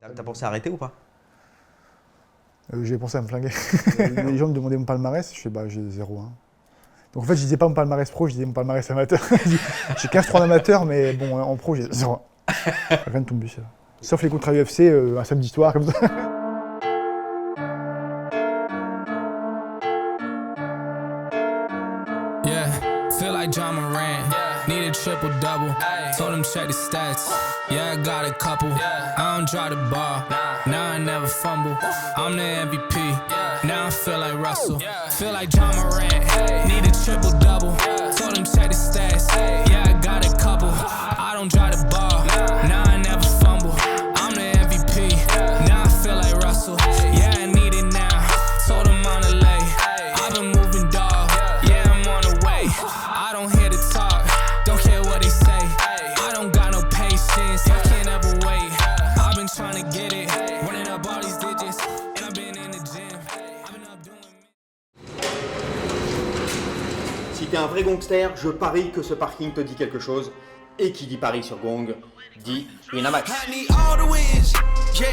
T'as pensé à arrêter ou pas? J'ai pensé à me flinguer. Les gens me demandaient mon palmarès, je fais bah j'ai 0-1. Donc en fait je disais pas mon palmarès pro, je disais mon palmarès amateur. J'ai 15-3 amateur, mais bon en pro j'ai 0-1. Rien ne tombe du ciel. Sauf les contrats UFC, un samedi soir comme ça. Yeah, feel like John Moran. Need a triple double. Told him check the stats. Yeah, I got a couple. I don't try the ball. Now I never fumble. I'm the MVP. Now I feel like Russell. Feel like John Moran. Need a triple double. Told him check the stats. Yeah, I got a couple. I don't try the ball. Now I never fumble. I'm the MVP. Now I feel like Russell. Yeah, I need it now. Told him on the lay. I've been moving dog. Yeah, I'm on the way. I don't hear the talk. Don't care what they say. I don't got no patience. I can't ever wait. I've been trying to get it. Running up all these digits. And I've been in the gym. I've been up doing. Si t'es un vrai gangster, je parie que ce parking te dit quelque chose. Et qui dit Paris sur Gong, dit Winamax. I need all the wins. Yeah.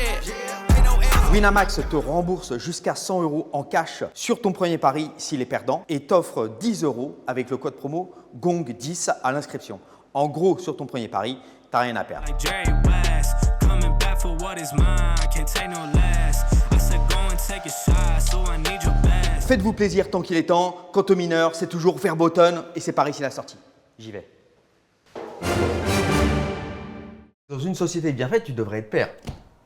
Ain't no else. Winamax te rembourse jusqu'à 100 € en cash sur ton premier pari s'il est perdant et t'offre 10 € avec le code promo GONG10 à l'inscription. En gros, sur ton premier pari, t'as rien à perdre. Like Jerry West, coming back for what is mine. Can't take no less. I said go and take a shot, so I need your best. Faites-vous plaisir tant qu'il est temps. Quant aux mineurs, c'est toujours verboten et c'est par ici la sortie. J'y vais. Dans une société bien faite, tu devrais être père.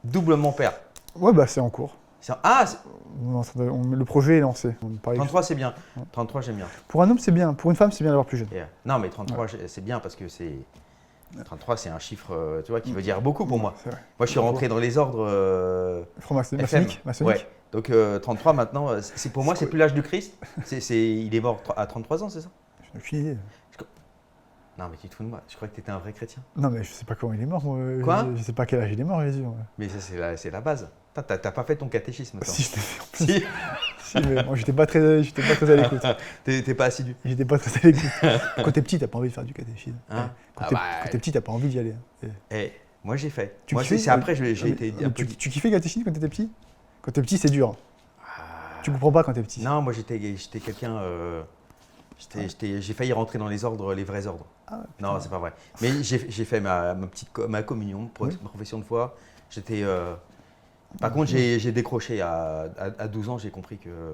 Doublement père. Ouais bah c'est en cours. Le projet est lancé. Pareil. 33 c'est bien. 33 j'aime bien. Pour un homme c'est bien, pour une femme c'est bien d'avoir plus jeune. Non mais 33 c'est bien parce que c'est… 33 c'est un chiffre tu vois, qui veut dire beaucoup pour moi. C'est vrai. Moi je suis rentré dans les ordres Franc-maçonnique. Ouais. Donc 33 maintenant, c'est pour moi c'est plus l'âge du Christ. Il est mort à 33 ans, c'est ça? Je n'ai aucune idée. Non mais tu te fous de moi, je croyais que tu étais un vrai chrétien. Non mais je sais pas comment il est mort. Moi. Quoi? Je sais pas à quel âge il est mort Jésus. Ouais. Mais ça c'est la base. T'as pas fait ton catéchisme toi. Si je t'ai fait en plus. Si. Si, mais moi j'étais pas très à l'écoute. T'es pas assidu. J'étais pas très à l'écoute. Quand t'es petit, t'as pas envie de faire du catéchisme. Hein? Quand t'es petit, t'as pas envie d'y aller. Moi j'ai fait. Tu Moi kiffais c'est après j'ai été un peu… Tu kiffais le catéchisme quand t'étais petit? Quand t'es petit, c'est dur. Tu comprends pas quand t'es petit. Non, moi j'étais quelqu'un… j'ai failli rentrer dans les ordres, les vrais ordres. Ah, non, c'est pas vrai. Mais j'ai fait ma communion, Oui. profession de foi. J'étais… Par contre, j'ai décroché à 12 ans, j'ai compris que…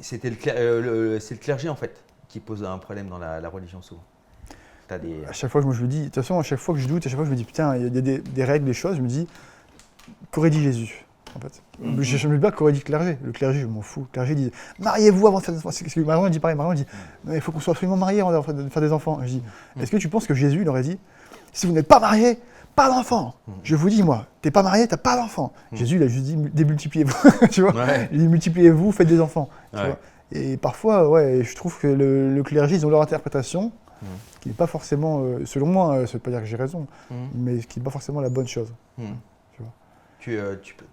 c'est le clergé en fait qui pose un problème dans la religion souvent. T'as des… À chaque fois, je me dis, de toute façon, à chaque fois que je doute, à chaque fois, je me dis, putain, il y a des règles, des choses, je me dis, qu'aurait dit Jésus en fait. Je me dis pas qu'aurait dit le clergé. Le clergé, je m'en fous. Le clergé dit, mariez-vous avant de faire des enfants. C'est ce que Marion dit pareil. Marion dit, il faut qu'on soit absolument mariés avant de faire des enfants. Je dis, est-ce que tu penses que Jésus, il aurait dit, si vous n'êtes pas mariés, pas d'enfants. Je vous dis, moi, t'es pas marié, t'as pas d'enfants. Jésus, il a juste dit, démultipliez-vous. Tu vois, Ouais. il dit, multipliez-vous, faites des enfants. Tu Ouais. vois. Et parfois, ouais, je trouve que le clergé, ils ont leur interprétation, qui n'est pas forcément, selon moi, ça veut pas dire que j'ai raison, mais qui n'est pas forcément la bonne chose. Tu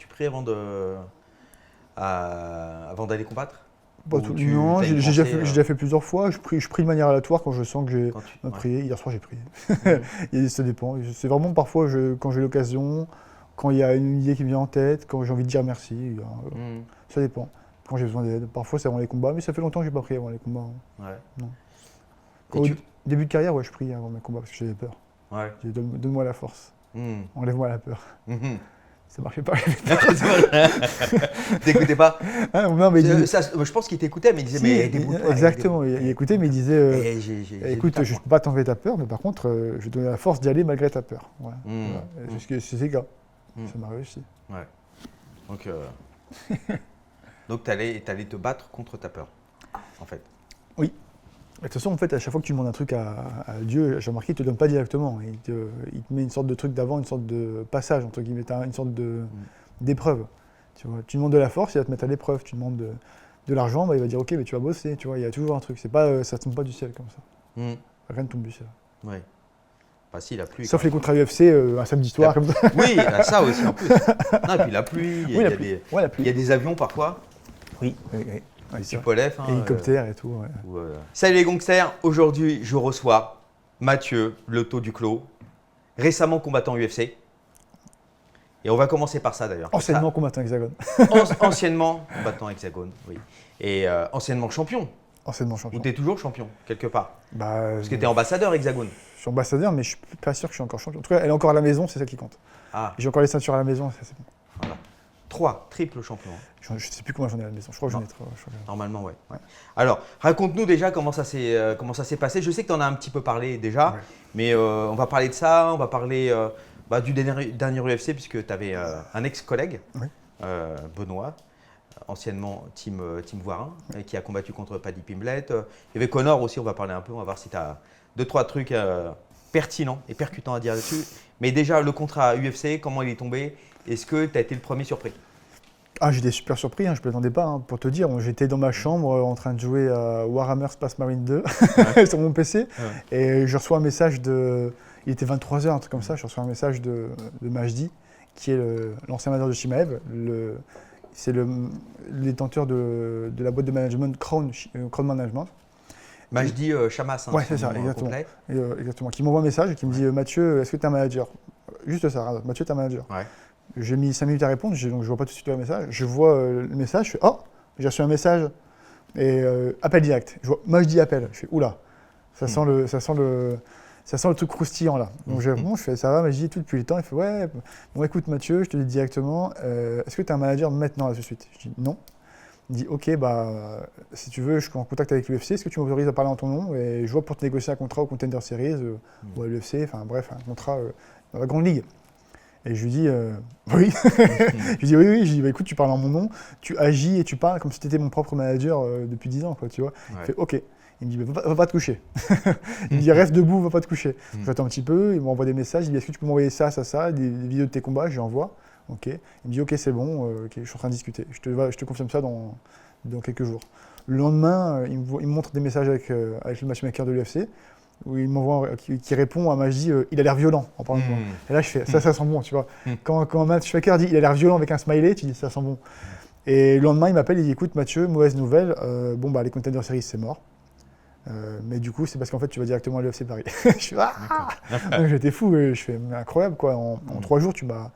pries avant d'aller combattre? Pas Ou tout- tu- non, t'as une j'ai pensée, déjà fait plusieurs fois. Je prie de manière aléatoire quand je sens que j'ai quand tu- à ouais. prier. Hier soir, j'ai prié. Ça dépend. C'est vraiment parfois quand j'ai l'occasion, quand il y a une idée qui me vient en tête, quand j'ai envie de dire merci. Ça dépend. Quand j'ai besoin d'aide. Parfois, c'est avant les combats, mais ça fait longtemps que je n'ai pas prié avant les combats. Ouais. Non. Et Au tu- début de carrière, ouais, je priais avant mes combats parce que j'avais peur. Ouais. J'ai dit, donne-moi la force. Hmm. Enlève-moi la peur. Mhm. Ça marchait pas. T'écoutais pas? Ah, non, mais il dit- Je pense qu'il t'écoutait, mais il disait, Si, mais débrouille-toi. exactement. Il écoutait, mais il disait. Et j'ai Écoute, du je ne talent. peux pas t'enlever ta peur, mais par contre, je vais te donner la force d'y aller malgré ta peur. Voilà. Mm. Voilà. C'est le cas. Ça m'a réussi. Ouais. Donc t'allais te battre contre ta peur, en fait. De toute façon, en fait, à chaque fois que tu demandes un truc à Dieu, j'ai remarqué, il ne te donne pas directement. Il te met une sorte de truc d'avant, une sorte de passage, entre guillemets, une sorte d'épreuve. Tu vois, tu demandes de la force, il va te mettre à l'épreuve. Tu demandes de l'argent, bah, il va dire ok, mais tu vas bosser. Tu vois, il y a toujours un truc. C'est pas, ça ne tombe pas du ciel comme ça. Rien ne tombe du ciel. Ouais. Bah si, la pluie. Sauf quand les contrats UFC, un samedi soir comme ça. même. Oui, bah, ça aussi en plus. Non, et puis la pluie, il y a des… Ouais, la Il pluie. y a des avions parfois, Oui. Ouais, c'est vrai. Tupolev. Hélicoptère et tout. Ouais. Salut les gangsters, aujourd'hui je reçois Mathieu, le taux du clos, récemment combattant UFC. Et on va commencer par ça d'ailleurs. Anciennement combattant hexagone. Anciennement combattant hexagone, oui. Et anciennement champion. Anciennement Ou champion. tu es toujours champion, quelque part. Parce que tu es ambassadeur hexagone. Je suis ambassadeur, mais je suis pas sûr que je suis encore champion. En tout cas, elle est encore à la maison, c'est ça qui compte. Ah. J'ai encore les ceintures à la maison, ça c'est bon. Voilà. 3 triples champions. Je ne sais plus combien j'en ai à la maison. Je crois que j'en ai 3. Normalement, ouais. Alors, raconte-nous déjà comment ça s'est passé. Je sais que tu en as un petit peu parlé déjà, mais on va parler de ça, on va parler du dernier UFC, puisque tu avais un ex-collègue, Benoît, anciennement Team Voirin, qui a combattu contre Paddy Pimblett. Il y avait Connor aussi, on va parler un peu, on va voir si tu as 2-3 trucs pertinents et percutants à dire dessus. Mais déjà, le contrat UFC, comment il est tombé? Est-ce que tu as été le premier surpris? J'étais super surpris, je ne m'attendais pas, pour te dire. J'étais dans ma chambre en train de jouer à Warhammer Space Marine 2 sur mon PC. Et je reçois un message de... Il était 23h, un truc comme ça. Je reçois un message de Majdi, qui est l'ancien manager de Shimaev. C'est le détenteur de la boîte de management Crown Management. Majdi Chamas, ouais, c'est ça, exactement. Exactement. Qui m'envoie un message et qui me dit Mathieu, est-ce que tu es un manager? Juste ça, Mathieu, tu es un manager. J'ai mis 5 minutes à répondre, donc je ne vois pas tout de suite le message. Je vois le message, je fais oh, j'ai reçu un message et appel direct. Je vois Majdi appelle. Je fais oula, ça sent le truc croustillant là. Donc je fais ça va Majdi tout depuis le temps. Il fait ouais, bon écoute Mathieu, je te dis directement, est-ce que tu es un manager maintenant là tout de suite? Je dis non. Il dit ok si tu veux je suis en contact avec l'UFC, est-ce que tu m'autorises à parler en ton nom et je vois pour te négocier un contrat au Contender Series ou à l'UFC, enfin bref un contrat dans la grande ligue. Et je lui dis oui. Je lui dis oui. Je lui dis écoute tu parles en mon nom, tu agis et tu parles comme si tu étais mon propre manager depuis 10 ans quoi, tu vois. Il fait ok. Il me dit va pas te coucher. Il me dit reste debout, va pas te coucher. J'attends un petit peu, il m'envoie des messages, il me dit est-ce que tu peux m'envoyer ça, des vidéos de tes combats, je lui envoie. Ok. Il me dit ok c'est bon, je suis en train de discuter. Je te confirme ça dans quelques jours. Le lendemain, il me montre des messages avec le matchmaker de l'UFC où il m'envoie qui répond à Majdi il a l'air violent en parlant de moi. Et là je fais ça sent bon tu vois. Quand un matchmaker dit il a l'air violent avec un smiley, tu dis ça sent bon. Et le lendemain il m'appelle, il dit écoute Mathieu, mauvaise nouvelle, les Contender Series c'est mort. Mais du coup c'est parce qu'en fait tu vas directement à l'UFC Paris. Je suis donc j'étais fou, je fais mais incroyable quoi, en 3 jours tu as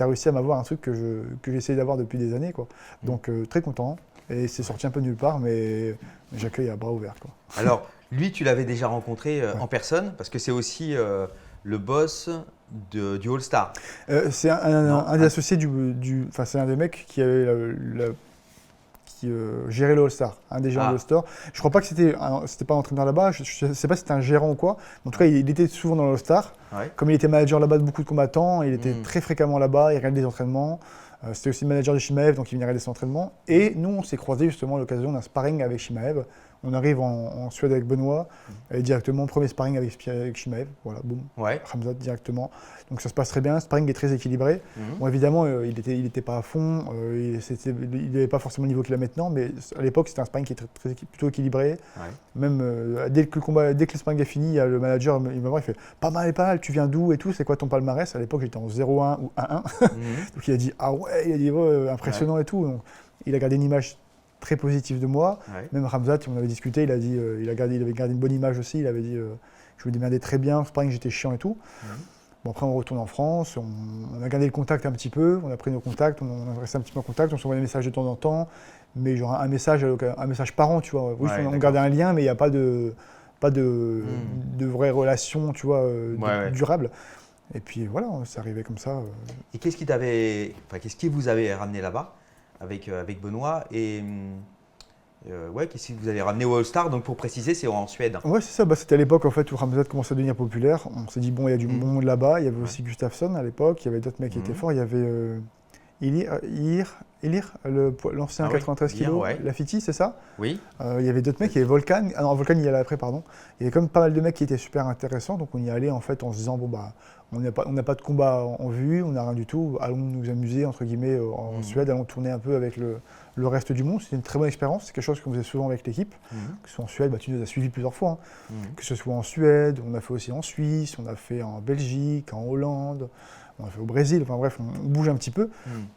réussi à m'avoir un truc que j'essayais d'avoir depuis des années quoi. Donc très content et c'est sorti un peu de nulle part mais j'accueille à bras ouverts quoi. Alors lui tu l'avais déjà rencontré en personne parce que c'est aussi le boss du All Star. C'est un des associés c'est un des mecs qui avait gérait le All Star, un des gérants de All Star. Je crois pas que c'était pas un entraîneur là-bas, je sais pas si c'était un gérant ou quoi. En tout cas, il était souvent dans le All Star. Comme il était manager là-bas de beaucoup de combattants, il était très fréquemment là-bas, il regardait des entraînements. C'était aussi le manager de Shimaev, donc il venait regarder ses entraînements. Et nous, on s'est croisés justement à l'occasion d'un sparring avec Shimaev. On arrive en Suède avec Benoît, et directement, premier sparring avec Shimaev. Voilà, boum, Khamzat directement. Donc ça se passe très bien, le sparring est très équilibré. Bon, évidemment, il était pas à fond, il n'avait pas forcément le niveau qu'il a maintenant, mais à l'époque, c'était un sparring qui était plutôt équilibré. Même dès que le sparring est fini, le manager il me voit, il fait pas mal, tu viens d'où et tout, c'est quoi ton palmarès? À l'époque, j'étais en 0-1 ou 1-1. Donc il a dit ah ouais, impressionnant et tout. Donc, il a gardé une image très positive de moi. Même Khamzat, on avait discuté, il avait gardé une bonne image aussi. Il avait dit je me démerdais très bien, au sparring j'étais chiant et tout. Bon, après on retourne en France, on a gardé le contact un petit peu, on a pris nos contacts, on a resté un petit peu en contact, on s'envoie des messages de temps en temps, mais genre un message par an, tu vois. Oui, on gardait un lien, mais il n'y a pas de vraie relation, tu vois, durable. Et puis voilà, c'est arrivé comme ça. Et qu'est-ce qui vous avait ramené là-bas avec Benoît et qu'est-ce qui vous avez ramené au All-Star? Donc pour préciser, c'est en Suède. Ouais, c'est ça. C'était à l'époque en fait où Khamzat commençait à devenir populaire. On s'est dit bon, il y a du bon monde là-bas. Il y avait aussi Gustafsson à l'époque. Il y avait d'autres mecs qui étaient forts. Il y avait Ilir, l'ancien 93 kg, Lafiti, c'est ça? Oui. Il y avait d'autres mecs. Il y avait Volkan. Ah non, Volkan il y allait après, pardon. Il y avait quand même pas mal de mecs qui étaient super intéressants. Donc on y allait en fait en se disant bon on n'a pas de combat en vue, on n'a rien du tout. Allons nous amuser entre guillemets en Suède. Allons tourner un peu avec le reste du monde. C'était une très bonne expérience, c'est quelque chose qu'on faisait souvent avec l'équipe, que ce soit en Suède, tu nous as suivis plusieurs fois, que ce soit en Suède, on a fait aussi en Suisse, on a fait en Belgique, en Hollande, on a fait au Brésil, enfin bref, on bouge un petit peu.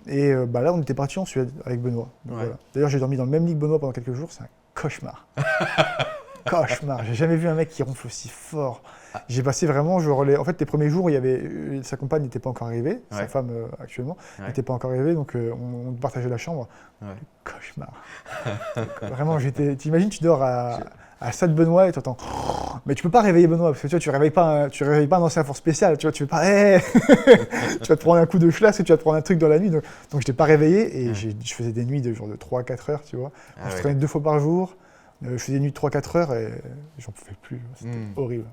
Et là, on était parti en Suède avec Benoît. Voilà. D'ailleurs, j'ai dormi dans le même lit que Benoît pendant quelques jours, c'est un cauchemar. Cauchemar. J'ai jamais vu un mec qui ronfle aussi fort. J'ai passé vraiment, en fait, les premiers jours, sa compagne n'était pas encore arrivée, sa femme actuellement n'était pas encore arrivée, donc on partageait la chambre. Ouais. Cauchemar. Vraiment, t'imagines, tu dors à Stade Benoît et tu entends. Mais tu peux pas réveiller Benoît, parce que tu réveilles pas un ancien force spécial, tu vois, tu fais pas. Hey tu vas te prendre un coup de chlasse et tu vas te prendre un truc dans la nuit. Donc je t'ai pas réveillé et je faisais des nuits de genre de 3-4 heures, tu vois. Je traînais 2 fois par jour, je faisais des nuits de 3-4 heures et j'en pouvais plus. C'était horrible.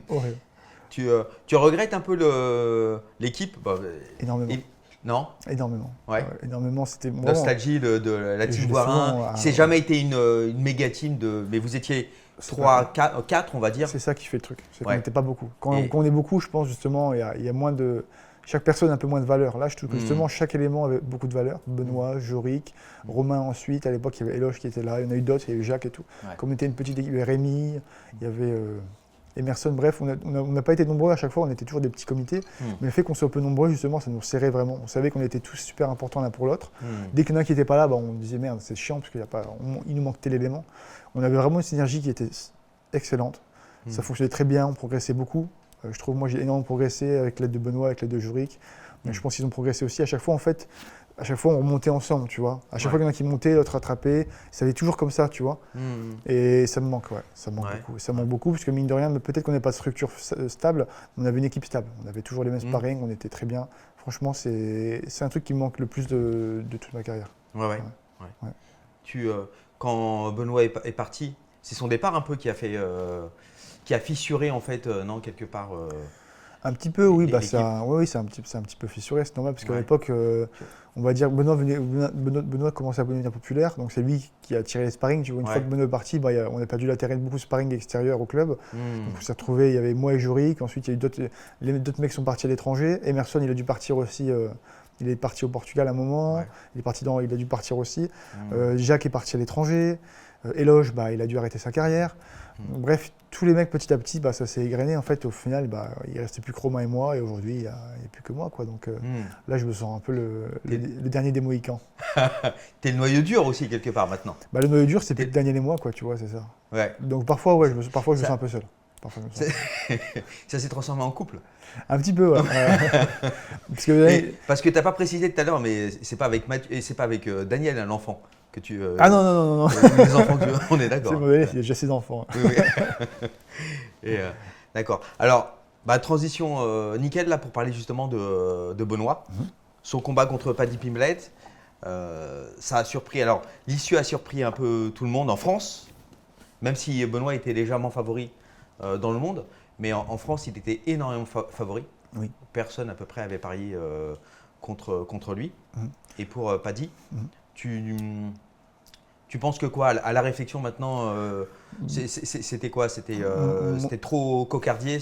Horrible. Tu regrettes un peu l'équipe Énormément. Non. Énormément. Ouais. Énormément, c'était vraiment. Nostalgie de la team Voirin. Qui s'est jamais été une méga team mais vous étiez 3, 4, on va dire. C'est ça qui fait le truc. C'est qu'on n'était pas beaucoup. Quand on est beaucoup, je pense justement, il y a moins de. Chaque personne a un peu moins de valeur. Là, je trouve que justement, chaque élément avait beaucoup de valeur. Benoît, Jorik, Romain ensuite. À l'époque, il y avait Eloge qui était là. Il y en a eu d'autres, il y a eu Jacques et tout. Ouais. Comme on était une petite équipe, il y avait Rémi, il y avait Emerson. Bref, on n'a pas été nombreux à chaque fois. On était toujours des petits comités. Mais le fait qu'on soit peu nombreux, justement, ça nous serrait vraiment. On savait qu'on était tous super importants l'un pour l'autre. Dès qu'il y en a un qui n'était pas là, on disait merde, c'est chiant parce il nous manque tel élément. On avait vraiment une synergie qui était excellente. Ça fonctionnait très bien, on progressait beaucoup. Je trouve, moi, j'ai énormément progressé avec l'aide de Benoît, avec l'aide de Jorik. Je pense qu'ils ont progressé aussi. À chaque fois, on remontait ensemble, tu vois. À chaque fois qu'il y en a qui montaient, l'autre rattrapait. Ça allait toujours comme ça, tu vois. Et ça me manque, ça me manque beaucoup. Ça me manque beaucoup, parce que mine de rien, peut-être qu'on n'avait pas de structure stable, on avait une équipe stable. On avait toujours les mêmes sparring, on était très bien. Franchement, c'est un truc qui me manque le plus de toute ma carrière. Ouais. Quand Benoît est parti, c'est son départ un peu qui a fait… qui a fissuré en fait, non, quelque part un petit peu, oui, c'est un petit peu fissuré, c'est normal, parce qu'à l'époque, on va dire, Benoît commençait à devenir populaire, donc c'est lui qui a tiré les sparring. Tu vois, une fois que Benoît est parti, on a perdu la terrain de beaucoup de sparring extérieur au club. Donc on s'est retrouvé, il y avait moi et Jorik, ensuite il y a eu d'autres mecs qui sont partis à l'étranger. Emerson, il a dû partir aussi. Il est parti au Portugal à un moment, il a dû partir aussi. Jacques est parti à l'étranger. Eloge, il a dû arrêter sa carrière. Bref, tous les mecs petit à petit, ça s'est égrené. En fait, au final, il ne restait plus que Romain et moi, et aujourd'hui, il n'y a plus que moi, quoi. Donc là, je me sens un peu le dernier des Mohicans. T'es le noyau dur aussi, quelque part, maintenant. Le noyau dur, c'est plus Daniel et moi, quoi, tu vois, c'est ça. Ouais. Donc parfois, je me sens un peu seul. Ça s'est transformé en couple. Un petit peu, ouais. Parce que tu n'as pas précisé tout à l'heure, mais c'est pas avec Daniel, l'enfant. Que tu, ah non. Les enfants, on est d'accord. C'est mauvais, il a déjà ses enfants. Oui. D'accord. Alors, transition nickel là pour parler justement de Benoît. Son combat contre Paddy Pimblett, ça a surpris. Alors, l'issue a surpris un peu tout le monde en France, même si Benoît était légèrement favori dans le monde, mais en France, il était énormément favori. Oui. Personne à peu près avait parié contre lui. Et pour Paddy, tu penses que quoi, à la réflexion maintenant, c'était quoi? C'était trop cocardier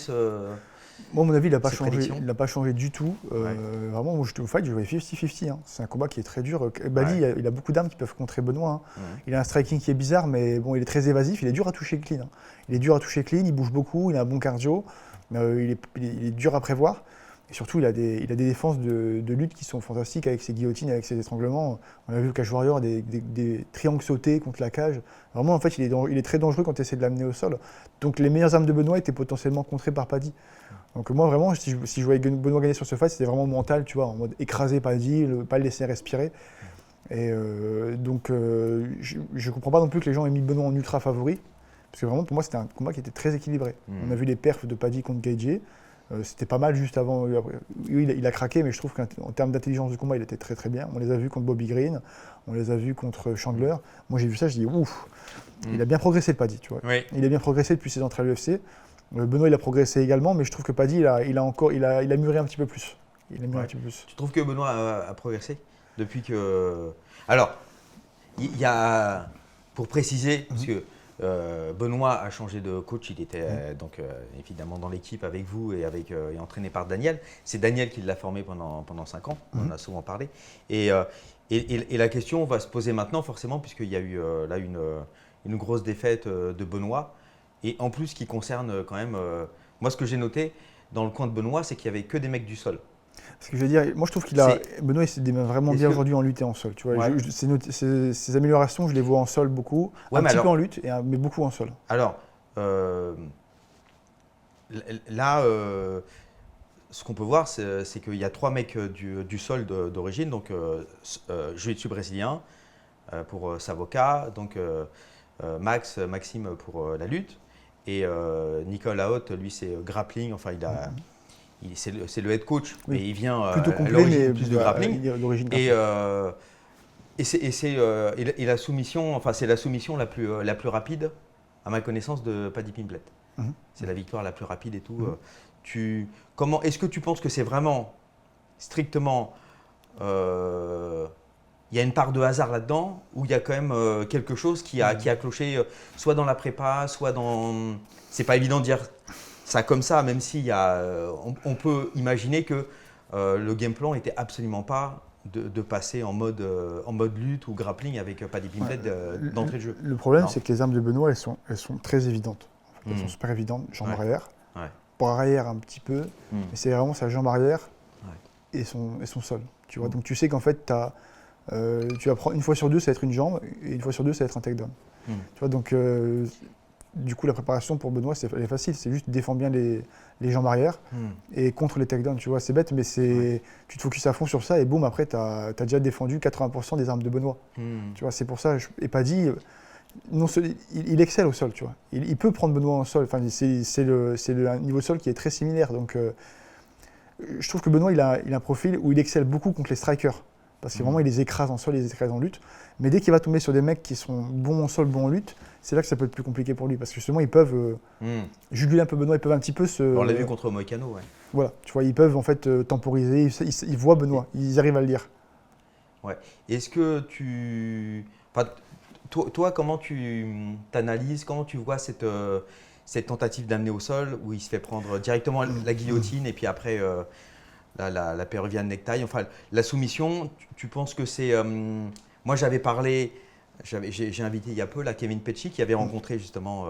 Moi, à mon avis, il n'a pas changé. Il n'a pas changé du tout. Vraiment, moi, je voyais 50-50. C'est un combat qui est très dur. Paddy, il a beaucoup d'armes qui peuvent contrer Benoît. Il a un striking qui est bizarre, mais bon, il est très évasif. Il est dur à toucher clean. Il bouge beaucoup, il a un bon cardio. Il est dur à prévoir. Et surtout, il a des défenses de lutte qui sont fantastiques avec ses guillotines, avec ses étranglements. On a vu le Cage Warrior, des triangles sautés contre la cage. Vraiment, en fait, il est très dangereux quand tu essaies de l'amener au sol. Donc, les meilleures armes de Benoît étaient potentiellement contrées par Paddy. Donc, moi, vraiment, si je voyais Benoît gagner sur ce fight, c'était vraiment mental, tu vois, en mode écraser Paddy, pas le laisser respirer. Et donc, je ne comprends pas non plus que les gens aient mis Benoît en ultra favori. Parce que vraiment, pour moi, c'était un combat qui était très équilibré. On a vu les perfs de Paddy contre Gaethje. C'était pas mal juste avant. Il a craqué, mais je trouve qu'en termes d'intelligence du combat, il était très très bien. On les a vus contre Bobby Green, on les a vus contre Chandler. Moi, j'ai vu ça, je dis ouf, il a bien progressé le Paddy, tu vois. Oui. Il a bien progressé depuis ses entrées à l'UFC. Benoît, il a progressé également, mais je trouve que Paddy, il a mûri un petit peu plus. Tu trouves que Benoît a progressé depuis que… Alors, il y a, pour préciser, parce que Benoît a changé de coach, il était donc évidemment dans l'équipe avec vous et entraîné par Daniel. C'est Daniel qui l'a formé pendant 5 ans, on en a souvent parlé. Et la question va se poser maintenant forcément, puisqu'il y a eu là une grosse défaite de Benoît. Et en plus qui concerne quand même, moi ce que j'ai noté dans le coin de Benoît, c'est qu'il n'y avait que des mecs du sol. Ce que je veux dire, moi je trouve Benoît il s'est vraiment bien aujourd'hui en lutte et en sol. Tu vois, ses améliorations, je les vois en sol beaucoup, un petit peu en lutte, mais beaucoup en sol. Alors, là, ce qu'on peut voir, c'est qu'il y a 3 mecs du sol d'origine. Donc, jiu-jitsu brésilien pour Savoca, donc Maxime pour la lutte. Et Nicolas Haute, lui, c'est grappling. Enfin, c'est le head coach, Oui. mais il vient Plutôt à complet, l'origine mais plus de grappling. d'origine Et, grappling. et la soumission, enfin, c'est la soumission la plus rapide, à ma connaissance, de Paddy Pimblett. C'est la victoire la plus rapide et tout. Est-ce que tu penses que c'est vraiment strictement il y a une part de hasard là-dedans, ou il y a quand même quelque chose qui a cloché, soit dans la prépa, soit dans… C'est pas évident de dire ça comme ça, même si on peut imaginer que le game plan n'était absolument pas de passer en mode lutte ou grappling avec Paddy Pimblett d'entrée de jeu. Le problème, Non. c'est que les armes de Benoît, elles sont très évidentes. Elles sont super évidentes, jambe arrière. Ouais. Bras arrière un petit peu, mais c'est vraiment sa jambe arrière et son sol. Tu vois, donc tu sais qu'en fait, tu vas prendre une fois sur deux, ça va être une jambe, et une fois sur deux, ça va être un takedown. Tu vois, donc du coup, la préparation pour Benoît, elle est facile, c'est juste défendre bien les jambes arrière et contre les takedowns. Tu vois, c'est bête, mais tu te focuses à fond sur ça et boum, après, tu as déjà défendu 80% des armes de Benoît. Tu vois, c'est pour ça, et Paddy, il excelle au sol, tu vois. Il peut prendre Benoît en sol, enfin, c'est le niveau de sol qui est très similaire. Donc, je trouve que Benoît, il a un profil où il excelle beaucoup contre les strikers. Parce que vraiment, il les écrase en sol, il les écrase en lutte. Mais dès qu'il va tomber sur des mecs qui sont bons en sol, bons en lutte, c'est là que ça peut être plus compliqué pour lui. Parce que justement, ils peuvent juguler un peu Benoît, ils peuvent un petit peu se… On l'a vu contre Moïcano, ouais. Voilà, tu vois, ils peuvent en fait temporiser, ils voient Benoît, ils arrivent à le lire. Ouais. Est-ce que enfin, toi, comment tu t'analyses, comment tu vois cette tentative d'amener au sol où il se fait prendre directement la guillotine et puis après la péruvienne necktie, enfin la soumission, tu penses que c'est… moi j'avais parlé, j'ai invité il y a peu là, Kevin Pecci qui avait rencontré justement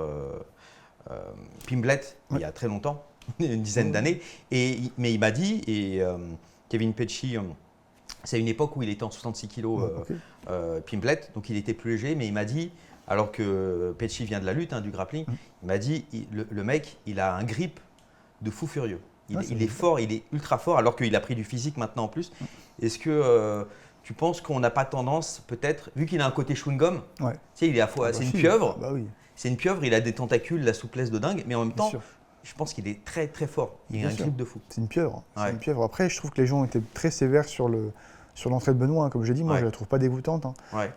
Pimblett il y a très longtemps, une dizaine d'années, mais il m'a dit, et Kevin Pecci, c'est une époque où il était en 66 kg, Pimblett, donc il était plus léger, mais il m'a dit, alors que Pecci vient de la lutte, du grappling, il m'a dit, le mec, il a un grip de fou furieux. Il est fort, il est ultra fort, alors qu'il a pris du physique maintenant en plus. Est-ce que tu penses qu'on n'a pas tendance, peut-être, vu qu'il a un côté chewing-gum, tu sais, il est c'est une pieuvre, c'est une pieuvre, il a des tentacules, la souplesse de dingue, mais en même temps, je pense qu'il est très très fort. Il a un grip de fou. C'est une pieuvre. C'est une pieuvre. Après, je trouve que les gens étaient très sévères sur l'entrée de Benoît. Comme j'ai dit, moi, je la trouve pas dégoûtante.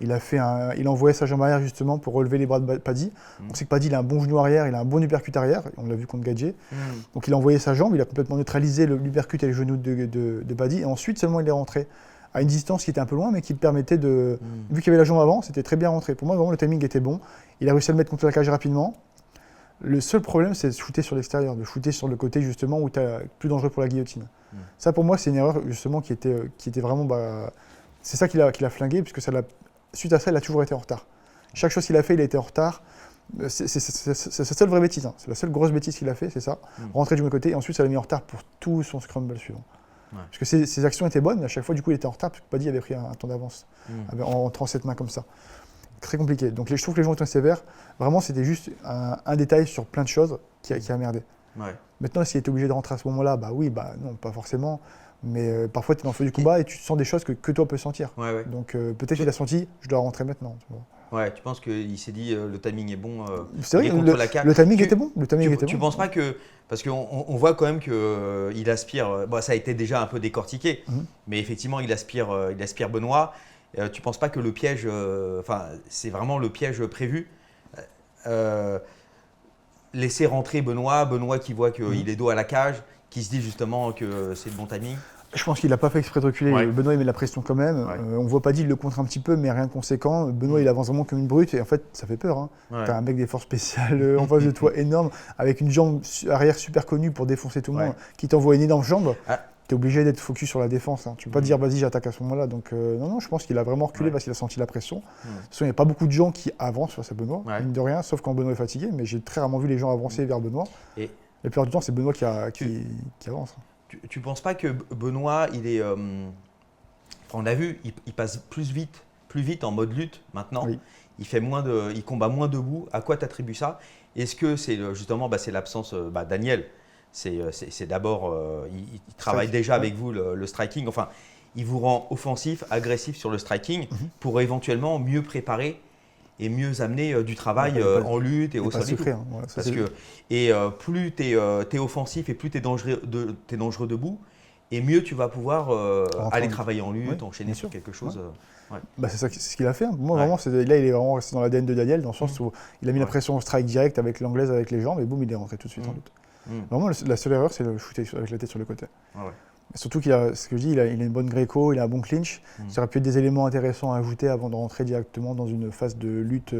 Il a envoyé sa jambe arrière justement pour relever les bras de Paddy. On sait que Paddy, il a un bon genou arrière, il a un bon uppercut arrière. On l'a vu contre Gadget. Donc il a envoyé sa jambe, il a complètement neutralisé l'uppercut et le genou de Paddy. Et ensuite seulement il est rentré à une distance qui était un peu loin, mais qui permettait de… Vu qu'il y avait la jambe avant, c'était très bien rentré. Pour moi, vraiment, le timing était bon. Il a réussi à le mettre contre la cage rapidement. Le seul problème, c'est de shooter sur l'extérieur, de shooter sur le côté justement où tu es plus dangereux pour la guillotine. Ça, pour moi, c'est une erreur justement qui était vraiment… c'est ça qui l'a flingué, puisque suite à ça, il a toujours été en retard. Chaque chose qu'il a fait, il a été en retard. C'est sa seule vraie bêtise. C'est la seule grosse bêtise qu'il a fait, c'est ça. Rentrer du mauvais côté, et ensuite, ça l'a mis en retard pour tout son scramble suivant. Parce que ses actions étaient bonnes, mais à chaque fois, du coup, il était en retard, parce que Paddy avait pris un temps d'avance en rentrant cette main comme ça. Très compliqué. Donc je trouve que les gens étaient sévères. Vraiment, c'était juste un détail sur plein de choses qui a merdé. Maintenant, s'il était obligé de rentrer à ce moment-là, non, pas forcément. Mais parfois, tu es dans le feu du combat et tu sens des choses que toi peux sentir. Donc peut-être qu'il a senti, je dois rentrer maintenant. Tu vois. Ouais, tu penses qu'il s'est dit le timing est bon. C'est vrai, le timing était bon. Tu penses pas que… Parce qu'on voit quand même qu'il aspire… ça a été déjà un peu décortiqué, mais effectivement, il aspire Benoît. Tu ne penses pas que le piège… c'est vraiment le piège prévu laisser rentrer Benoît qui voit qu'il est dos à la cage, qui se dit justement que c'est le bon timing. Je pense qu'il n'a pas fait exprès de reculer. Benoît, il met la pression quand même. On voit Paddy, il le contre un petit peu, mais rien de conséquent. Benoît, il avance vraiment comme une brute. Et en fait, ça fait peur. Tu as un mec des forces spéciales en face de toi, énorme, avec une jambe arrière super connue pour défoncer tout le monde, qui t'envoie une énorme jambe. Tu es obligé d'être focus sur la défense. Tu ne peux pas dire, vas-y, j'attaque à ce moment-là. Donc, non, je pense qu'il a vraiment reculé parce qu'il a senti la pression. De toute façon, il n'y a pas beaucoup de gens qui avancent face à Benoît, mine de rien, sauf quand Benoît est fatigué. Mais j'ai très rarement vu les gens avancer vers Benoît. Et la plupart du temps, c'est Benoît qui avance. Tu ne penses pas que Benoît, il est… on l'a vu, il passe plus vite plus vite en mode lutte maintenant. Oui. Il combat moins debout. À quoi tu attribues ça? Est-ce que c'est justement c'est l'absence Daniel? C'est d'abord, il travaille déjà avec vous le striking. Enfin, il vous rend offensif, agressif sur le striking pour éventuellement mieux préparer et mieux amener du travail en lutte et au sol. Secret, plus tu es offensif et plus tu es dangereux debout, et mieux tu vas pouvoir aller travailler en lutte, enchaîner sur quelque chose. C'est ce qu'il a fait. Moi, vraiment, là, il est vraiment resté dans l'ADN de Daniel, dans le sens où il a mis la pression au strike direct avec l'anglaise, avec les jambes, et boum, il est rentré tout de suite en lutte. Vraiment, la seule erreur, c'est le shooter avec la tête sur le côté. Surtout qu'il a, ce que je dis, il a une bonne gréco, il a un bon clinch. Ça aurait pu être des éléments intéressants à ajouter avant de rentrer directement dans une phase de lutte,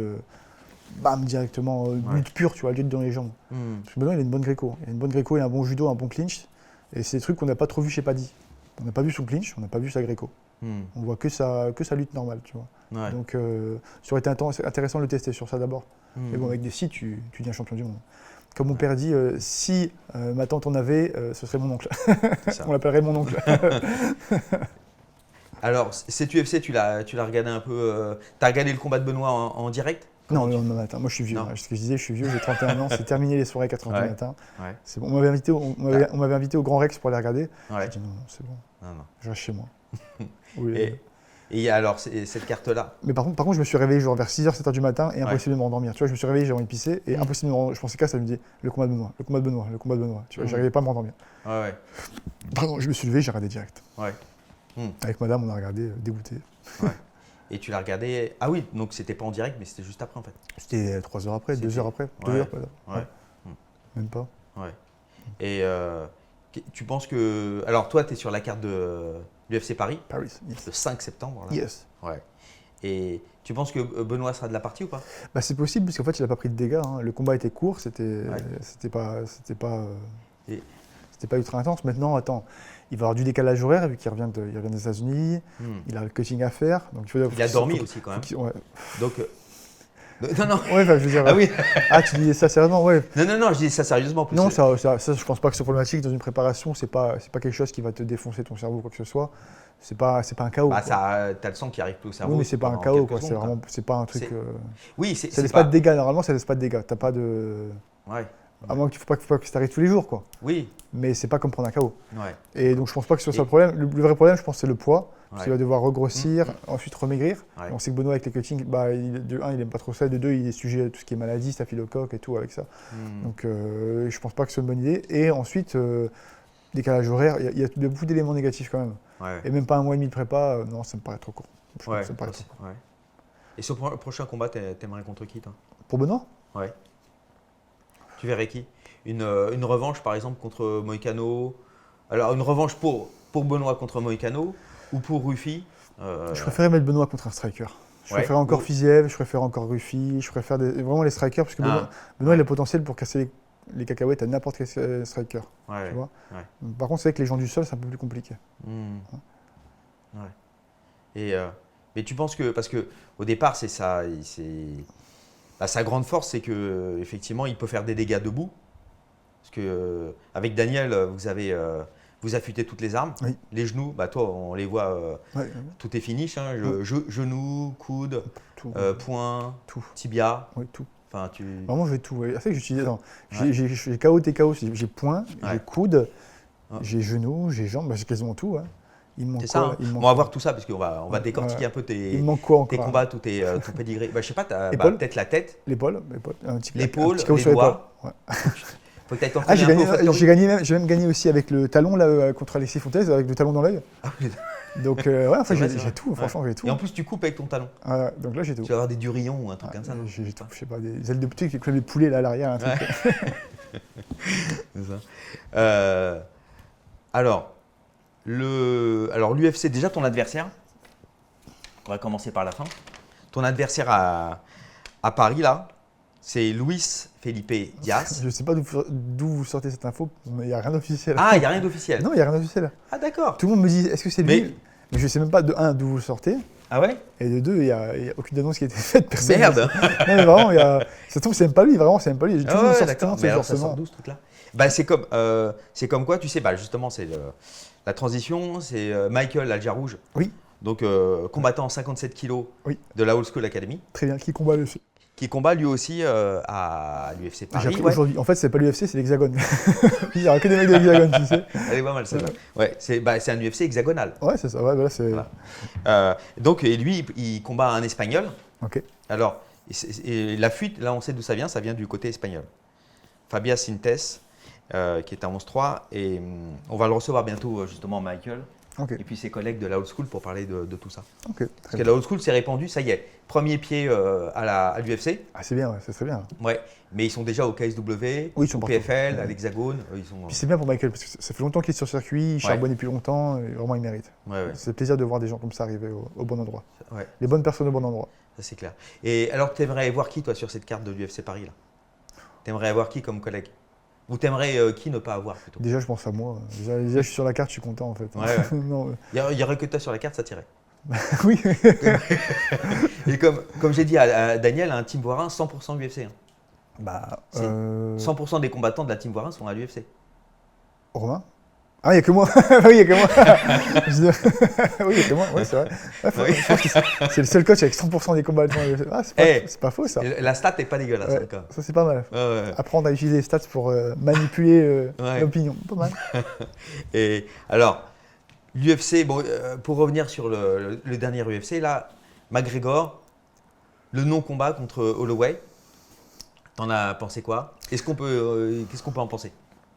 directement, lutte pure, tu vois, lutte dans les jambes. Parce que Benoît, il a une bonne gréco. Il a une bonne gréco, il a un bon judo, un bon clinch. Et c'est des trucs qu'on n'a pas trop vu chez Paddy. On n'a pas vu son clinch, on n'a pas vu sa gréco. On voit que sa lutte normale, tu vois. Donc, ça aurait été intéressant de le tester sur ça d'abord. Mais bon, avec des si, tu deviens champion du monde. Comme mon père dit, si ma tante en avait, ce serait mon oncle. On l'appellerait mon oncle. Alors, cet UFC, tu l'as regardé un peu. Tu as regardé le combat de Benoît en direct? Non, le lendemain matin. Moi, je suis vieux. Ce que je disais, je suis vieux, j'ai 31 ans. C'est terminé les soirées 4h du matin. C'est bon. On m'avait invité au Grand Rex pour les regarder. J'ai dit non, c'est bon. Je reste chez moi. Et alors, cette carte-là? Mais par contre, je me suis réveillé genre vers 6h, 7h du matin et impossible de me rendormir. Tu vois, je me suis réveillé, j'ai envie de pisser et impossible de me rendormir. Je pensais qu'à ça, je me dis le combat de Benoît, le combat de Benoît, le combat de Benoît. Tu vois, j'arrivais pas à me rendormir. Pardon, je me suis levé, j'ai regardé direct. Avec madame, on a regardé, dégoûté. Et tu l'as regardé. Ah oui, donc c'était pas en direct, mais c'était juste après en fait. C'était 3 heures après, 2 heures après. 2 heures après. Même pas. Et tu penses que. Alors toi, tu es sur la carte de l'UFC Paris, yes. le 5 septembre. Là. Yes. Et tu penses que Benoît sera de la partie ou pas? C'est possible, parce qu'en fait, il n'a pas pris de dégâts. Le combat était court, c'était pas ultra intense. Maintenant, attends, il va avoir du décalage horaire, vu qu'il revient des États-Unis. Il a le coaching à faire. Donc il a dormi aussi quand même. Donc. Non. Je veux dire. Ah oui. Tu disais ça sérieusement, ouais. Non, je dis ça sérieusement. Plus non, ça, je pense pas que c'est problématique dans une préparation. C'est pas quelque chose qui va te défoncer ton cerveau ou quoi que ce soit. C'est pas un chaos. T'as le sang qui arrive plus au cerveau. Oui, mais c'est pas un chaos, quoi. C'est pas un truc. Oui, ça laisse pas de dégâts. Normalement, ça laisse pas de dégâts. T'as pas de. À moins qu'il faut pas que ça t'arrive tous les jours, quoi. Oui. Mais c'est pas comme prendre un KO. Et donc je pense pas que ce soit le problème. Le vrai problème, je pense, c'est le poids. Parce qu'il va devoir regrossir, ensuite remaigrir. On sait que Benoît avec les cuttings, de 1, il aime pas trop ça, de 2, il est sujet à tout ce qui est maladie, staphylocoque et tout avec ça. Donc je pense pas que ce soit une bonne idée. Et ensuite, décalage horaire, il y a beaucoup d'éléments négatifs quand même. Et même pas un mois et demi de prépa, non, ça me paraît trop court. Et sur le prochain combat, t'aimerais contre qui, toi? Pour Benoît? Tu verrais qui? Une revanche, par exemple, contre Moïcano. Alors, une revanche pour Benoît contre Moïcano ou pour Rufi. Je préférais mettre Benoît contre un striker. Je préfère encore Fiziev, je préfère encore Rufi, je préfère vraiment les strikers, parce que Benoît, il a le potentiel pour casser les cacahuètes à n'importe quel striker. Tu vois. Par contre, c'est vrai que les gens du sol, c'est un peu plus compliqué. Mais tu penses que, parce qu'au départ, c'est ça, sa grande force, c'est qu'effectivement, il peut faire des dégâts debout. Parce qu'avec Daniel, vous affûtez toutes les armes. Les genoux, toi, on les voit, tout est finish. Genoux, coude, poing, tibia. Tout. Enfin, Vraiment, je vais tout. C'est que j'utilise. J'ai KO, TKO, j'ai poing, j'ai coude, j'ai genoux, j'ai jambes, j'ai quasiment tout. Il me manque c'est ça. On va voir tout ça parce qu'on va décortiquer un peu tes combats, tout pédigré. Je sais pas, peut-être la tête. L'épaule, les doigts. Peut-être j'ai même gagné aussi avec le talon là, contre Alexis Fontaine, avec le talon dans l'œil. Donc j'ai tout, franchement j'ai tout. Et en plus tu coupes avec ton talon. Donc là j'ai tout. Tu vas avoir des durillons ou un truc comme ça, non? J'ai tout, je sais pas, des ailes de petit comme des poulets là à l'arrière, un truc. C'est ça. Alors l'UFC, déjà ton adversaire, on va commencer par la fin. Ton adversaire à Paris là, c'est Luis Felipe Diaz. Je ne sais pas d'où vous sortez cette info, mais il n'y a rien d'officiel. Ah, il n'y a rien d'officiel? Non, il n'y a rien d'officiel. Ah d'accord. Tout le monde me dit, est-ce que c'est lui? Mais je ne sais même pas de 1 d'où vous le sortez. Ah ouais? Et de 2, il n'y a aucune annonce qui a été faite. Personne. Merde. Non mais vraiment, ça tombe, c'est même pas lui, vraiment, c'est même pas lui. Tout le monde sort d'accord. Mais alors ça sort d'où ce truc-là? C'est comme quoi, tu sais, justement, c'est la transition, c'est Michael Aljarouge. Oui. Donc, combattant 57 kg Oui. de la Old School Academy, Très bien, qui combat le UFC. qui combat lui aussi à l'UFC J'ai Paris. appris Ouais. aujourd'hui. En fait, c'est pas l'UFC, c'est l'Hexagone. Il n'y aura que des mecs de l'Hexagone, tu sais. Elle est pas mal celle-là. Ouais, c'est un UFC hexagonal. Ouais, c'est ça. Ouais, voilà, c'est. Voilà. Donc, et lui, il combat un Espagnol. Ok. Alors, et la fuite, là, on sait d'où ça vient du côté espagnol. Fabias Sintes, qui est un 11-3, et on va le recevoir bientôt, justement, Michael, Ok. et puis ses collègues de la Old School pour parler de tout ça. Ok. Parce Très que bien. la Old School s'est répandue, ça y est, premier pied à l'UFC, Ah, c'est bien, ouais, c'est très bien. ouais, mais ils sont déjà au KSW, Oui, ils sont au partout. PFL, à Ouais. l'Hexagone, ils sont… Puis c'est bien pour Michael parce que ça fait longtemps qu'il est sur le circuit, il charbonne depuis longtemps, et vraiment il mérite. Ouais, ouais, C'est plaisir de voir des gens comme ça arriver au bon endroit. ouais, Les bonnes personnes au bon endroit. ça c'est clair. Et alors, tu aimerais voir qui, toi, sur cette carte de l'UFC Paris, là? Tu aimerais avoir qui comme collègue? Ou t'aimerais qui ne pas avoir, plutôt? Déjà, je pense à moi. Déjà, je suis sur la carte, je suis content en fait. Ouais, ouais. Non, Il y aurait que toi sur la carte, ça tirait. oui. Et comme j'ai dit à Daniel, un Team Voirin, 100% UFC. Hein. Bah, C'est 100% des combattants de la Team Voirin sont à l'UFC. Romain. Ah, il n'y a que moi. Oui, il n'y a que moi. Oui, il n'y a que moi. Ouais, c'est vrai. Ouais, Oui. je pense que c'est le seul coach avec 100% des combattants. Ah, c'est pas faux ça. La stat n'est pas dégueulasse, Ouais, en tout cas. ça, c'est pas mal. Ouais, ouais. Apprendre à utiliser les stats pour manipuler Ouais. l'opinion. Pas mal. Et alors, l'UFC, bon, pour revenir sur le dernier UFC, là, McGregor, le non-combat contre Holloway, t'en as pensé quoi? Qu'est-ce qu'on peut en penser?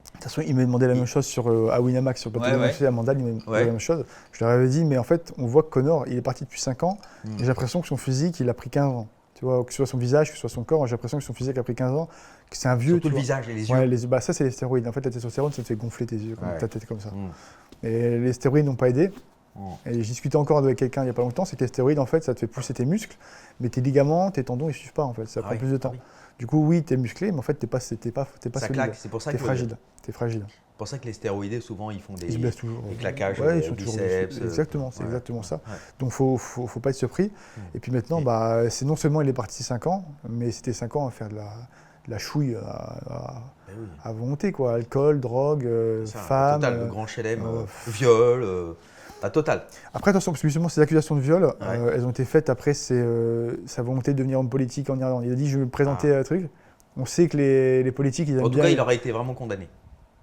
De toute façon, il m'a demandé la même chose à Winamax, sur le plateau Ouais, de l'UFC, à Mandal, il m'a demandé Ouais. la même chose. Je leur avais dit, mais en fait, on voit que Conor, il est parti depuis 5 ans, Mm. et j'ai l'impression que son physique, il a pris 15 ans. Tu vois, que ce soit son visage, que ce soit son corps, j'ai l'impression que son physique a pris 15 ans, que c'est un vieux. Surtout tu le vois. visage et les yeux. Ouais, bah, ça, c'est les stéroïdes. En fait, la testostérone, ça te fait gonfler tes yeux, Ouais. ta tête comme ça. Mm. Et les stéroïdes n'ont pas aidé. Mm. Et j'ai discuté encore avec quelqu'un il n'y a pas longtemps, c'est que les stéroïdes, en fait, ça te fait pousser tes muscles, mais tes ligaments, tes tendons, ils ne suivent pas, en fait. Ça Ah prend oui, plus de temps. oui. Du coup, oui, tu es musclé, mais en fait, tu n'es pas Ça solide. claque, c'est pour ça Tu es que fragile. T'es fragile. c'est pour ça que les stéroïdés, souvent, ils font Ils se blessent toujours. des claquages, Ouais, ils sont toujours biceps. blessés. Exactement, c'est ouais. exactement ça. Ouais. Donc, faut pas être surpris. Et puis maintenant, Et- bah, c'est non seulement il est parti 5 ans, mais c'était 5 ans à faire de la chouille Ben oui. à volonté, quoi. Alcool, drogue, C'est ça, femmes. Total, le grand chelem, euh, viol, la totale. Après, attention, parce que justement, ces accusations de viol, Ouais. elles ont été faites après sa volonté de devenir homme politique en Irlande. Il a dit, je vais me présenter à un truc. On sait que les politiques, ils aiment En tout bien. cas, il aurait été vraiment condamné.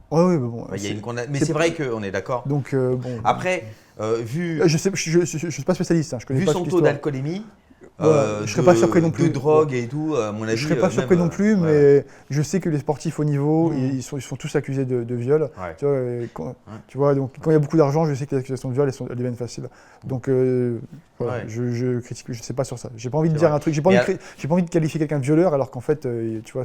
Ouais, ouais, mais bon. Il y a mais c'est- c'est vrai qu'on est d'accord. Donc, bon. Après, vu Je suis pas spécialiste, hein, je connais vu pas son toute taux l'histoire. d'alcoolémie, je serais pas surpris non plus. de drogue et tout, à mon avis. Je serais pas surpris même, non plus, ouais. mais je sais que les sportifs au niveau, Mhm. ils sont tous accusés de viol. Ouais. Tu vois, tu vois, donc quand il y a beaucoup d'argent, je sais que les accusations de viol, elles deviennent faciles. Donc, voilà, Ouais. je critique, je sais pas sur ça. J'ai pas envie de C'est dire vrai. un truc, j'ai pas envie de qualifier quelqu'un de violeur, alors qu'en fait, tu vois,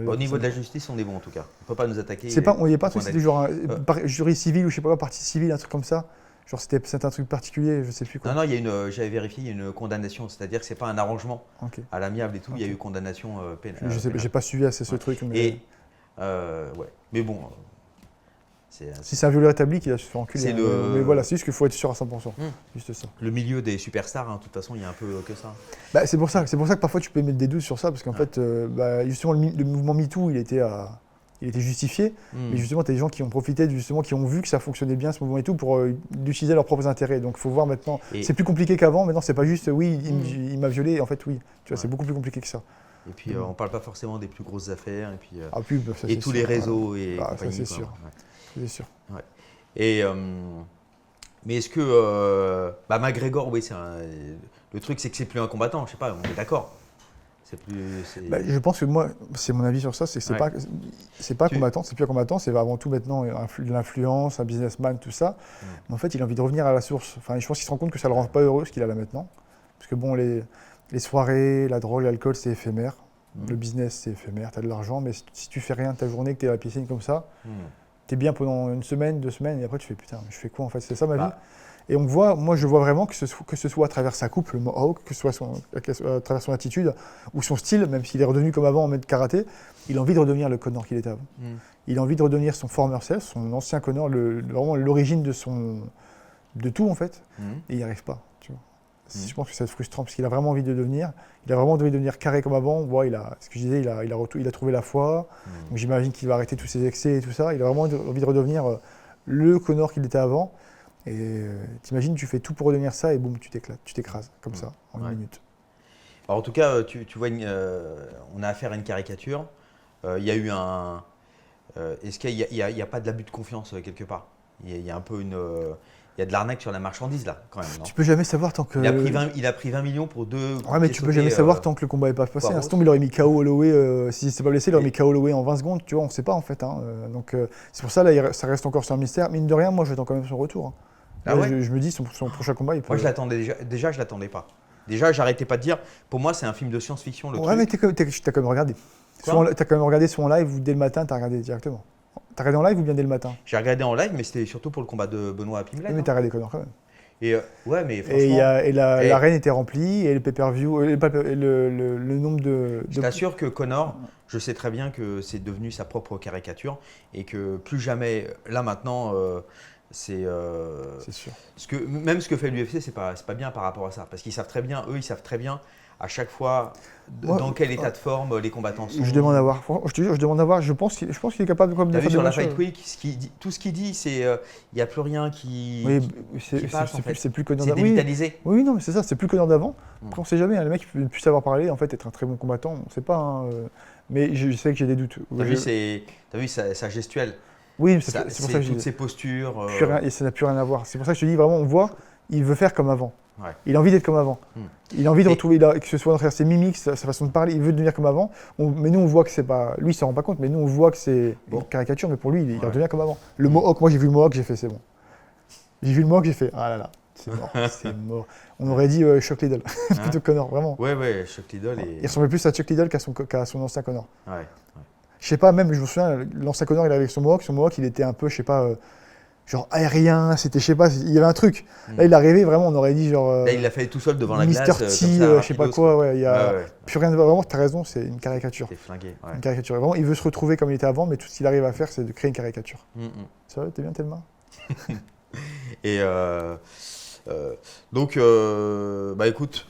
Au niveau de la justice, on est bon en tout cas. On ne peut pas nous attaquer. c'est pas, on y est pas, Point c'était genre un Euh. jury civil ou je sais pas quoi, partie civile, un truc comme ça. Genre c'était un truc particulier, je sais plus quoi. Non, il y a j'avais vérifié, il y a une condamnation, c'est-à-dire que c'est pas un arrangement Ok. à l'amiable et tout, il y a Ok. eu condamnation pénale. Je sais, j'ai pas suivi assez ce truc, mais Et ouais, mais bon, c'est si c'est un violeur établi, qu'il a se fait enculer. C'est hein, le- mais voilà, c'est juste qu'il faut être sûr à 100%. Juste ça. le milieu des superstars. Hein, de toute façon, il y a un peu que ça. Bah, c'est pour ça que parfois tu peux mettre des doutes sur ça, parce qu'en fait, bah, justement, le mouvement MeToo, il était justifié, mais justement, tu as des gens qui ont profité, justement, qui ont vu que ça fonctionnait bien, ce mouvement et tout, pour utiliser leurs propres intérêts. Donc, il faut voir maintenant. Et- C'est plus compliqué qu'avant. Maintenant, c'est pas juste, oui, il m'a violé. En fait, oui. Tu vois, c'est beaucoup plus compliqué que ça. Et puis, on parle pas forcément des plus grosses affaires. Et puis, Ah, pub, ça, et c'est tous sûr. les réseaux et Ah, ça, compagnie. c'est quoi. sûr. Ouais. C'est sûr. Et mais est-ce que McGregor, oui, le truc, c'est que c'est plus un combattant. Je sais pas, on est d'accord. C'est plus. Bah, je pense que moi, c'est mon avis sur ça, c'est que c'est Ouais. pas un combattant, c'est plus un combattant, c'est avant tout maintenant de l'influence, un businessman, tout ça. Mais en fait, il a envie de revenir à la source. Enfin, je pense qu'il se rend compte que ça le rend pas heureux ce qu'il a là maintenant. Parce que bon, les soirées, la drogue, l'alcool, c'est éphémère. Le business, c'est éphémère, tu as de l'argent, mais si tu fais rien de ta journée, que tu es à la piscine comme ça, tu es bien pendant une semaine, 2 semaines, et après tu fais putain, mais je fais quoi en fait? C'est ça ma vie. Et moi je vois vraiment que ce soit à travers sa coupe, le Mohawk, que ce soit à travers son attitude ou son style, même s'il est redevenu comme avant en maître karaté, il a envie de redevenir le Conor qu'il était avant. Il a envie de redevenir son former self, son ancien Conor, vraiment l'origine de tout en fait, et il n'y arrive pas. Tu vois. Je pense que c'est frustrant parce qu'il a vraiment envie de devenir. Il a vraiment envie de devenir carré comme avant. Ce que je disais, il a trouvé la foi. Donc j'imagine qu'il va arrêter tous ses excès et tout ça. Il a vraiment envie de redevenir le Conor qu'il était avant. Et t'imagines, tu fais tout pour redevenir ça et boum, tu t'éclates, tu t'écrases comme ça en une minute. Alors, en tout cas, tu vois, on a affaire à une caricature. Il y a eu un. Est-ce qu'il n'y a pas de l'abus de confiance quelque part? Il y a un peu une. Il y a de l'arnaque sur la marchandise là, quand même. Non, Tu peux jamais savoir tant que. il a pris 20 millions pour 2. Ouais, mais tu peux jamais savoir tant que le combat n'est pas passé. Poiros. Instant, il aurait mis KO Holloway. Si s'est pas blessé, il aurait mis KO Holloway en 20 secondes. Tu vois, on ne sait pas en fait. Hein. Donc c'est pour ça, là, ça reste encore sur un mystère. Mine de rien, moi, j'attends quand même son retour. Hein. Ah Là, ouais je me dis, son prochain combat, il peut. Moi, je l'attendais déjà, je l'attendais pas. Déjà, j'arrêtais pas de dire. Pour moi, c'est un film de science-fiction. Le Ouais, mais truc. t'as quand même regardé. Quoi T'as quand même regardé soit en live ou dès le matin, t'as regardé directement. T'as regardé en live ou bien dès le matin? J'ai regardé en live, mais c'était surtout pour le combat de Benoît à Pimlet. Oui, mais t'as regardé Connor quand même. Et ouais, mais franchement. Et l'arène était remplie et le pay-per-view, le nombre de. Je t'assure que Connor, je sais très bien que c'est devenu sa propre caricature et que plus jamais, là maintenant, c'est sûr. même ce que fait l'UFC, c'est pas bien par rapport à ça. Parce qu'ils savent très bien, ils savent très bien à chaque fois dans quel état de forme les combattants sont. Je demande à voir. Je te jure, je demande à voir. Je pense qu'il est capable de T'as vu faire sur des la bonnes Fight choses. Week, tout ce qu'il dit, c'est il n'y a plus rien qui passe en fait. C'est plus Connor C'est d'avant. Oui, dévitalisé. oui, non, mais c'est ça, c'est plus Connor d'avant. Après, on sait jamais. Hein, le mec, il peut plus savoir parler, en fait, être un très bon combattant, on sait pas. Hein, mais je sais que j'ai des doutes. T'as vu sa gestuelle, Oui, c'est pour ça que je toutes dis. ses postures. Et ça n'a plus rien à voir. C'est pour ça que je te dis, vraiment, on voit, il veut faire comme avant. Ouais. Il a envie d'être comme avant. Il a envie de Et- retrouver, que ce soit dans ses mimiques, sa façon de parler, il veut devenir comme avant. Mais nous, on voit que c'est pas. Lui, il s'en rend pas compte, mais nous, on voit que c'est une caricature, mais pour lui, il redevient comme avant. Le Mohawk, moi, j'ai vu le Mohawk, j'ai fait, c'est bon. J'ai vu le Mohawk, j'ai fait, ah là là, c'est mort, c'est mort. On aurait dit Chuck Liddell, plutôt que Connor, vraiment. Ouais, Chuck Liddell Il ressemblait plus à Chuck Liddell qu'à son ancien Connor. Ouais. Je sais pas, même, je me souviens, l'ancien Connor, il avait son Mohawk, il était un peu, je sais pas, genre aérien, c'était, je sais pas, il y avait un truc. Là, il est arrivé, vraiment, on aurait dit genre. Là, il l'a fait tout seul devant la glace. Mr. T, je sais pas quoi, ouais, il y a Ouais. plus rien de vraiment, t'as raison, c'est une caricature. C'est flingué. Ouais. Une caricature. Et vraiment, il veut se retrouver comme il était avant, mais tout ce qu'il arrive à faire, c'est de créer une caricature. Ça va, t'es bien, Thelma? Et donc, bah écoute.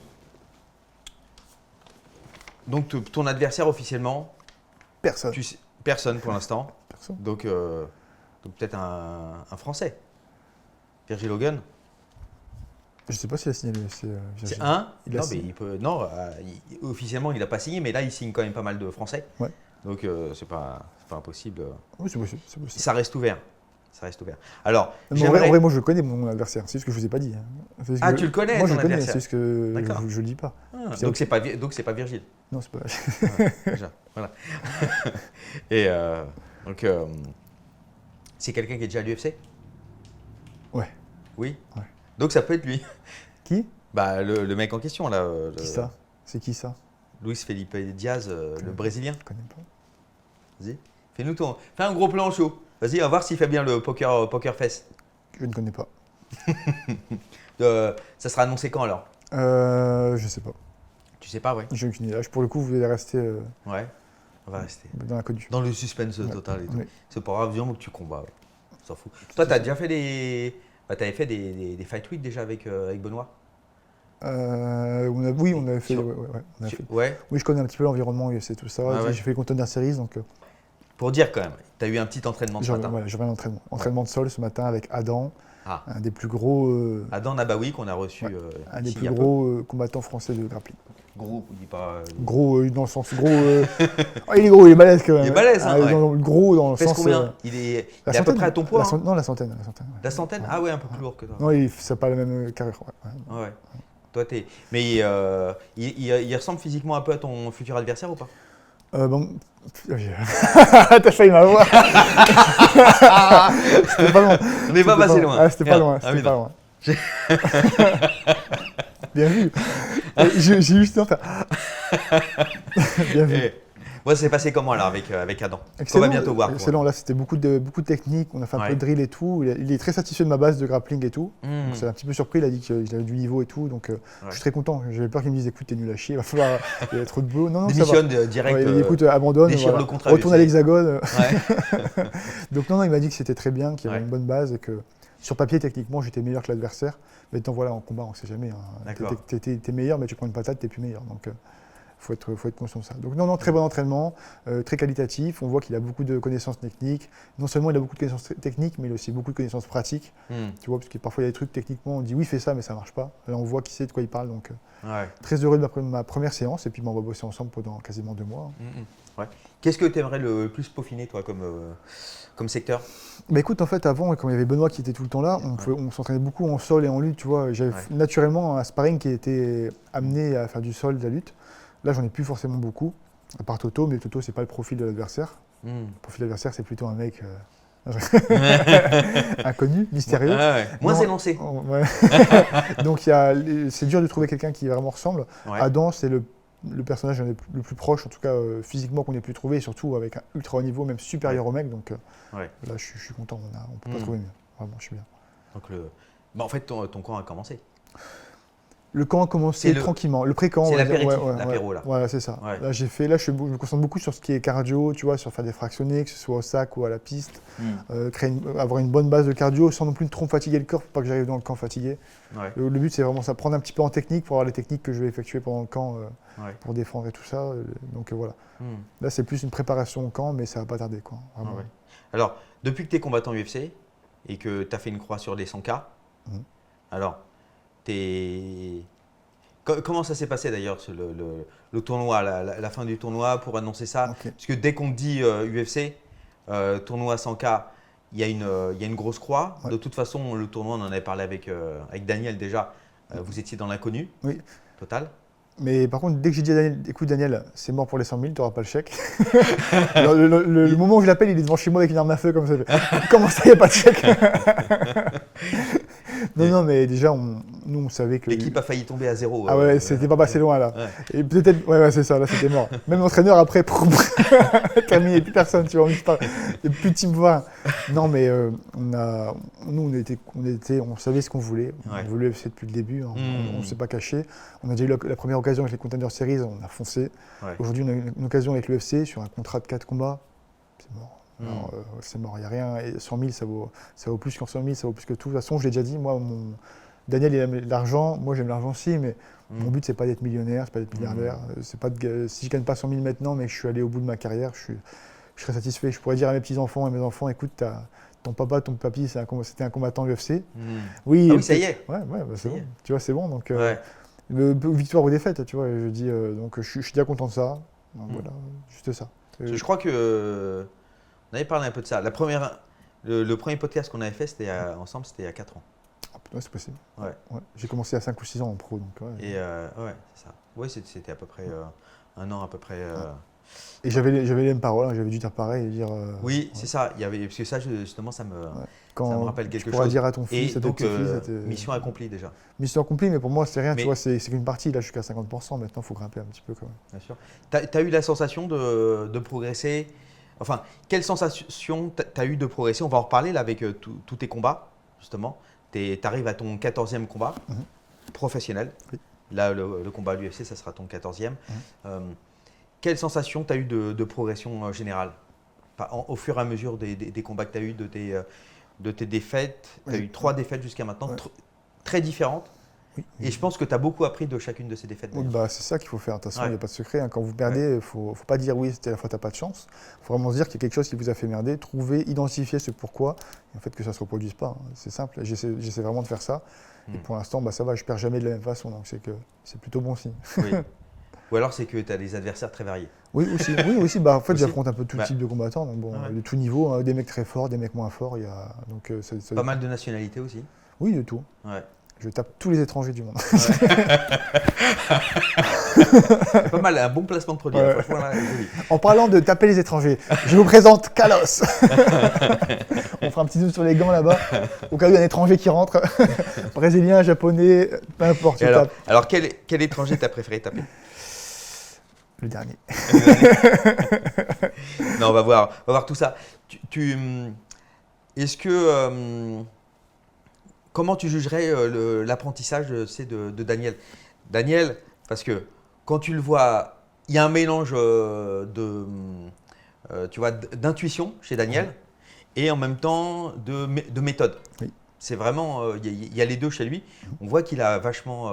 Donc, ton adversaire officiellement, Personne. tu sais, personne pour l'instant. Personne. Donc peut-être un Français. Virgil Hogan. Je sais pas s'il a signé le. C'est un. Il a Non, mais signé. il peut. Non, officiellement, il n'a pas signé, mais là, il signe quand même pas mal de Français. Ouais. Donc, c'est pas impossible. Oui, c'est possible. C'est possible. Ça reste ouvert. Ça reste ouvert. Alors, Mais en vrai, moi, je connais mon adversaire. C'est ce que je vous ai pas dit. Hein. C'est ce Ah, que- tu le connais, Moi, je ton le connais. adversaire. C'est ce que D'accord. je le dis pas. C'est donc, ok. c'est pas Virgil. Non, c'est pas. Ouais, déjà, voilà. Et donc, c'est quelqu'un qui est déjà à l'UFC? Ouais. Oui. Ouais. Donc, ça peut être lui. Qui? Bah, le mec en question, là. Qui ça? C'est qui ça? Luis Felipe Diaz, le Brésilien. Je connais pas. Vas-y, fais un gros plan chaud. Vas-y, on va voir s'il fait bien le poker face. Je ne connais pas. Ça sera annoncé quand alors? Je sais pas. Tu sais pas, ouais. J'ai aucune idée. Pour le coup, vous allez rester Ouais, on va rester. dans l'inconnu. Dans le suspense total et tout. Ouais. C'est pas grave, viens que tu combats. On s'en fout. Toi, t'as déjà fait t'avais fait des fight week déjà avec Benoît? Oui, on avait fait. Sur- Ouais, on a fait. Ouais. Oui, je connais un petit peu l'environnement, c'est tout ça. Ah ouais. J'ai fait le Contender Series, donc Pour dire quand même, t'as eu un petit entraînement ce matin. voilà, je reviens d'entraînement. Entraînement de sol ce matin avec Adam, Ah, un des plus gros, Adam Nabawi qu'on a reçu Ouais. un des ici il plus y a peu. gros combattants français de grappling. Gros, on dit pas. Gros dans le sens gros. Ah, il est gros, il est balèze quand même. Il est balèze, hein, ouais. Gros dans le Pèse sens. combien il est à peu centaine. près à ton poids. Non, la centaine. Ouais. La centaine? Ah ouais, un peu plus lourd que toi. Non, ça n'a pas la même carrure. Ouais. Ouais. Toi, mais il ressemble physiquement un peu à ton futur adversaire ou pas? Bon. T'as failli m'avoir. C'était pas loin. On n'est pas passé loin. Ah, c'était pas Merde. loin. Ah C'était oui, pas non. loin. Bien vu. J'ai juste en faire. Bien vu. Et, moi, c'est passé comment alors avec Adam? On Excellent, va bientôt voir. Excellent, là c'était beaucoup de techniques, on a fait un peu de drill et tout. Il est très satisfait de ma base de grappling et tout. Donc, c'est un petit peu surpris, il a dit qu'il avait du niveau et tout. Donc je suis très content. J'avais peur qu'il me dise écoute, t'es nul à chier, il y a trop de boulot. Non, ça va. Démissionne direct. Ouais, il a dit écoute, abandonne, déchire le contrat retourne à UFC. l'hexagone. Ouais. Donc non, il m'a dit que c'était très bien, qu'il y avait Ouais. une bonne base et que sur papier, techniquement, j'étais meilleur que l'adversaire. Mais tant voilà, en combat, on sait jamais. Hein. D'accord. T'es meilleur, mais tu prends une patate, t'es plus meilleur. Donc faut être conscient de ça. Donc non, très bon entraînement, très qualitatif. On voit qu'il a beaucoup de connaissances techniques. Non seulement il a beaucoup de connaissances techniques, mais il a aussi beaucoup de connaissances pratiques. Tu vois, parce que parfois il y a des trucs techniquement, on dit oui, fais ça, mais ça marche pas. Là, on voit qu'il sait de quoi il parle. Donc très heureux de ma première séance. Et puis on va bosser ensemble pendant quasiment 2 mois. Ouais. Qu'est-ce que tu aimerais le plus peaufiner, toi, comme secteur? Bah écoute, en fait, avant, quand il y avait Benoît qui était tout le temps là, on s'entraînait beaucoup en sol et en lutte. Tu vois, j'avais naturellement un sparring qui était amené à faire du sol, de la lutte. Là, j'en ai plus forcément beaucoup, à part Toto, mais Toto, c'est pas le profil de l'adversaire. Le profil de l'adversaire, c'est plutôt un mec inconnu, mystérieux. Moins élancé. Donc, c'est dur de trouver quelqu'un qui vraiment ressemble. Adam, c'est le personnage le plus proche, en tout cas physiquement, qu'on ait pu trouver, et surtout avec un ultra haut niveau, même supérieur au mec. Donc là, je suis content, on peut pas trouver mieux. Vraiment, je suis bien. Donc en fait, ton camp a commencé. Le camp a commencé tranquillement. Le pré-camp, c'est l'apéritif, l'apéro là. Voilà, c'est ça. Là, je me concentre beaucoup sur ce qui est cardio, tu vois, sur faire des fractionnés, que ce soit au sac ou à la piste, avoir une bonne base de cardio sans non plus trop fatiguer le corps, pour pas que j'arrive dans le camp fatigué. Le but, c'est vraiment ça, prendre un petit peu en technique pour avoir les techniques que je vais effectuer pendant le camp pour défendre et tout ça. Donc voilà. Là, c'est plus une préparation au camp, mais ça va pas tarder, quoi. Alors, depuis que tu es combattant UFC et que tu as fait une croix sur les 100K, alors, comment ça s'est passé d'ailleurs, le tournoi, la fin du tournoi, pour annoncer ça? Parce que dès qu'on dit UFC, tournoi 100K, il y a une grosse croix. De toute façon, le tournoi, on en avait parlé avec Daniel déjà. Vous étiez dans l'inconnu total. Mais par contre, dès que j'ai dit à Daniel, écoute Daniel, c'est mort pour les 100 000, tu n'auras pas le chèque. Alors, le moment où je l'appelle, il est devant chez moi avec une arme à feu comme ça. Comment ça, il n'y a pas de chèque? Non, mais déjà, nous, on savait que… L'équipe a failli tomber à 0. Ah ouais, c'était pas passé loin là. Et peut-être, c'est ça, là, c'était mort. Même l'entraîneur, après, terminé, plus personne, tu vois, il n'y a plus de team voir. Non, mais on savait ce qu'on voulait. On voulait le FC depuis le début, on ne s'est pas caché. On a déjà eu la première occasion avec les Contender Series, on a foncé. Aujourd'hui, on a une occasion avec l'UFC sur un contrat de 4 combats. C'est mort. C'est mort, il n'y a rien. Et 100 000, ça vaut plus qu'en 100 000, ça vaut plus que tout. De toute façon, je l'ai déjà dit, moi, Daniel, il aime l'argent. Moi, j'aime l'argent aussi, mais mon but, c'est pas d'être millionnaire, c'est pas d'être milliardaire. Si je gagne pas 100 000 maintenant, mais que je suis allé au bout de ma carrière, je serais satisfait. Je pourrais dire à mes petits-enfants et mes enfants, écoute, ton papa, ton papy, c'était un combattant UFC. Oui, ça y est. C'est bon. Tu vois, c'est bon. Donc, victoire ou défaite, tu vois. Je dis, donc, je suis déjà content de ça. Donc, voilà, juste ça. Je crois que… On avait parlé un peu de ça. Le premier podcast qu'on avait fait ensemble, c'était il y a 4 ans. Ah, c'est possible. J'ai commencé à 5 ou 6 ans en pro. Donc, Et c'est ça. Oui, c'était à peu près 1 an à peu près. Et j'avais les mêmes paroles, j'avais dû dire pareil et dire… oui, c'est ça. Parce que ça, justement, ça me rappelle quelque chose. Tu pourras dire à ton fils, et à ton donc, petit-fils… mission accomplie déjà. Mission accomplie, mais pour moi, c'est rien. Tu vois, c'est qu'une partie. Là, je suis qu'à 50%. Maintenant, il faut grimper un petit peu quand même. Bien sûr. Tu as eu la sensation de progresser? Enfin, quelle sensation tu as eu de progresser? On va en reparler là avec tous tes combats, justement. Tu arrives à ton 14e combat professionnel. Là, le combat à l'UFC, ça sera ton 14e. Quelle sensation tu as eu de progression générale au fur et à mesure des combats que tu as eu, de tes défaites? Tu as eu 3 défaites jusqu'à maintenant, très différentes. Et je pense que tu as beaucoup appris de chacune de ces défaites. C'est ça qu'il faut faire. De toute façon, il n'y a pas de secret. Quand vous perdez, il ne faut pas dire oui, c'était la fois, tu n'as pas de chance. Il faut vraiment se dire qu'il y a quelque chose qui vous a fait merder, trouver, identifier ce pourquoi, et en fait que ça ne se reproduise pas. C'est simple. J'essaie vraiment de faire ça. Et pour l'instant, ça va, je ne perds jamais de la même façon. Donc c'est plutôt bon signe. Ou alors c'est que tu as des adversaires très variés. Oui, aussi. En fait, j'affronte un peu tout type de combattants. Donc, de tout niveau, des mecs très forts, des mecs moins forts. Pas mal de nationalités aussi. Oui, de tout. Je tape tous les étrangers du monde. C'est pas mal, un bon placement de produit. Franchement, là, en parlant de taper les étrangers, je vous présente Kalos. On fera un petit zoom sur les gants là-bas, au cas où il y a un étranger qui rentre. Brésilien, japonais, peu importe. Alors quel étranger t'as préféré taper? Le dernier. Non, on va voir tout ça. Est-ce que… comment tu jugerais l'apprentissage de Daniel? Daniel, parce que quand tu le vois, il y a un mélange d'intuition chez Daniel et en même temps de méthode. C'est vraiment, il y a les deux chez lui. On voit qu'il a vachement…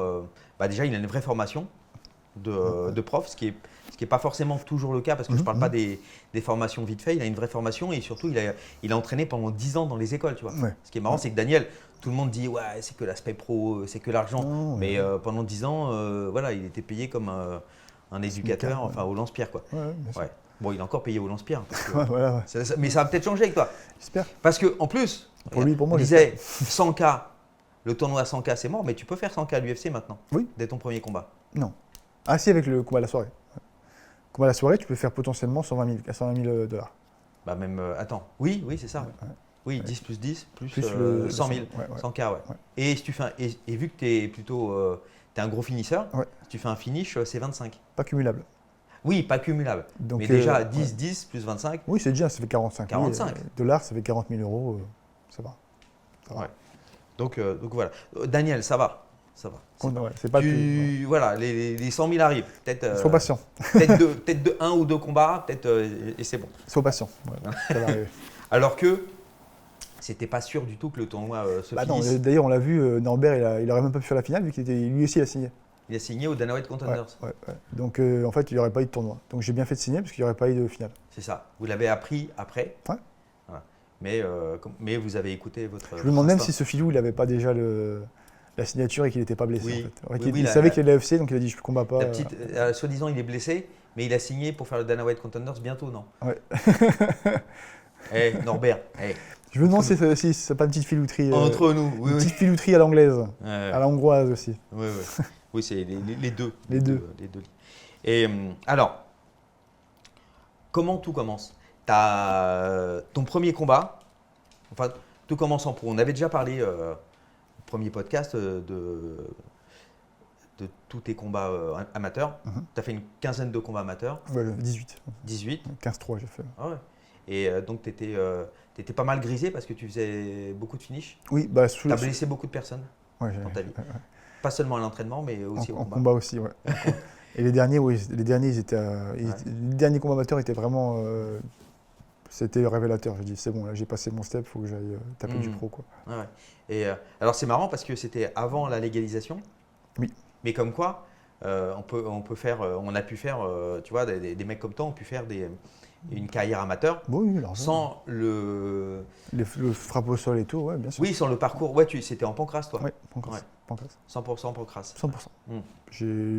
déjà, il a une vraie formation. de prof, ce qui est pas forcément toujours le cas parce que je ne parle pas des formations vite fait. Il a une vraie formation et surtout, il a entraîné pendant 10 ans dans les écoles. Tu vois. Ouais. Ce qui est marrant, c'est que Daniel, tout le monde dit ouais, c'est que l'aspect pro, c'est que l'argent. Non, Mais pendant 10 ans, voilà, il était payé comme un éducateur, enfin au lance-pierre. Quoi. Ouais, bien sûr. Ouais. Bon, il est encore payé au lance-pierre. Ouais, voilà, ouais. Mais ça va peut-être changer avec toi. J'espère. Parce qu'en plus, Pour lui, pour moi, on disait 100K, le tournoi à 100K, c'est mort, mais tu peux faire 100K à l'UFC maintenant, Oui. dès ton premier combat. Non. Ah si, avec le combat à la soirée. Ouais. Combat à la soirée, tu peux faire potentiellement 120 000 $. Bah même, attends, oui, c'est ça. Ouais. Oui, 10 plus 10 plus, Plus le 100 000, ouais, ouais. 100K, ouais. Ouais. Et, si tu fais et vu que tu es plutôt t'es un gros finisseur, Ouais. si tu fais un finish, c'est 25. Pas cumulable. Oui, pas cumulable. Donc, mais déjà, ouais. 10 plus 25, Oui, c'est déjà, ça fait 45 000. 45. Dollars, ça fait 40 000 €. Ça va. Ça va. Ouais. Donc voilà. Daniel, ça va. Ça va. Ouais, c'est pas plus. Voilà, les 100 000 arrivent. Peut-être Sois patient. peut-être de 1 ou 2 combats, peut-être et c'est bon. Sois patient. Ouais, ça va arriver. Alors que c'était pas sûr du tout que le tournoi se Bah non, finisse. d'ailleurs, on l'a vu, Norbert, il aurait même pas pu faire la finale vu qu'il était, lui aussi, il a signé. Il a signé au Dana White Contenders. Ouais. Donc, en fait, il n'y aurait pas eu de tournoi. Donc, j'ai bien fait de signer parce qu'il n'y aurait pas eu de finale. C'est ça. Vous l'avez appris après. Ouais. Voilà. Mais vous avez écouté votre. Je me demande même instinct. si ce filou, il n'avait pas déjà la signature et qu'il n'était pas blessé. Oui. En fait. Ouais, Oui, il la- savait qu'il allait à l'AFC, donc il a dit je ne combats pas. La petite, soi-disant, il est blessé, mais il a signé pour faire le Dana White Contenders bientôt, non? Ouais. Norbert. Je me demande si c'est pas une petite filouterie. Entre nous, Une oui. petite filouterie à l'anglaise, Ouais. à la hongroise aussi. Ouais. Oui, c'est les deux. Les deux. Les deux. Et alors, comment tout commence? T'as ton premier combat, enfin, tout commence en pro. On avait déjà parlé au premier podcast de tous tes combats amateurs. Tu as fait une quinzaine de combats amateurs, Ouais, 18. 18. 15-3, j'ai fait. Ah ouais. Et donc, tu étais pas mal grisé parce que tu faisais beaucoup de finish. Oui, bah, Tu as blessé beaucoup de personnes ouais, dans ta vie. ouais. Pas seulement à l'entraînement, mais aussi au En combat. combat aussi, ouais. Et les derniers, oui, ils étaient, les derniers combats amateurs étaient vraiment, c'était révélateur. Je dis c'est bon, là j'ai passé mon step, il faut que j'aille taper du pro, quoi. Ouais. Et alors c'est marrant parce que c'était avant la légalisation. Oui. Mais comme quoi, on a pu faire, tu vois, des mecs comme toi ont pu faire une carrière amateur Bon, oui, largement. sans le. Le frappe au sol et tout, ouais, bien sûr. Oui, sans le parcours. Ouais, c'était en pancras, toi. Ouais, pancras. Ouais. Pancras. 100% pancras. 100%. Mm.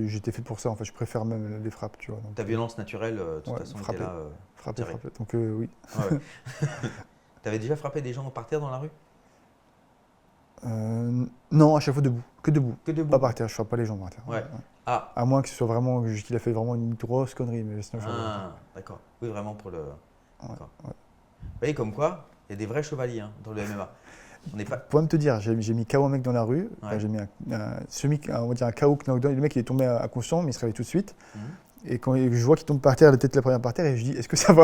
J'étais fait pour ça, en fait, je préfère même les frappes, tu vois. Donc, Ta violence naturelle, de toute ouais, façon, frapper. était là. frapper. direct. Donc oui. Ouais. T'avais déjà frappé des gens par terre dans la rue? Non, à chaque fois debout, que debout. Que debout. Pas par terre, je frappe pas les gens par terre. Ouais. Ah, À moins que ce soit vraiment, qu'il a fait vraiment une grosse connerie, mais sinon je d'accord. Oui, vraiment pour le. Ouais, D'accord. ouais. Vous voyez, comme quoi, il y a des vrais chevaliers dans le MMA. On n'est pas. Pour même te dire, j'ai mis KO un mec dans la rue, Ouais. enfin, j'ai mis on va dire un KO knockdown, le mec il est tombé inconscient, mais il se réveille tout de suite. Mhm. Et quand je vois qu'il tombe par terre, la tête la première par terre, et je dis est-ce que ça va?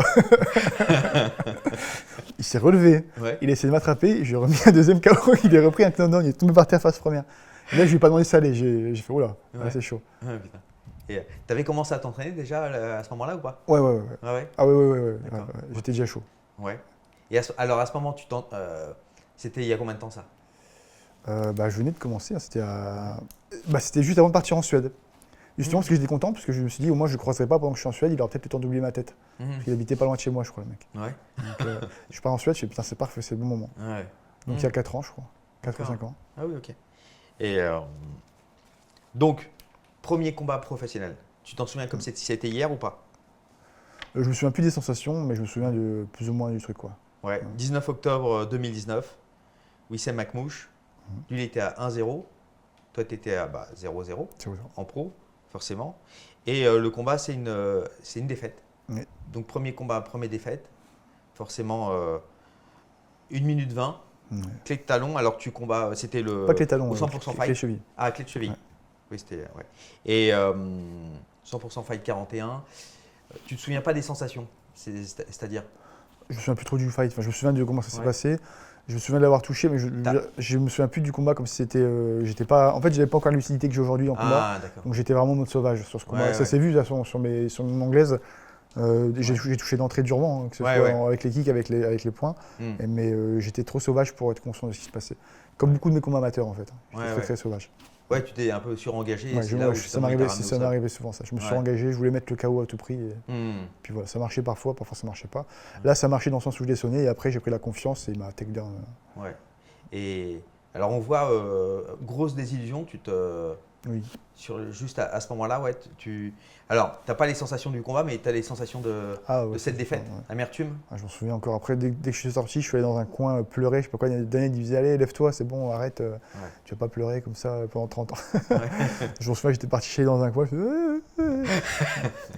Il s'est relevé, Ouais. il a essayé de m'attraper, j'ai remis un deuxième KO, il est repris un knockdown, il est tombé par terre face première. Et là je lui ai pas demandé de saler, j'ai fait oula, Ouais. là, c'est chaud. Ouais, putain. Et t'avais commencé à t'entraîner déjà à ce moment-là ou pas? Ouais. Ah ouais. Ah ouais. D'accord. J'étais déjà chaud. Ouais. Et alors à ce moment, c'était il y a combien de temps ça? Je venais de commencer, hein, c'était juste avant de partir en Suède. Justement parce que j'étais content, parce que je me suis dit au moins je ne croiserai pas pendant que je suis en Suède, il aura peut-être le temps d'oublier ma tête. Parce qu'il habitait pas loin de chez moi, je crois, le mec. Ouais. Donc, je pars en Suède, je fais putain c'est parfait, c'est le bon moment. Ouais. Donc il y a 4 ans, je crois. 4 ou D'accord. 5 ans. Ah oui, ok. Et donc, premier combat professionnel. Tu t'en souviens comme si c'était hier ou pas? Je me souviens plus des sensations, mais je me souviens plus ou moins du truc, quoi. Ouais. 19 octobre 2019. Wissem Makmouche. Lui, il était à 1-0. Toi, tu étais à 0-0 C'est vrai. en pro, forcément. Et le combat, c'est une défaite. Oui. Donc, premier combat, première défaite. Forcément, 1 minute 20. Ouais. Clé de talon, alors que tu combats, c'était le. Pas que les talons, au 100% clé fight. cheville. Ah, clé de cheville. Ouais. Oui, c'était. Ouais. Et 100% fight 41. Tu te souviens pas des sensations? C'est-à-dire? Je me souviens plus trop du fight, enfin, je me souviens de comment ça s'est Ouais. passé. Je me souviens de l'avoir touché, mais je me souviens plus du combat comme si c'était. J'étais pas. En fait, j'avais pas encore la lucidité que j'ai aujourd'hui en combat. Ah, d'accord. Donc j'étais vraiment en mode sauvage sur ce combat. Ouais, Ça ouais. s'est vu de toute façon, sur mon anglaise. J'ai touché d'entrée durement, hein, que ce Ouais, soit ouais. avec les kicks, avec les points. Hmm. Mais j'étais trop sauvage pour être conscient de ce qui se passait. Comme beaucoup de mes combats amateurs en fait. J'étais Ouais, très ouais. très sauvage. Ouais, tu t'es un peu surengagé. Ouais, et c'est là où ça t'as m'arrivait ramené au ça sol. m'arrivait souvent ça. Je me suis Ouais. engagé, je voulais mettre le KO à tout prix. Puis voilà, ça marchait parfois ça marchait pas. Là, ça marchait dans le sens où je l'ai sonné et après j'ai pris la confiance et il m'a takedown. Ouais. Et alors on voit grosse désillusion, Oui. juste à ce moment-là, ouais, alors t'as pas les sensations du combat, mais tu as les sensations Ah ouais, de cette c'est défaite, ça, ouais. amertume. Ah, je m'en souviens encore. Après, dès que je suis sorti, je suis allé dans un coin pleurer. Je sais pas quoi. Daniel il disait allez, lève-toi, c'est bon, arrête. Tu vas pas pleurer comme ça pendant 30 ans. Ouais. Je me souviens, j'étais parti chialer dans un coin.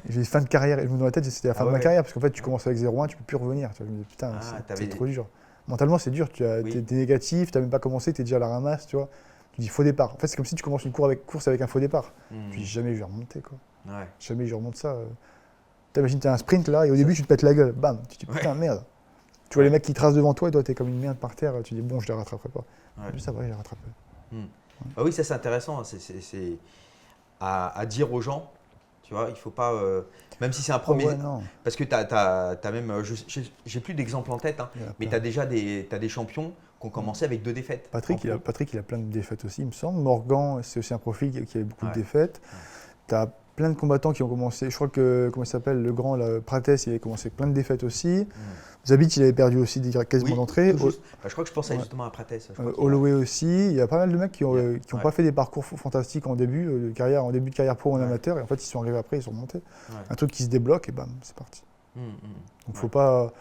J'ai fin de carrière. Et je me dans la tête, c'était la fin Ah de ma ouais. carrière parce qu'en fait, tu commences avec 0-1, tu peux plus revenir. Tu vois, je me dis putain, Ah, c'est t'avais- trop dur. Mentalement, c'est dur. Oui. T'es négatif, t'as même pas commencé, t'es déjà à la ramasse, tu vois. Tu dis faux départ. En fait, c'est comme si tu commences une course avec un faux départ. Puis jamais je vais remonter, quoi. Ouais. Jamais je remonte ça. T'imagines, t'as un sprint là et au début, tu te pètes la gueule. Bam, tu te dis putain, merde. Tu vois les mecs qui tracent devant toi et toi, t'es comme une merde par terre. Tu dis bon, je les rattraperai pas. Ouais. Puis ça va, je les rattrape. Ah oui, ça c'est intéressant. C'est à dire aux gens, tu vois, il faut pas, même si c'est un premier, ouais, non. parce que t'as même, j'ai plus d'exemples en tête, hein, Il y en a mais plein. t'as déjà t'as des champions qui ont commencé avec 2 défaites. Patrick, en pro. Patrick, il a plein de défaites aussi, il me semble. Morgan, c'est aussi un profil qui avait beaucoup Ouais. de défaites. Tu as plein de combattants qui ont commencé. Je crois que, comment il s'appelle, le grand, là, Prates, il avait commencé plein de défaites aussi. Zabit, il avait perdu aussi quasiment Oui, d'entrée. tout juste. Bah, je crois que je pensais Ouais. justement à Prates. je crois qu'il a- Holloway aussi. Il y a pas mal de mecs qui n'ont Ouais. pas fait des parcours fantastiques en début de carrière ou en Ouais. amateur. Et en fait, ils sont arrivés après, ils sont montés. Ouais. Un truc qui se débloque et bam, c'est parti. Hum, hum. Donc, Ouais. faut pas.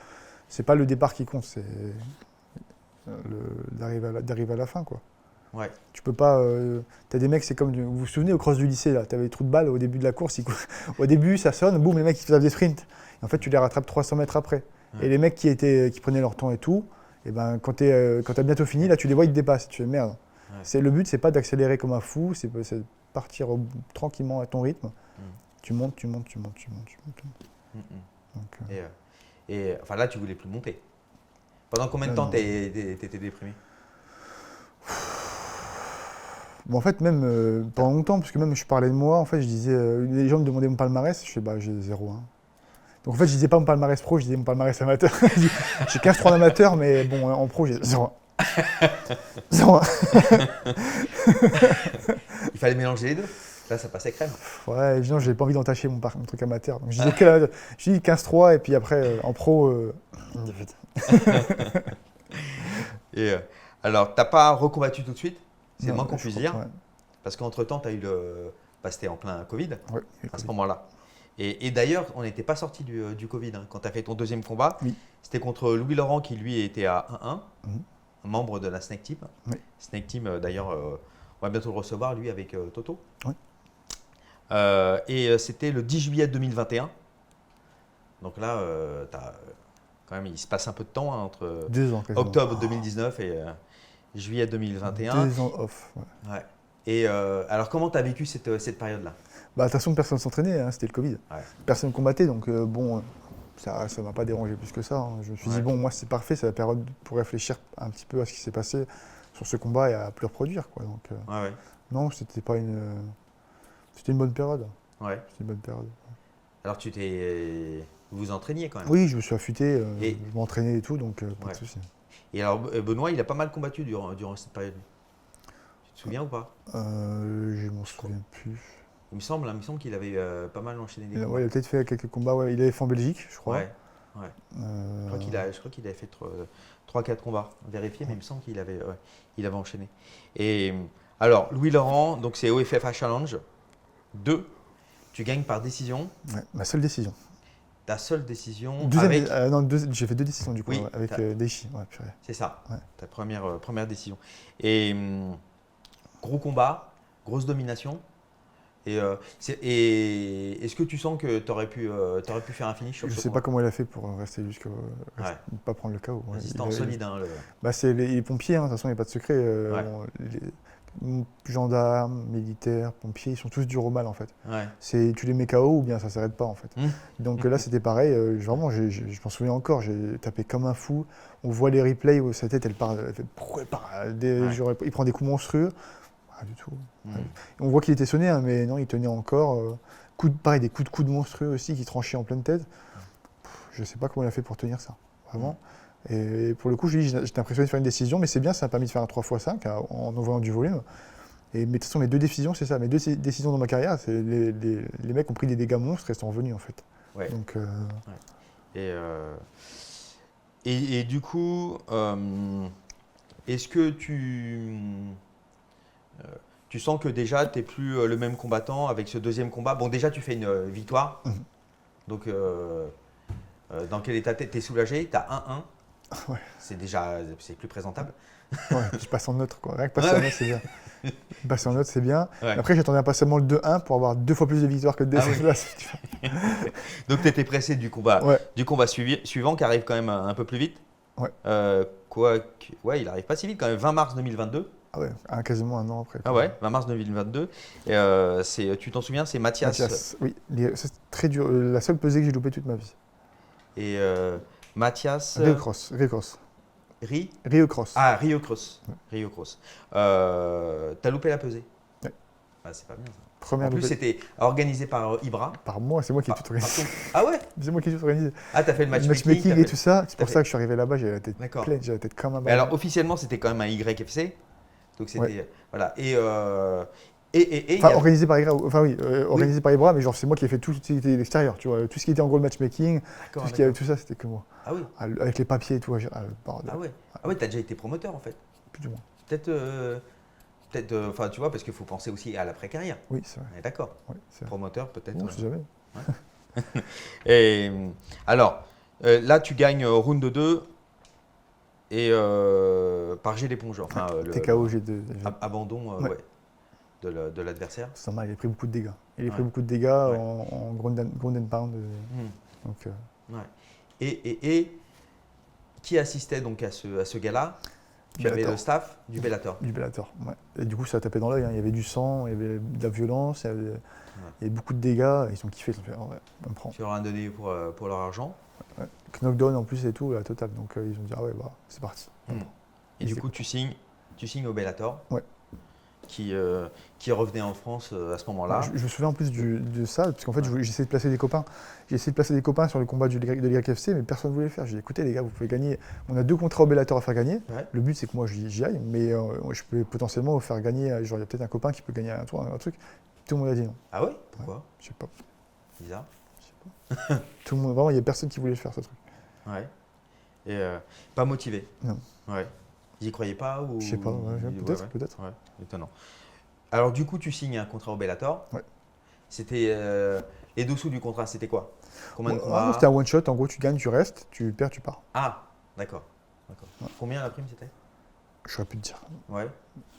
C'est pas le départ qui compte, c'est d'arriver à la fin, quoi. Ouais. Tu peux pas. T'as des mecs, c'est comme. Vous vous souvenez au cross du lycée, là, t'avais des trous de balle au début de la course. Au début, ça sonne, boum, les mecs, ils faisaient des sprints. Et en fait, tu les rattrapes 300 mètres après. Ouais. Et les mecs qui prenaient leur temps et tout, et ben, quand t'as bientôt fini, là, tu les vois, ils te dépassent. Tu fais merde. Ouais. Le but, c'est pas d'accélérer comme un fou, c'est de partir tranquillement à ton rythme. Tu montes, tu montes, tu montes, tu montes, tu montes. Hum, hum. Donc, Et enfin là, tu voulais plus monter. Pendant combien de temps non. t'étais déprimé? bon, en fait, même pendant longtemps, parce que même je parlais de moi, en fait, je disais, les gens me demandaient mon palmarès, je fais, bah, j'ai 0-1. Donc en fait, je disais pas mon palmarès pro, je disais mon palmarès amateur. J'ai 15-3 en amateur, mais bon, en pro, j'ai 0-1. 0-1. Il fallait mélanger les deux. Là, ça passait crème. Ouais, non, j'avais pas envie d'entacher mon truc amateur. Donc je disais je dis 15-3, et puis après, en pro, une défaite. Et alors, t'as pas recombattu tout de suite, c'est le Non, moins qu'on je puisse crois- dire, ouais. parce qu'entre-temps, tu as eu c'était en plein Covid Ouais, à ce moment-là. Et d'ailleurs, on n'était pas sorti du Covid hein. Quand tu as fait ton deuxième combat. Oui. C'était contre Louis Laurent qui lui était à 1-1, Mhm. membre de la Snake Team. Oui. Snake Team, d'ailleurs, on va bientôt le recevoir, lui, avec Toto. Oui. C'était le 10 juillet 2021. Donc là, quand même, il se passe un peu de temps hein, entre 2 ans quasiment. octobre 2019 et juillet 2021. 2 ans off. Ouais. Ouais. Et alors, comment tu as vécu cette période-là? Bah, de toute façon, personne ne s'entraînait, hein, c'était le Covid. Ouais. Personne combattait, donc bon, ça ne m'a pas dérangé plus que ça. Hein. Je me suis Ouais. dit, bon, moi, c'est parfait, c'est la période pour réfléchir un petit peu à ce qui s'est passé sur ce combat et à plus reproduire. Quoi. Donc, Ouais. non, c'était pas une. C'était une bonne période. Ouais. C'était une bonne période. Alors, vous vous entraîniez quand même. Oui, je me suis affûté, Et- je m'entraînais et tout, donc pas Ouais. de souci. Et alors, Benoît, il a pas mal combattu durant cette période. Tu te souviens ou pas? Je m'en souviens plus. Il me semble qu'il avait pas mal enchaîné des Il a, combats. ouais, il a peut-être fait quelques combats. Ouais. Il avait fait en Belgique, je crois. Ouais. Je crois qu'il avait fait 3-4 combats. Vérifié, mais il me semble qu'il avait, il avait enchaîné. Et alors, Louis Laurent, donc c'est OFFA Challenge 2. Tu gagnes par décision. Ouais, ma seule décision. Ta seule décision Deuxième, avec. non, j'ai fait 2 décisions du coup, Oui, ouais, avec t'as- Daichi. Ouais, purée. C'est ça, Ouais. ta première décision. Et gros combat, grosse domination. Et est-ce que tu sens que tu aurais pu faire un finish sur Je ce sais pas combat? comment il a fait pour rester jusqu'à Ouais. ne pas prendre le KO. Ouais. Résistance solide. Hein, Bah, c'est les pompiers, hein, de toute façon, il n'y a pas de secret. Ouais. Gendarmes, militaires, pompiers, ils sont tous durs au mal en fait. Ouais. Tu les mets KO ou bien ça s'arrête pas en fait. Donc là c'était pareil, vraiment je m'en souviens encore, j'ai tapé comme un fou. On voit les replays où sa tête elle part, Ouais. il prend des coups monstrueux. Pas du tout. Mm. On voit qu'il était sonné, hein, mais non, il tenait encore. Pareil, des coups de coude monstrueux aussi qui tranchaient en pleine tête. Je sais pas comment il a fait pour tenir ça, vraiment. Et pour le coup, j'ai impressionné de faire une décision, mais c'est bien, ça m'a permis de faire un 3x5 en envoyant du volume. Mais de toute façon, mes 2 décisions, c'est ça. Mes 2 décisions dans ma carrière, c'est les mecs ont pris des dégâts monstres et sont revenus en fait. Ouais. Donc, Et du coup, est-ce que tu sens que déjà tu n'es plus le même combattant avec ce deuxième combat? Bon, déjà tu fais une victoire. Donc, dans quel état tu es soulagé? Tu as 1-1. Ouais. C'est plus présentable. ouais, je passe en neutre quoi. Rien que passer en neutre, c'est bien. Passer en neutre, c'est bien. Ouais. Après, j'attendais impatiemment le 2-1 pour avoir 2 fois plus de victoires que de défaites. oui. Là, tu vois. Donc tu étais pressé du combat, Ouais. suivant qui arrive quand même un peu plus vite. Ouais. Ouais, il arrive pas si vite quand même. 20 mars 2022. Ah ouais, quasiment un an après. Ah ouais, 20 mars 2022. Tu t'en souviens, c'est Mathias. Oui, c'est très dur. La seule pesée que j'ai loupée toute ma vie. Et Mathias. Rio Cross. Rio Cross. Ah, Rio Cross. Ouais. Rio Cross. T'as loupé la pesée. Ouais. Ah, c'est pas bien ça. Première En plus, loupée. c'était organisé par Ibra. Par moi, c'est moi qui ai tout Par organisé. contre- Ah ouais. C'est moi qui ai tout organisé. Ah, t'as fait le Le matchmaking. matchmaking et tout ça, c'est t'as pour fait- ça que je suis arrivé là-bas, j'avais la tête D'accord. pleine, j'avais la tête comme un Mais ballon. alors, officiellement, c'était quand même un YFC. Donc, c'était. Ouais. Voilà. Et il y Enfin, avait- organisé par Ibra, organisé par Ibra, mais genre c'est moi qui ai fait tout ce qui était l'extérieur, tu vois, tout ce qui était en gros le matchmaking, D'accord, tout ce qui avait d'accord. tout ça, c'était que moi. Ah oui. Avec les papiers et tout, bordel. Ah ouais. Ah ouais, t'as déjà été promoteur en fait. Plus ou moins. Peut-être, enfin, tu vois, parce qu'il faut penser aussi à l'après-carrière. Oui, c'est vrai. On est d'accord. Ouais, c'est vrai. Promoteur, peut-être. On sait jamais. Et alors, là, tu gagnes round 2 et par jet d'éponge. Enfin, TKO, j'ai deux. abandon Ouais. ouais, de l'adversaire. C'est normal, il a pris beaucoup de dégâts. Il a pris Ouais. beaucoup de dégâts Ouais. en ground and pound. Hmm. Donc, Ouais. Et qui assistait donc à ce gala? Tu avais Bellator. le staff du Bellator. Du Bellator. Ouais. Et du coup, ça a tapé dans l'œil. Hein. Il y avait du sang, il y avait de la violence, il y avait beaucoup de dégâts. Ils ont kiffé. Ils ont fait, oh, ouais, on prend. Tu leur as donné pour leur argent. Ouais. Knockdown en plus et tout, la totale. Donc ils ont dit, ah ouais, bah, c'est parti. Hmm. Et du coup, tu signes au Bellator. Ouais. Qui revenait en France à ce moment-là. Je me souviens en plus de ça, parce qu'en fait, j'ai essayé de placer des copains. J'ai essayé de placer des copains sur le combat de l'YFC, mais personne ne voulait le faire. J'ai dit, écoutez les gars, vous pouvez gagner. On a 2 contrats au Bellator à faire gagner. Ouais. Le but, c'est que moi, j'y aille, mais je peux potentiellement vous faire gagner. Genre, il y a peut-être un copain qui peut gagner un truc. Tout le monde a dit non. Ah ouais? Pourquoi? Je sais pas. Bizarre. Tout le monde, vraiment, il n'y a personne qui voulait le faire, ce truc. Ouais. Et pas motivé. Non. Ouais. Ils y croyaient pas ou... Je sais pas, ouais, peut-être. Ouais, étonnant. Alors du coup, tu signes un contrat au Bellator. Ouais. C'était les dessous du contrat, c'était quoi? Combien de Ouais, combats? non, c'était un one shot. En gros, tu gagnes, tu restes, tu perds, tu pars. Ah, d'accord. Ouais. Combien la prime c'était? Je saurais plus te dire. Ouais.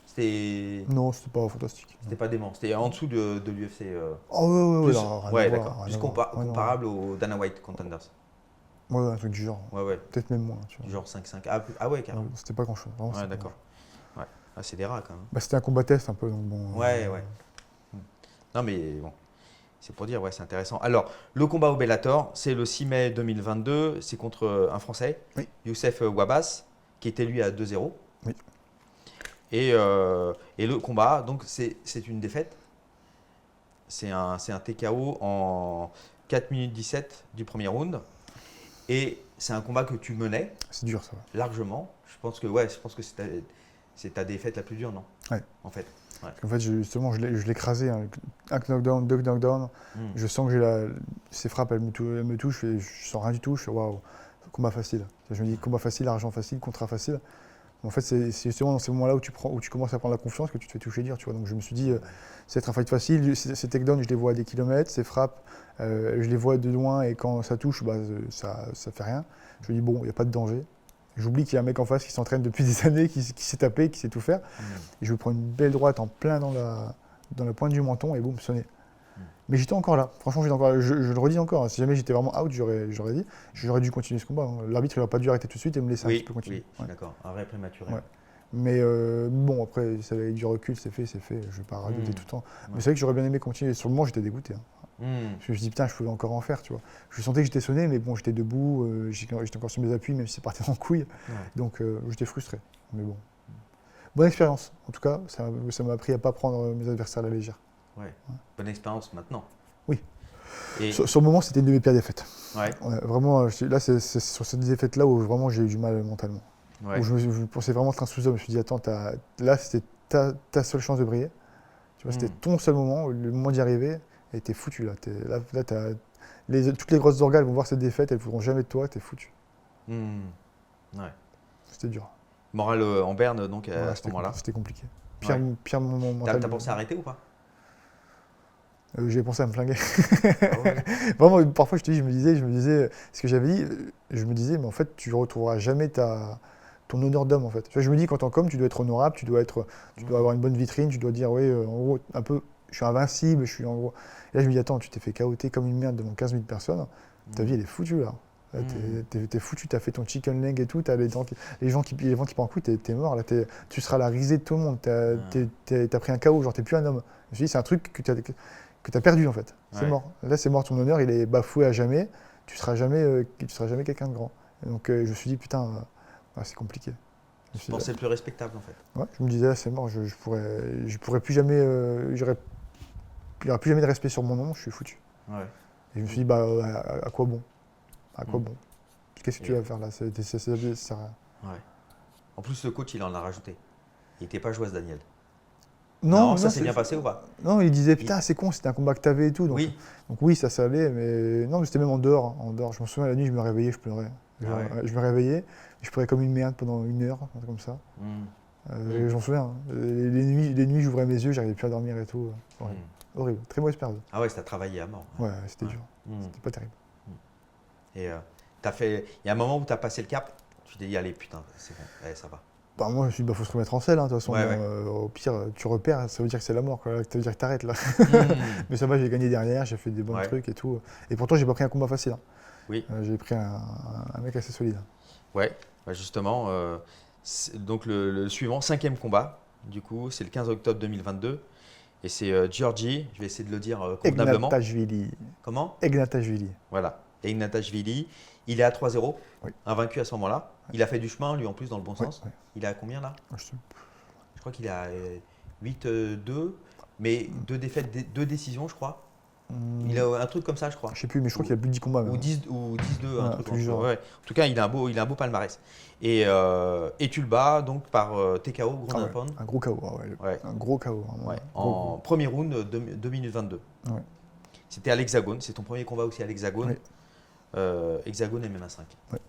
C'était Non, c'était pas fantastique. pas dément. C'était en dessous de l'UFC. Oh ouais, Plus, alors, rien à ouais, voir, d'accord. rien Plus à voir. Ouais, non. comparable au Dana White Contenders. Ouais, un truc du genre. Ouais, ouais. Peut-être même moins. Tu vois. Du genre 5-5. Ah ouais, carrément. Ouais, c'était pas grand chose. Ouais, d'accord. Ouais. Ah, c'est des rats quand même. Bah, c'était un combat test un peu. Donc bon, Ouais. Non, mais bon, c'est pour dire, ouais, c'est intéressant. Alors, le combat au Bellator, c'est le 6 mai 2022. C'est contre un Français, Oui. Youssef Ouabbas, qui était lui à 2-0. Oui. Et le combat, donc, c'est une défaite. C'est un TKO en 4 minutes 17 du premier round. Et c'est un combat que tu menais C'est dur ça. largement. Je pense que c'est ta défaite la plus dure, non? Ouais. En fait. Ouais. En fait, justement, je l'ai écrasé. Hein. Un knockdown, 2 knockdowns. Je sens que ces frappes, elles me touchent et je sens rien du tout. Je fais waouh, combat facile. Je me dis combat facile, argent facile, contrat facile. En fait, c'est justement dans ces moments-là où tu commences à prendre la confiance que tu te fais toucher dur. Tu vois. Donc je me suis dit, c'est être un fight facile. Ces takedowns, je les vois à des kilomètres. Ces frappes, je les vois de loin et quand ça touche, bah, ça fait rien. Je me dis, bon, il n'y a pas de danger. J'oublie qu'il y a un mec en face qui s'entraîne depuis des années, qui sait taper, qui sait tout faire. Et je me prends une belle droite en plein dans la pointe du menton et boum, sonné. Mais j'étais encore là. Franchement, j'étais encore là. Je le redis encore. Hein. Si jamais j'étais vraiment out, j'aurais dû continuer ce combat. Hein. L'arbitre n'aurait pas dû arrêter tout de suite et me laisser un petit peu continuer. Oui, je suis d'accord. Arrêt prématuré. Ouais. Mais bon, après, ça avait du recul, c'est fait. Je ne vais pas rajouter tout le temps. Mais c'est vrai que j'aurais bien aimé continuer. Sur le moment, j'étais dégoûté. Hein. Parce que je me suis dit, putain, je pouvais encore en faire, tu vois. Je sentais que j'étais sonné, mais bon, j'étais debout, j'étais encore sur mes appuis, même si c'est parti en couille. Ouais. Donc, j'étais frustré. Mais bon. Bonne expérience. En tout cas, ça m'a appris à ne pas prendre mes adversaires à la légère. Ouais. Bonne expérience maintenant. Oui. Et... Sur le moment, c'était une de mes pires défaites. Ouais. Vraiment, là, c'est sur cette défaite-là où vraiment j'ai eu du mal mentalement. Ouais. Où je pensais vraiment être un sous-homme. Je me suis dit, attends, là, c'était ta seule chance de briller. Tu vois, c'était ton seul moment, le moment d'y arriver, et t'es foutu là. Toutes les grosses organes vont voir cette défaite, elles ne voudront jamais de toi, t'es foutu. Ouais. C'était dur. Morale en berne, donc, Voilà, à ce moment-là. c'était compliqué. Ouais. Pire moment mental. T'as pensé à arrêter ou pas? J'ai pensé à me flinguer. Ah ouais. Vraiment, parfois, je te dis, je me disais, ce que j'avais dit, je me disais, mais en fait, tu ne retrouveras jamais ton honneur d'homme, en fait. Tu vois, je me dis qu'en tant qu'homme, tu dois être honorable, tu dois avoir une bonne vitrine, tu dois dire, oui, en gros, un peu, je suis invincible, je suis en gros. Et là, je me dis, attends, tu t'es fait chaoter comme une merde devant 15 000 personnes, ta vie, elle est foutue, là. Là, t'es foutu, t'as fait ton chicken leg et tout, t'as les gens qui prennent un coup, t'es mort, là, tu seras la risée de tout le monde, t'as pris un KO, genre t'es plus un homme. Je me suis dit, c'est un truc que t'as perdu en fait, c'est mort. Là c'est mort, ton honneur il est bafoué à jamais, tu seras jamais quelqu'un de grand. Et donc je me suis dit, putain, c'est compliqué. Je pensais plus respectable en fait. Ouais, je me disais, là c'est mort, je pourrais plus jamais, il n'y aura plus jamais de respect sur mon nom, je suis foutu. Ouais. Et je me suis dit, bah à quoi bon? À quoi bon? Qu'est-ce que tu vas faire là? Ça sert à rien. Ouais. En plus, le coach, il en a rajouté. Il n'était pas joueur, Daniel. Non, ça s'est bien passé ou pas? Non, il disait, putain, c'est con, c'était un combat que t'avais et tout. Donc oui, ça allait, mais non, mais c'était même en dehors. Je me souviens, la nuit, je me réveillais, je pleurais. Je me réveillais, je pleurais comme une merde pendant 1 heure, un truc comme ça. Je m'en souviens. Les nuits, j'ouvrais mes yeux, j'arrivais plus à dormir et tout. Horrible, très mauvaise période. Ah ouais, ça t'a travaillé à mort. Ouais, c'était dur. C'était pas terrible. Et il y a un moment où tu as passé le cap, tu t'es dit, allez, putain, c'est bon, ça va. Bah, moi, je me suis dit, faut se remettre en selle, hein, de toute façon. Au pire, tu repères, ça veut dire que c'est la mort, quoi. Ça veut dire que t'arrêtes là. Mais ça va, j'ai gagné derrière, j'ai fait des bons trucs et tout. Et pourtant, j'ai pas pris un combat facile. Hein. Oui. J'ai pris un mec assez solide. Ouais, bah justement, donc le suivant, 5e combat, du coup, c'est le 15 octobre 2022. Et c'est Giorgi, je vais essayer de le dire convenablement. Ignatashvili. Comment? Ignatashvili. Voilà, Ignatashvili. Il est à 3-0, oui. Invaincu à ce moment-là. Oui. Il a fait du chemin, lui, en plus, dans le bon sens. Oui. Il a combien là? Je crois qu'il a 8-2, mais 2 défaites, 2 décisions, je crois. Il a un truc comme ça, je crois. Je sais plus, mais je crois qu'il a plus de 10 combats. Ou 10-2, un truc comme ça. Ouais. En tout cas, il a un beau palmarès. Et tu le bats donc par TKO, Ground and Pound. Un gros KO, un gros KO. En premier round, 2 minutes 22. Ouais. C'était à l'Hexagone, c'est ton premier combat aussi à l'Hexagone. Hexagone et MMA 5. Ouais.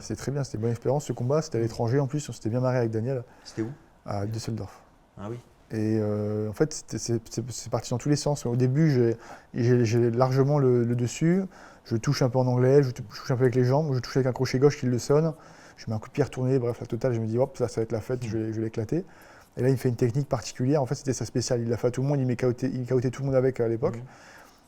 C'était très bien, c'était une bonne expérience ce combat, c'était à l'étranger en plus, on s'était bien marré avec Daniel. C'était où? À Düsseldorf. Ah oui. Et en fait, c'est parti dans tous les sens. Au début, j'ai largement le dessus. Je touche un peu en anglais, je touche un peu avec les jambes, je touche avec un crochet gauche qui le sonne. Je mets un coup de pied retourné, bref, la totale, je me dis, hop, ça va être la fête, je vais l'éclater. Et là, il fait une technique particulière. En fait, c'était sa spéciale. Il l'a fait à tout le monde, il KO'tait tout le monde avec à l'époque.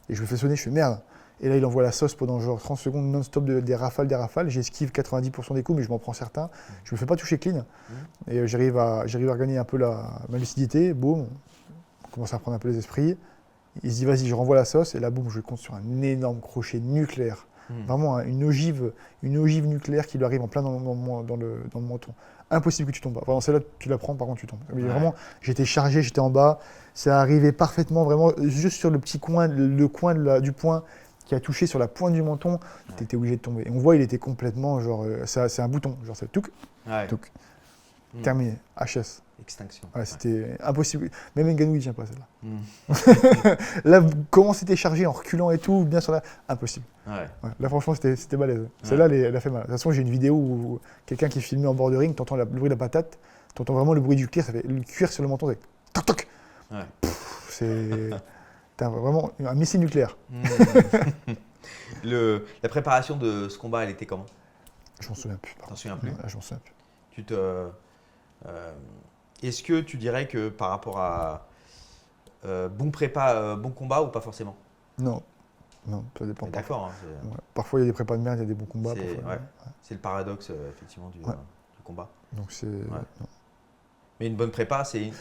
Et je me fais sonner, je fais merde. Et là, il envoie la sauce pendant genre 30 secondes non-stop des rafales. J'esquive 90% des coups, mais je m'en prends certains. Je me fais pas toucher clean. Et j'arrive à regagner un peu ma lucidité. Boum, on commence à prendre un peu les esprits. Il se dit, vas-y, je renvoie la sauce. Et là, boum, je compte sur un énorme crochet nucléaire. Vraiment une ogive nucléaire qui lui arrive en plein dans le menton. Impossible que tu tombes pas. Vraiment, celle-là, tu la prends, par contre, tu tombes. Mais vraiment, j'étais chargé, j'étais en bas. Ça arrivait parfaitement, vraiment, juste sur le petit coin, le coin du poing qui a touché sur la pointe du menton. Tu étais obligé de tomber. Et on voit, il était complètement, genre, c'est un bouton. Genre, c'est touc, touc. Terminé. HS. Extinction. Ouais, c'était impossible. Même Ngannou, il tient pas celle-là. Là, comment c'était chargé en reculant et tout, bien sur la. Impossible. Là, franchement, c'était balèze. Celle-là, elle a fait mal. De toute façon, j'ai une vidéo où quelqu'un qui est filmé en bord de ring, t'entends le bruit de la patate, t'entends vraiment le bruit du cuir, ça fait le cuir sur le menton, c'est toc toc. T'as vraiment un missile nucléaire. La préparation de ce combat, elle était comment? Je m'en souviens plus. T'en souviens plus? Je m'en souviens plus. Est-ce que tu dirais que par rapport à bon prépa, bon combat ou pas forcément? Non, ça dépend. D'accord. Parfois il y a des prépas de merde, il y a des bons combats. C'est le paradoxe effectivement du combat. Donc c'est. Mais une bonne prépa, c'est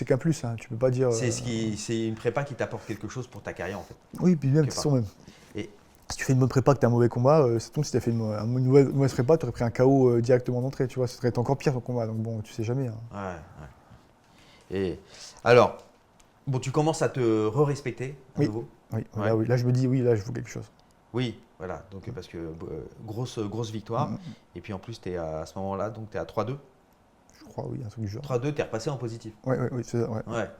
qu'un plus, hein. Tu peux pas dire. C'est une prépa qui t'apporte quelque chose pour ta carrière en fait. Oui, puis même, de toute façon même. Si tu fais une bonne prépa, que tu as un mauvais combat, c'est comme si tu as fait une mauvaise prépa, tu aurais pris un KO directement d'entrée, tu vois, ça serait été encore pire ton combat, donc bon, tu sais jamais. Hein. Et alors, bon, tu commences à te re-respecter à nouveau. Oui. Là je me dis, oui, là je vaux quelque chose. Oui, voilà, donc parce que grosse victoire, et puis en plus, à ce moment-là, donc tu es à 3-2. Je crois, oui, un truc du genre. 3-2, tu es repassé en positif. Oui, c'est ça, ouais.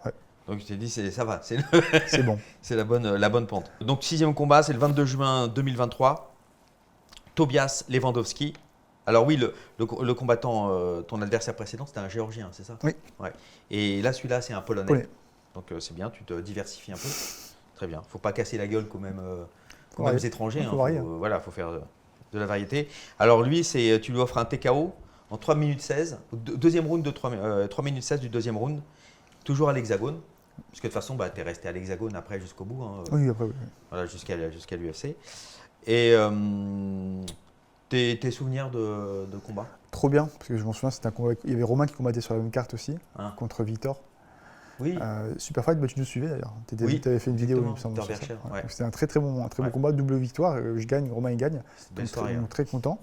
Donc je t'ai dit, ça va, C'est bon. c'est la bonne pente. Donc 6e combat, c'est le 22 juin 2023. Tobias Lewandowski. Alors oui, le combattant, ton adversaire précédent, c'était un Géorgien, c'est ça? Oui. Ouais. Et là, celui-là, c'est un Polonais. Polonais. Donc c'est bien, tu te diversifies un peu. Très bien. Faut pas casser la gueule quand même Ouais. étrangers. Faut varier. Voilà, faut faire de la variété. Alors lui, tu lui offres un TKO en 3 minutes 16, deuxième round de 3 minutes 16 du deuxième round, toujours à l'hexagone. Parce que de toute façon, tu es resté à l'hexagone après jusqu'au bout. Hein, Oui, après, oui. voilà, jusqu'à l'UFC. Et tes souvenirs de combat? Trop bien, parce que je m'en souviens, c'était un combat. Il y avait Romain qui combattait sur la même carte aussi, Hein? contre Victor. Oui. Super fight, tu nous suivais d'ailleurs. Tu Oui, avais fait une vidéo, il me exactement, semble. Victor sur ça. Bercher, ouais. Donc, c'était un très bon Ouais. combat, double victoire. Je gagne, Romain il gagne. C'est une belle Donc, soirée. Hein. très content.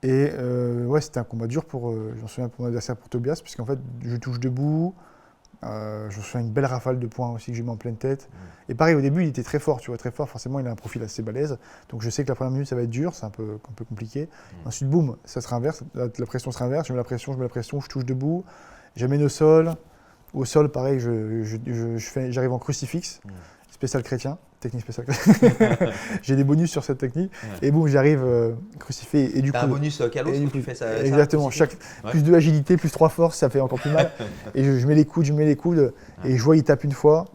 Et ouais, c'était un combat dur je m'en souviens pour mon adversaire, pour Tobias, puisqu'en fait, je touche debout. Je me souviens une belle rafale de points aussi que j'ai mis en pleine tête. Et pareil, au début, il était très fort, tu vois, très fort. Forcément, il a un profil assez balèze. Donc, je sais que la première minute, ça va être dur, c'est un peu compliqué. Ensuite, boum, ça se réinverse. La pression se réinverse. Je mets la pression, je touche debout. J'amène au sol. Au sol, pareil, j'arrive en crucifix. Spécial chrétien, technique spéciale chrétien. J'ai des bonus sur cette technique. Ouais. Et boum, j'arrive crucifié. Et du coup, T'as un bonus Kalos et quand du tu coup, fais ça? exactement. Ça, Ouais. Plus 2 agilité, plus 3 force, ça fait encore plus mal. Et je mets les coudes, et je vois, il tape une fois.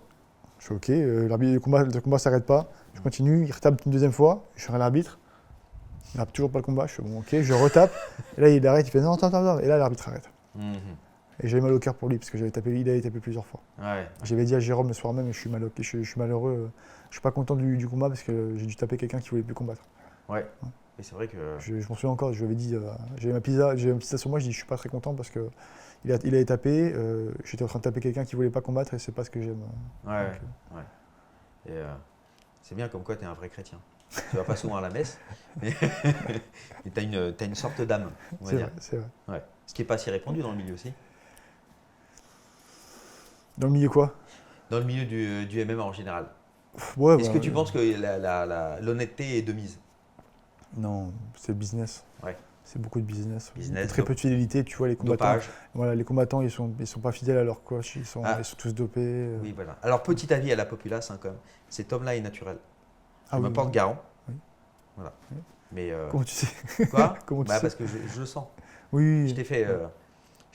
Je suis OK, le combat s'arrête pas. Je continue, il retape une deuxième fois. Je suis à l'arbitre. Il n'arrête toujours pas le combat. Je suis bon, OK, je retape. Et là, il arrête, il fait non, attends. Et là, l'arbitre arrête. Mhm. Et j'avais mal au cœur pour lui, parce que il avait tapé plusieurs fois. Ouais. J'avais dit à Jérôme le soir même, je suis malheureux. Je suis pas content du combat parce que j'ai dû taper quelqu'un qui voulait plus combattre. Ouais. Et c'est vrai que. Je m'en souviens encore, je lui avais dit, j'avais ma pizza sur moi, je dis je suis pas très content parce que il avait tapé, j'étais en train de taper quelqu'un qui voulait pas combattre et c'est pas ce que j'aime. Ouais. Donc, Ouais. Et c'est bien comme quoi tu es un vrai chrétien. Tu vas pas souvent à la messe, mais tu as une sorte d'âme, on va c'est dire. vrai, c'est vrai. Ouais. Ce qui n'est pas si répandu dans le milieu aussi. Dans le milieu quoi? Dans le milieu du MMA en général. Ouais, Est-ce bah, que tu penses que l'honnêteté est de mise? Non, c'est le business. Ouais. C'est beaucoup de business. Business, Très peu de fidélité, tu vois, les combattants. Dopage. Voilà, les combattants, ils sont pas fidèles à leur coach, ils sont tous dopés. Oui, voilà. Alors, petit avis à la populace, hein, quand même. Cet homme-là est naturel. Je me porte garant. Oui. Voilà. Oui. Mais Comment tu sais? quoi? Comment tu Bah, sais? parce que je le sens. Oui. Je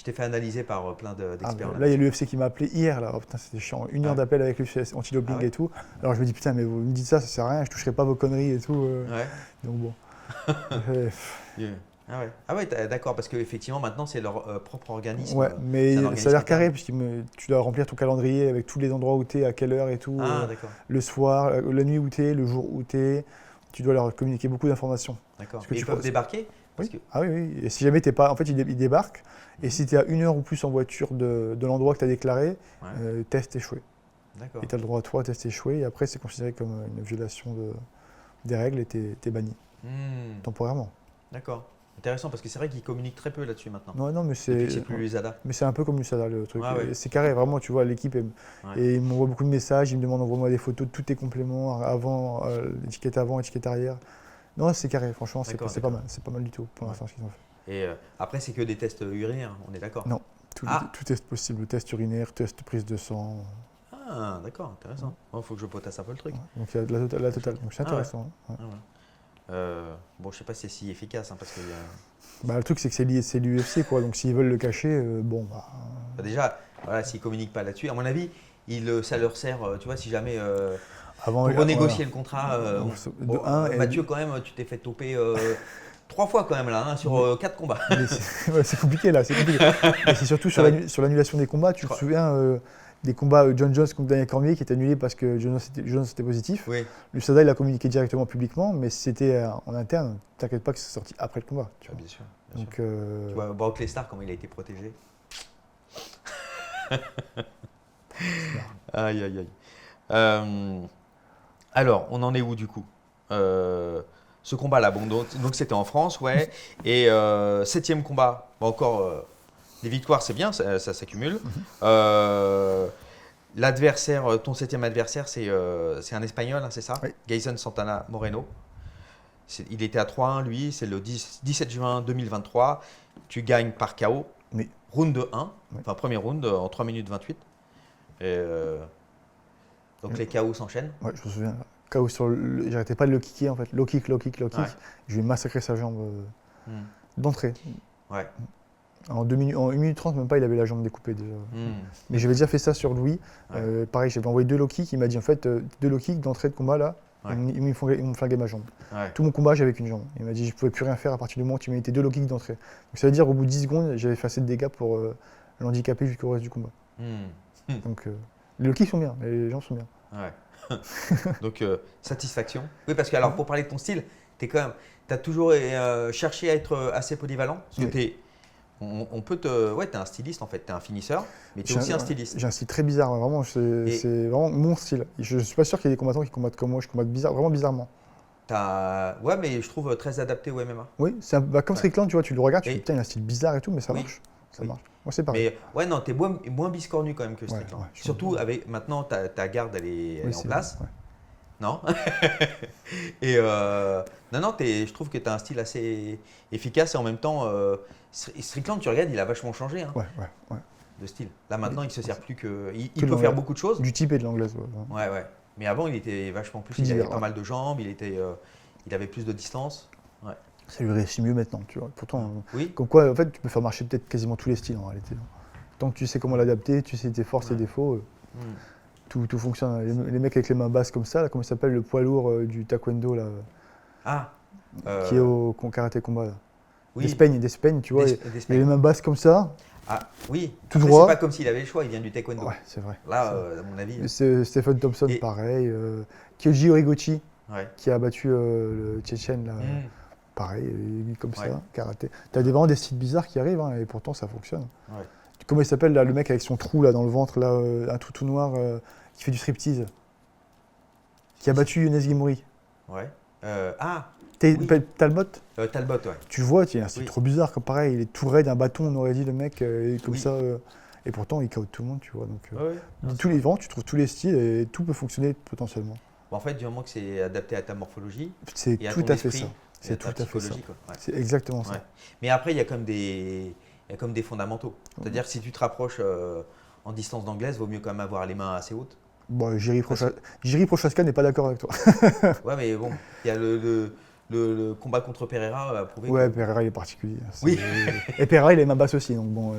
t'ai fait analyser par plein d'experts. Là, il y a l'UFC qui m'a appelé hier. Là. Oh, putain, c'était chiant. 1 heure d'appel avec l'UFC anti-doping et tout. Alors je me dis, putain, mais vous me dites ça sert à rien, je toucherai pas vos conneries et tout. Ouais. Donc bon. Ah ouais, d'accord, parce qu'effectivement, maintenant, c'est leur propre organisme. Ouais, mais C'est un ça a organisme l'air carré, interne. puisque tu dois remplir ton calendrier avec tous les endroits où tu es, à quelle heure et tout. Ah, d'accord. Le soir, la nuit où tu es, le jour où tu es. Tu dois leur communiquer beaucoup d'informations. D'accord. Parce que Et tu ils peuvent peux- débarquer parce Oui. que... Ah oui. Et si jamais tu n'es pas. En fait, ils débarquent. Et si tu es à 1 heure ou plus en voiture de l'endroit que tu as déclaré, Ouais. test échoué. D'accord. Et tu as le droit à 3 tests échoués. Et après, c'est considéré comme une violation des règles et tu es banni temporairement. D'accord. Intéressant, parce que c'est vrai qu'ils communiquent très peu là-dessus maintenant. Non, mais Depuis que c'est plus l'USADA. Mais c'est un peu comme l'USADA, le truc. Ah ouais. Et c'est carré, vraiment, tu vois, l'équipe. Ouais. Et ils m'envoient beaucoup de messages, ils me demandent envoie-moi des photos de tous tes compléments, avant, l'étiquette avant, étiquette arrière. Non, c'est carré, franchement, c'est D'accord, pas mal. C'est pas mal du tout pour l'instant ce qu'ils ont fait. Et après, c'est que des tests urinaires, on est d'accord? Non, tout test possible, test urinaire, test prise de sang. Ah, d'accord, intéressant. Il faut que je potasse un peu le truc. Ouais. Donc il y a de la totale, donc c'est Ah ouais. intéressant. Hein. Ouais. Ah ouais. Bon, je sais pas si c'est si efficace, hein, parce que Bah, le truc, c'est que c'est l'UFC, quoi. Donc s'ils veulent le cacher, bon, bah. déjà, voilà, s'ils communiquent pas là-dessus, à mon avis, ça leur sert, tu vois, si jamais Avant, pour renégocier le contrat. Mathieu, quand même, tu t'es fait toper 3 fois quand même là, hein, sur 4 combats. C'est compliqué là, c'est compliqué. Et c'est surtout sur l'annulation des combats. Tu te souviens des combats John Jones contre Daniel Cormier qui est annulé parce que John Jones était positif. Oui. L'USADA, il a communiqué directement publiquement, mais si c'était en interne, t'inquiète pas que c'est sorti après le combat. Tu vois. Bien sûr. Donc, Tu vois, Brock Lesnar, comment il a été protégé. Aïe, aïe, aïe. Alors, on en est où du coup ce combat-là, bon, donc c'était en France, ouais. Et 7e combat, bon, encore des victoires, c'est bien, ça s'accumule. L'adversaire, ton 7e adversaire, c'est un Espagnol, hein, c'est ça? Oui. Jason Santana Moreno. Il était à 3-1, lui, c'est le 17 juin 2023. Tu gagnes par KO, Oui. round 1, Oui. enfin premier round en 3 minutes 28. Donc les KO s'enchaînent. Ouais, je me souviens. KO sur le. J'arrêtais pas de le kicker en fait. Low kick, low kick, low kick. Ouais. Je lui ai massacré sa jambe d'entrée. Ouais. En 1 minute 30, même pas, il avait la jambe découpée déjà. Hmm. Mais j'avais déjà fait ça sur Louis. Ouais. Pareil, j'avais envoyé 2 low kicks. Il m'a dit en fait, 2 low kicks d'entrée de combat là. Ouais. Ils m'ont flingué ma jambe. Ouais. Tout mon combat, j'avais qu'une jambe. Il m'a dit je pouvais plus rien faire à partir du moment où tu mettais 2 low kicks d'entrée. Donc ça veut dire au bout de 10 secondes, j'avais fait assez de dégâts pour l'handicaper jusqu'au reste du combat. Hmm. Donc les low kicks sont bien, les jambes sont bien. Ouais. Donc satisfaction. Oui, parce que alors pour parler de ton style, tu as toujours cherché à être assez polyvalent. Parce que on peut te. Ouais, tu es un styliste en fait, tu es un finisseur, mais tu es aussi un styliste. J'ai un style très bizarre, vraiment, c'est vraiment mon style. Je suis pas sûr qu'il y ait des combattants qui combattent comme moi, je combatte vraiment bizarrement. Ouais, mais je trouve très adapté au MMA. Oui, c'est comme Strickland, tu vois, tu le regardes, tu te dis putain, il a un style bizarre et tout, mais ça Oui. marche. Ça Oui. marche. Moi, c'est pareil. Mais ouais, non, tu es moins biscornu quand même que Strickland. ouais, Surtout avec maintenant, ta garde, elle est en place. Ouais. Non. Et non, je trouve que tu as un style assez efficace et en même temps, Strickland, tu regardes, il a vachement changé hein, Ouais. de style. Là maintenant, il se sert plus que. Il Que peut faire beaucoup de choses. Du type et de l'anglaise. Ouais. Ouais. Mais avant, il était vachement plus. Plus Il avait divers, pas ouais. mal de jambes, il avait plus de distance. Ouais. Ça lui réussit mieux maintenant, tu vois. Pourtant, Oui. comme quoi, en fait, tu peux faire marcher peut-être quasiment tous les styles en réalité. Tant que tu sais comment l'adapter, tu sais tes forces et défauts, tout fonctionne. Les mecs avec les mains basses comme ça, là, comment il s'appelle, le poids lourd du taekwondo, là, qui est au karaté combat. Là. Oui. Despagne, tu vois, il a les mains basses comme ça. Ah oui. Tout Après, droit. c'est pas comme s'il avait le choix, il vient du taekwondo. Ouais, c'est vrai. Là, à mon avis. Stephen Thompson, Et- pareil. Kyoji Horiguchi, Ouais. qui a battu le Tchétchène, là, pareil, comme Ouais. ça, karaté. T'as vraiment des styles bizarres qui arrivent, hein, et pourtant ça fonctionne. Ouais. Comment il s'appelle, là, le mec avec son trou là, dans le ventre, là, un tout noir, qui fait du striptease, qui a battu Younes Guimouri. Ouais. Talbot, Talbot, ouais. tu le vois, c'est Oui. trop bizarre, comme pareil, il est tout raide, un bâton, on aurait dit le mec, comme Oui. ça, et pourtant il KO tout le monde, tu vois. Donc, Ouais. Non, vraiment, tu trouves tous les styles et tout peut fonctionner potentiellement. Bon, en fait, du moment que c'est adapté à ta morphologie C'est et à tout ton à fait esprit, ça. et à C'est ta tout à fait ça. psychologie, quoi. Ouais. C'est exactement ça. Ouais. Mais après, il y a comme des fondamentaux. C'est-à-dire que si tu te rapproches en distance d'anglaise, vaut mieux quand même avoir les mains assez hautes. Bon, Jiri Prochaska n'est pas d'accord avec toi. Ouais, mais bon, il y a le combat contre Pereira a prouvé Ouais, que Pereira il est particulier. Oui. Et Pereira il est main basse aussi, donc bon,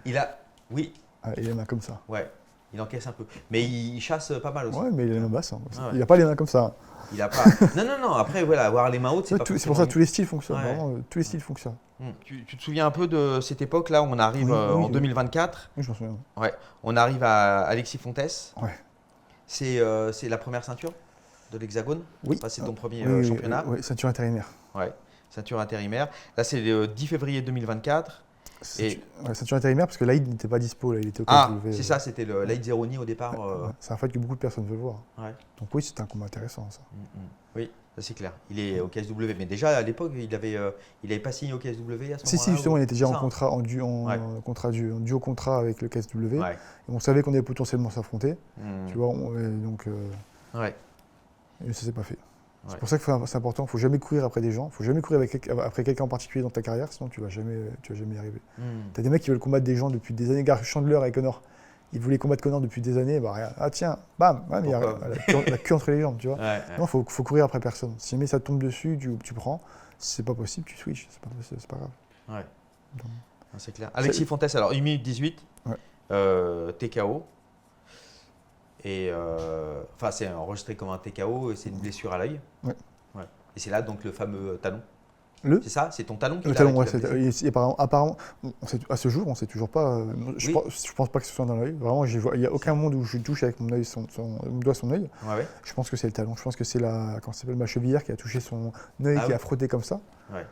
il a. Oui, il est les mains comme ça. ouais, il encaisse un peu. Mais il chasse pas mal aussi. Ouais, mais il a les mains basses. Hein. Ah ouais. Il n'a pas les mains comme ça. Il a pas. Non. Après, voilà, avoir les mains hautes, c'est Ouais, pas c'est pour forcément ça que tous les styles fonctionnent. Ouais. Vraiment, tous les styles fonctionnent. Tu te souviens un peu de cette époque-là où on arrive Oui, en oui. 2024 Oui, je m'en souviens. Ouais, on arrive à Alexis Fontes. Ouais. C'est la première ceinture de l'Hexagone. Oui. Enfin, c'est ton premier Oui, championnat. Oui, ceinture intérimaire. Ouais, ceinture intérimaire. Là, c'est le 10 février 2024. Ceinture intérimaire parce que Laïd n'était pas dispo, là, il était au Ah, KSW. c'est ça, c'était le Light Zeroni au départ. Ouais, c'est un fight que beaucoup de personnes veulent voir. Ouais. Donc oui, c'est un combat intéressant ça. Oui, ça c'est clair. Il est au KSW, mais déjà à l'époque, il avait pas signé au KSW à ce moment-là. Si, justement, il était déjà C'est en ça, contrat, en duo contrat avec le KSW. Ouais. Et on savait qu'on allait potentiellement s'affronter. Tu vois, donc Ouais. et ça s'est pas fait. Ouais. C'est pour ça que c'est important, il ne faut jamais courir après des gens, il ne faut jamais courir après quelqu'un en particulier dans ta carrière, sinon tu vas jamais y arriver. Tu as des mecs qui veulent combattre des gens depuis des années, Gary Chandler avec Connor, ils voulaient combattre Connor depuis des années, bah rien. Ah tiens, bam, ouais, mais il y a la queue entre les jambes, tu vois. Ouais. Non, faut courir après personne. Si jamais ça tombe dessus, tu prends, si c'est pas possible, tu switches, c'est pas grave. Ouais. Donc, C'est clair. Alexis Fontes, alors 1 minute 18, Ouais. TKO. Et enfin, c'est enregistré comme un TKO et c'est une blessure à l'œil. Ouais. Et c'est là donc le fameux talon. Le C'est ça, c'est ton talon qui Le l'a talon, qui ouais, l'a blessé. apparemment, à ce jour, on ne sait toujours pas. Je Oui. pense pas que ce soit dans l'œil. Vraiment, il n'y a aucun monde où je touche avec mon doigt son œil. Ouais. Je pense que c'est le talon. Je pense que c'est comment ça s'appelle, ma chevillère qui a touché son œil, Ah qui oui. a frotté comme ça. Ouais.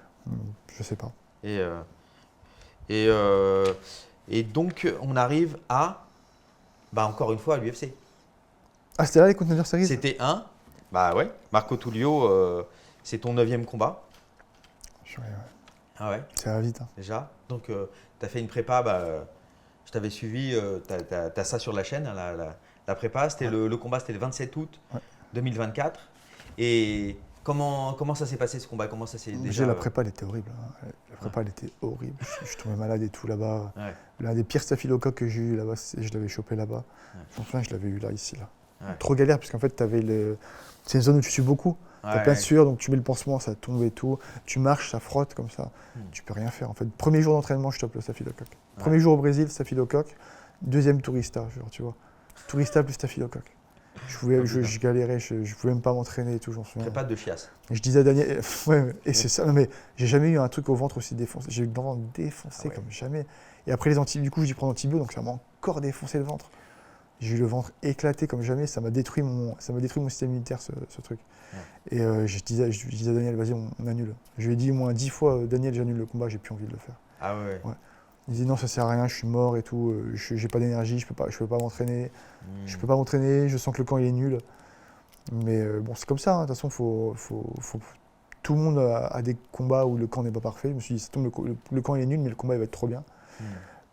Je sais pas. Et donc on arrive à, encore une fois à l'UFC. Ah, c'était là les Contender Series. C'était bah ouais, Marco Tullio, c'est ton 9e combat. Ouais. Ah ouais, Ça va vite. Hein. déjà. Donc tu as fait une prépa, je t'avais suivi, tu as ça sur la chaîne, hein, la prépa. C'était le combat, c'était le 27 août 2024. Et Comment ça s'est passé ce combat? Comment ça s'est Déjà, la prépa, elle était horrible. Hein. La prépa, elle était horrible. Je tombais malade et tout là-bas. Ouais. L'un des pires staphylocoques que j'ai eu là-bas, je l'avais chopé là-bas. Ouais. Je me souviens, je l'avais eu là, ici. Là. Ouais. Trop galère, parce qu'en fait, c'est une zone où tu sues beaucoup. T'as plein de sueur, donc tu mets le pansement, ça tombe et tout. Tu marches, ça frotte comme ça. Tu peux rien faire. En fait, premier jour d'entraînement, je chope le staphylocoque. Premier jour au Brésil, staphylocoque. Deuxième tourista, genre, tu vois. Tourista plus staphylocoque. Je galérais, je pouvais même pas m'entraîner et tout, j'en souviens. Pas de chiasse. Je disais à Daniel, ouais, et c'est ça, mais j'ai jamais eu un truc au ventre aussi défoncé. J'ai eu le ventre défoncé comme jamais. Et après les antibiotiques, du coup, j'y prends l'antibio, donc ça m'a encore défoncé le ventre. J'ai eu le ventre éclaté comme jamais, ça m'a détruit mon système immunitaire, ce truc. Ouais. Et je disais à Daniel, vas-y, on annule. Je lui ai dit au moins 10 fois, Daniel, j'annule le combat, j'ai plus envie de le faire. Ah ouais. Il disait non, ça sert à rien, je suis mort et tout, j'ai pas d'énergie, je peux pas m'entraîner. Je peux pas m'entraîner, je sens que le camp il est nul. Mais bon, c'est comme ça, hein. De toute façon, tout le monde a des combats où le camp n'est pas parfait. Je me suis dit, ça tombe, le camp il est nul, mais le combat il va être trop bien.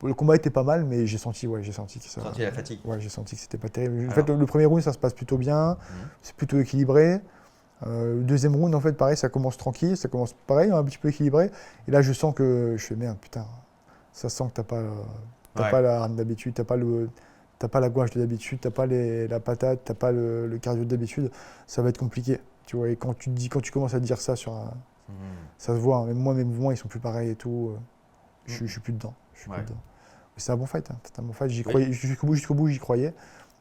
Le combat était pas mal, mais j'ai senti que ça. Senti la fatigue. Ouais, j'ai senti que c'était pas terrible. En fait, le premier round, ça se passe plutôt bien, c'est plutôt équilibré. Le deuxième round, en fait, pareil, ça commence tranquille, ça commence pareil, un petit peu équilibré. Et là, je sens que je fais merde, putain, ça sent que t'as pas la rame d'habitude, t'as pas la gouache de d'habitude, t'as pas la patate, t'as pas le cardio d'habitude, ça va être compliqué. Tu vois, et quand tu commences à dire ça ça se voit. Hein. Même moi, mes mouvements, ils sont plus pareils et tout. Je suis plus dedans. C'est un bon fight. Hein. C'est un bon fight. J'y croyais jusqu'au bout, j'y croyais.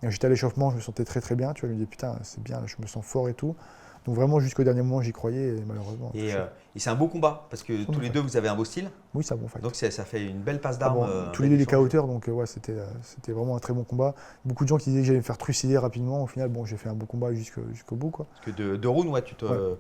J'étais à l'échauffement, je me sentais très très bien. Tu vois, je me disais putain, c'est bien, là, je me sens fort et tout. Donc vraiment jusqu'au dernier moment, j'y croyais et malheureusement. Et c'est un beau combat parce que tous les deux, vous avez un beau style. Oui, c'est un bon fight. Donc ça fait une belle passe d'armes. Tous les deux, les KO-teurs, donc ouais, c'était vraiment un très bon combat. Beaucoup de gens qui disaient que j'allais me faire trucider rapidement. Au final, bon, j'ai fait un bon combat jusqu'au bout, quoi. Parce que de round, tu te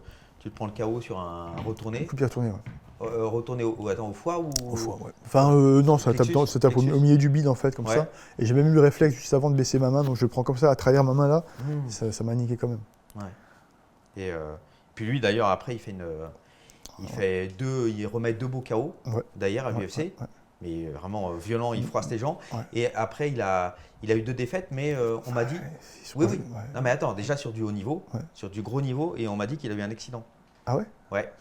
prends le KO sur un retourné. Coup de pied retourné, ouais. Retourné au foie ou au foie, ouais. Enfin, non, ça tape au milieu du bide en fait, comme ça. Et j'ai même eu le réflexe juste avant de baisser ma main, donc je le prends comme ça à travers ma main là. Ça m'a niqué quand même. Ouais. Et puis lui d'ailleurs après il remet 2 beaux KO d'ailleurs à l'UFC. Mais vraiment violent, il froisse les gens. Ouais. Et après, il a eu 2 défaites, mais on m'a dit. Oui. Non, mais attends, déjà sur du haut niveau, sur du gros niveau, et on m'a dit qu'il a eu un accident. Ah ouais? Ouais.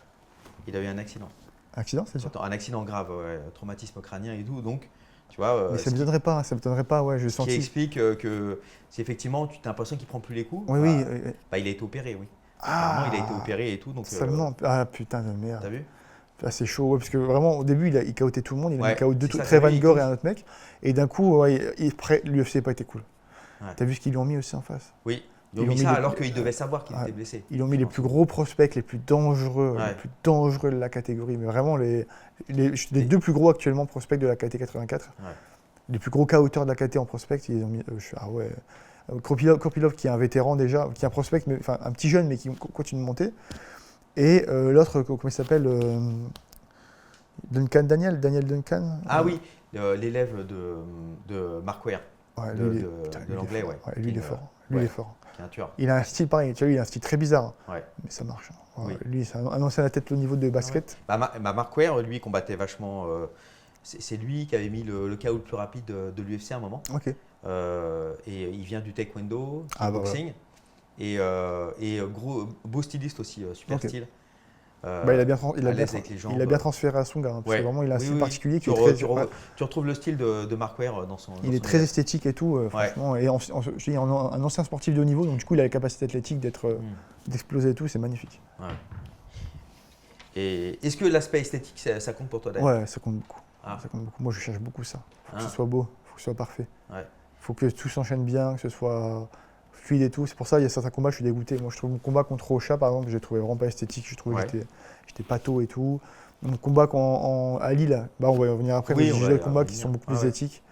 Il a eu un accident. Accident, c'est sûr? Un accident grave, traumatisme crânien et tout. Donc, tu vois. Mais ça ne m'étonnerait pas, ouais, je sens. Qui explique que si effectivement, tu as l'impression qu'il ne prend plus les coups. Oui. Il a été opéré, oui. Apparemment, il a été opéré et tout. Donc, seulement. Ah putain de merde. T'as vu? C'est chaud, parce que vraiment au début il KO'tait tout le monde, il a mis KO Trevor Igor et un autre mec, et d'un coup l'UFC n'a pas été cool. T'as vu ce qu'ils lui ont mis aussi en face? Oui, ils ont mis ça alors qu'ils devaient savoir qu'il était blessé. Ils ont mis les plus gros prospects, les plus dangereux de la catégorie, mais vraiment les 2 plus gros actuellement prospects de la KT 84, les plus gros KO-teurs de la KT en prospect, ils ont mis. Korpilov qui est un vétéran déjà, qui est un prospect, un petit jeune mais qui continue de monter. Et l'autre, comment il s'appelle Daniel Duncan. Ah oui, l'élève de Mark Ware, de l'anglais. Lui, il est fort. Lui, il est fort. C'est un tueur. Il a un style pareil, tu vois, il a un style très bizarre. Ouais. Mais ça marche. Oui. Lui, c'est un ancien à tête au niveau de basket. Mark Ware, lui, combattait vachement. C'est lui qui avait mis le KO le plus rapide de l'UFC à un moment. Ok. Et il vient du taekwondo, kickboxing. Voilà. Et beau styliste aussi, super style. Il a bien transféré à son gars, parce que vraiment il a un style particulier qui est très. Tu retrouves le style de Mark Ware dans son. Il est très esthétique et tout, franchement. Et un ancien sportif de haut niveau, donc du coup il a la capacité athlétique d'exploser et tout, c'est magnifique. Ouais. Et est-ce que l'aspect esthétique ça compte pour toi d'ailleurs? Ouais, ça compte beaucoup. Ça compte beaucoup. Moi je cherche beaucoup ça. Faut que ce soit beau, faut que ce soit parfait. Faut que tout s'enchaîne bien, que ce soit fluide et tout. C'est pour ça il y a certains combats, je suis dégoûté. Moi je trouve mon combat contre Ocha par exemple, que j'ai trouvé vraiment pas esthétique. Je trouvais que j'étais pâteau et tout. Mon combat à Lille, on va y revenir après, mais j'ai des combats qui sont beaucoup plus esthétiques.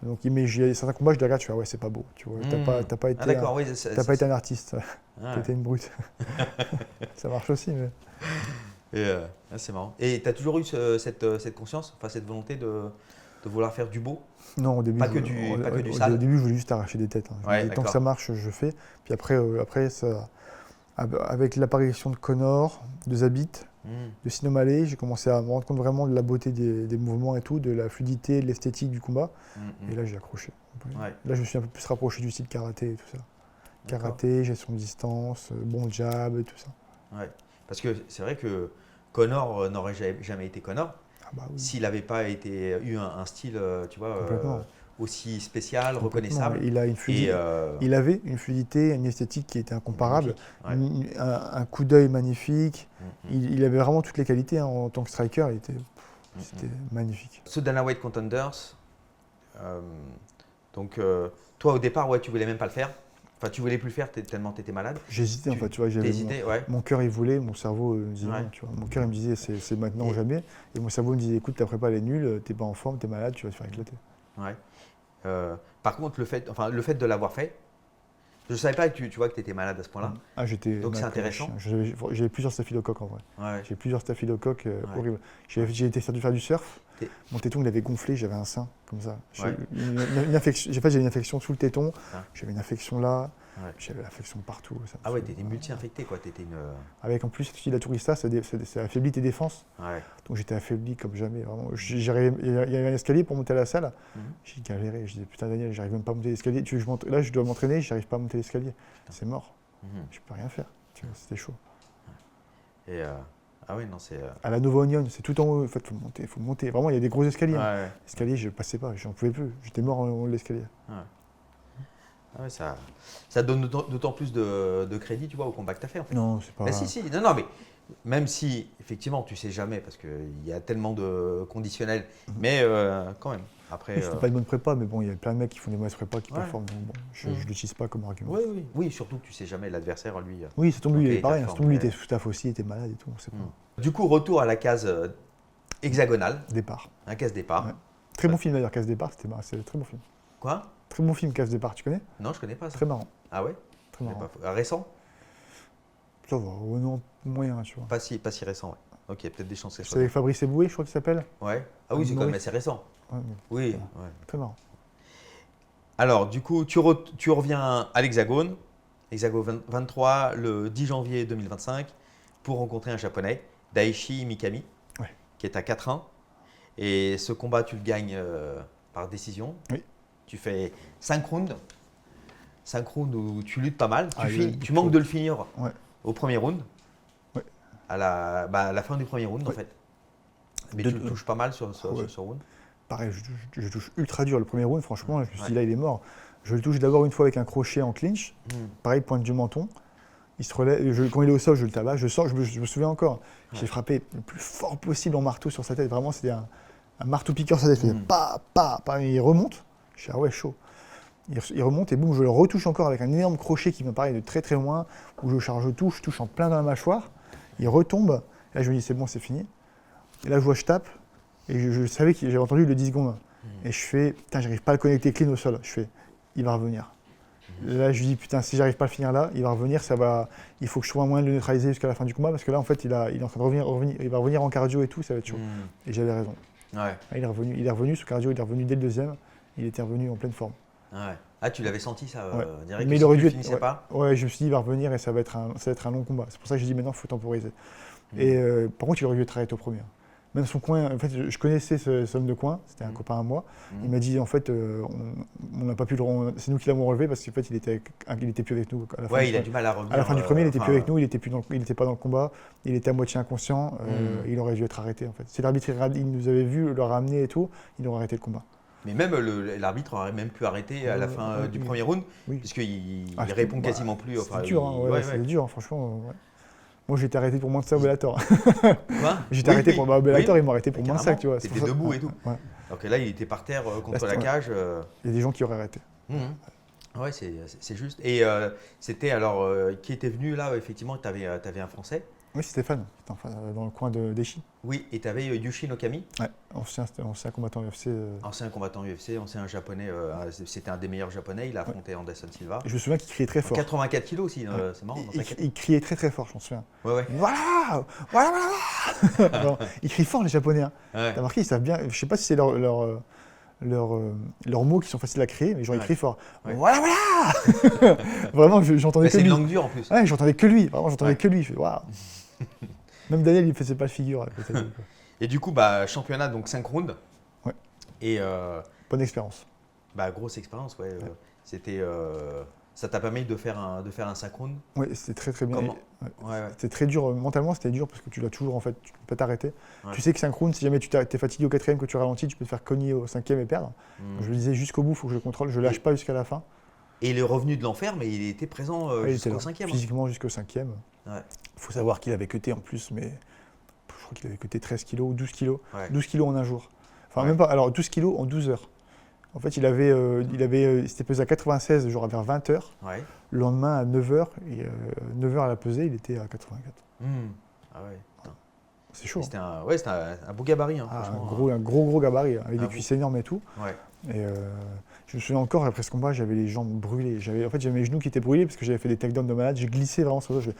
Donc, mais il y a certains combats, je les regarde, tu vois, c'est pas beau. Tu vois, t'as pas été un artiste, t'as été une brute. Ça marche aussi. Mais... c'est marrant. Et tu as toujours eu cette conscience, cette volonté de vouloir faire du beau? Non, au début, pas que du sale. Au début, je voulais juste arracher des têtes. Tant que ça marche, je fais. Puis après avec l'apparition de Connor, de Zabit, de Sinomale, j'ai commencé à me rendre compte vraiment de la beauté des mouvements et tout, de la fluidité, de l'esthétique du combat. Et là, j'ai accroché. Là, je me suis un peu plus rapproché du style karaté et tout ça. Karaté, gestion de distance, bon jab et tout ça. Parce que c'est vrai que Conor n'aurait jamais été Conor Ah bah oui. s'il n'avait pas eu un style, tu vois, Complètement. aussi spécial, Complètement. reconnaissable. Il a une fluidité. Il avait une fluidité, une esthétique qui était incomparable, magnifique, ouais. un coup d'œil magnifique. Mhm. Il avait vraiment toutes les qualités hein, en tant que striker. C'était magnifique. Ce Dana White Contenders, donc toi au départ, ouais, tu voulais même pas le faire. Enfin, tu voulais plus le faire tellement tu étais malade. J'hésitais en fait, tu vois. T'as hésité, ouais. Mon cœur il voulait, mon cerveau me disait Ouais. non, tu vois. Mon cœur il me disait c'est maintenant ou jamais. Et mon cerveau me disait écoute, ta prépa elle est nulle, t'es pas en forme, t'es malade, tu vas te faire éclater. Ouais. Par contre, le fait de l'avoir fait, je ne savais pas que tu vois que tu étais malade à ce point-là. Ah, j'étais Donc c'est malade comme un intéressant. chien. J'avais plusieurs staphylocoques en vrai. Ouais. J'ai plusieurs staphylocoques Ouais. horribles. J'ai été faire du surf. T'es- Mon téton il avait gonflé, j'avais un sein comme ça. Ouais. Une infection, j'avais une infection sous le téton, Ah. j'avais une infection là, Ouais. j'avais l'infection partout. Ça me Ah ouais, faisait- t'étais multi-infecté quoi. T'étais une. Avec en plus, la tourista, ça affaiblit tes défenses. Ouais. Donc j'étais affaibli comme jamais. Vraiment. Il y avait un escalier pour monter à la salle. Mhm. J'ai galéré. Je disais putain Daniel, j'arrive même pas à monter l'escalier. Là, je dois m'entraîner, j'arrive pas à monter l'escalier. C'est mort. Mhm. Je peux rien faire. Tu vois, c'était chaud. Et ah ouais, non, c'est. À la Nova Union, c'est tout en haut. En fait, faut monter. Vraiment, il y a des gros escaliers. hein. Ouais. L'escalier, je passais pas. J'en pouvais plus. J'étais mort en haut de l'escalier. Ah ouais, ça donne d'autant plus de crédit, tu vois, au combat que tu as fait en fait. Non, c'est pas. Mais si, non, mais même si, effectivement, tu sais jamais, parce qu'il y a tellement de conditionnels, mais quand même. Après. Oui, c'était pas une bonne prépa, mais bon, il y a plein de mecs qui font des mauvaises prépas qui Ouais. performent. Donc bon, je l'utilise pas comme argument. Oui, surtout que tu sais jamais l'adversaire, lui. Oui, ça tombe, lui, Ok, il est pareil. d'accord, Ça tombe, lui, il ouais. était sous taf aussi, il était malade et tout. On sait pas. Du coup, retour à la case hexagonale, Départ. un case départ. Ouais. Très bon film d'ailleurs, Case Départ, c'est un très bon film. Quoi? Très bon film, Case Départ, tu connais? Non, je connais pas ça. Très marrant. Ah ouais? Très J'ai marrant. Récent? Ça va, non, moyen, tu vois. Pas si récent, ouais. Ok, peut-être des chances que ce C'est soit. avec Fabrice Eboué, je crois qu'il s'appelle. Ouais. Ah oui, c'est quand même Maurice. assez récent. Ouais, mais Oui, ouais. très marrant. Alors, du coup, tu reviens à l'Hexagone, Hexagone 23, le 10 janvier 2025, pour rencontrer un Japonais, Daichi Mikami, Ouais. qui est à 4-1. Et ce combat, tu le gagnes par décision. Oui. Tu fais 5 rounds. 5 rounds où tu luttes pas mal. Ah, Tu manques de le finir Ouais. au premier round. Ouais. À la fin du premier round, en Ouais. fait. Mais De- tu le touches pas mal sur Ouais. ce round. Pareil, je touche ultra dur le premier round, franchement, je me suis Ouais. dit là, il est mort. Je le touche d'abord une fois avec un crochet en clinch, pareil, pointe du menton. Il se relève, quand il est au sol, je le tabasse, je me souviens encore. J'ai frappé le plus fort possible en marteau sur sa tête. Vraiment, c'était un marteau piqueur sur sa tête. Il faisait pa, et il remonte. Je suis ah ouais, chaud. Il remonte et boum, je le retouche encore avec un énorme crochet qui me paraît de très très loin, où je charge, je touche en plein dans la mâchoire. Il retombe. Et là, je me dis, c'est bon, c'est fini. Et là, je vois, je tape. Et je savais que j'avais entendu le 10 secondes. Et je fais, putain, j'arrive pas à le connecter clean au sol. Je fais, il va revenir. Là, je lui dis, putain, si j'arrive pas à le finir là, il va revenir, il faut que je trouve un moyen de le neutraliser jusqu'à la fin du combat, parce que là, en fait, il est en train de revenir, il va revenir en cardio et tout, ça va être chaud. Et j'avais raison. Ouais. Ah, il est revenu, ce cardio, il est revenu dès le deuxième, il était revenu en pleine forme. Ouais. Ah, tu l'avais senti ça Ouais. direct. Mais il si aurait tu dû finissais ouais. pas. Ouais, je me suis dit, il va revenir et ça va être un long combat. C'est pour ça que j'ai dit, maintenant, il faut temporiser. Et par contre, il aurait dû être arrêté au premier. Même son coin, en fait, je connaissais ce homme de coin, c'était un copain à moi. Il m'a dit, en fait, on n'a pas pu c'est nous qui l'avons relevé parce qu'en fait, il était plus avec nous. À la fin Ouais, du il a combat. du mal à revenir. À la fin du premier, il était enfin, plus avec nous, il était pas dans le combat, il était à moitié inconscient, il aurait dû être arrêté en fait. Si l'arbitre il nous avait vu, le ramener et tout, il aurait arrêté le combat. Mais même l'arbitre aurait même pu arrêter à la fin du premier round, Oui. puisqu'il Ah, répond bah, quasiment plus. C'est dur, hein, ouais, c'est dur, hein, franchement. Ouais. Moi, j'ai été arrêté pour moins de ça au Bellator. Quoi J'étais arrêté pour Bellator, oui. ils m'ont arrêté pour moins de ça, tu vois. T'étais debout et tout. Ouais. Donc là, il était par terre contre Là, la cage. Il y a des gens qui auraient arrêté. Ouais, c'est juste. Et c'était alors, qui était venu là, effectivement, tu avais un Français. Oui, c'est Stéphane, dans le coin d'Echi. Oui, et tu avais Yushin Okami, Ouais, ancien combattant UFC. ancien combattant UFC, ancien japonais, c'était un des meilleurs japonais, il a affronté Anderson Silva. Je me souviens qu'il criait très fort. 84 kilos aussi, c'est marrant. Il criait très très fort, je m'en souviens. Ouais. Voilà, voilà, voilà. Bon, ils crient fort les Japonais. Hein. Ouais. T'as remarqué, ils savent bien. Je sais pas si c'est leurs mots qui sont faciles à créer, mais genre ils crient fort. Ouais. Voilà, voilà. Vraiment, j'entendais Mais que c'est une lui. langue dure en plus. Ouais, j'entendais que lui. Vraiment, j'entendais Ouais. que lui. Je fais, waouh. Même Daniel, il faisait pas le figure à côté de lui, quoi. Et du coup, championnat, donc 5 rounds. Ouais. Et Bonne expérience. grosse expérience, ouais. Ouais. C'était Ça t'a permis de faire un synchrone. Oui, c'était très très bien. Comment Ouais. Ouais. C'était très dur, mentalement c'était dur parce que tu l'as toujours en fait, tu ne peux pas t'arrêter. Ouais. Tu sais que synchrone, si jamais tu es fatigué au 4e, que tu ralentis, tu peux te faire cogner au 5e et perdre. Mm. Je le disais jusqu'au bout, il faut que je le contrôle, je ne lâche pas jusqu'à la fin. Et il est revenu de l'enfer, mais il était présent Ouais, il était jusqu'au là, 5e. physiquement jusqu'au 5e. Ouais. Il faut savoir qu'il avait cuté en plus, mais je crois qu'il avait cuté 13 kilos ou 12 kilos. Ouais. 12 kilos en un jour. Enfin, Ouais. même pas, alors 12 kilos en 12 heures. En fait, il s'était pesé à 96, genre vers 20 h. Ouais. Le lendemain, à 9 h, et 9 h à la pesée, il était à 84. Mm. Ah ouais. Putain. C'est chaud. C'était un beau gabarit. Hein, Ah, franchement. un gros gabarit, avec des Un cuisses énormes et tout. Ouais. Et je me souviens encore, après ce combat, j'avais les jambes brûlées. J'avais mes genoux qui étaient brûlés parce que j'avais fait des takedowns de malade. J'ai glissé vraiment sur le dos.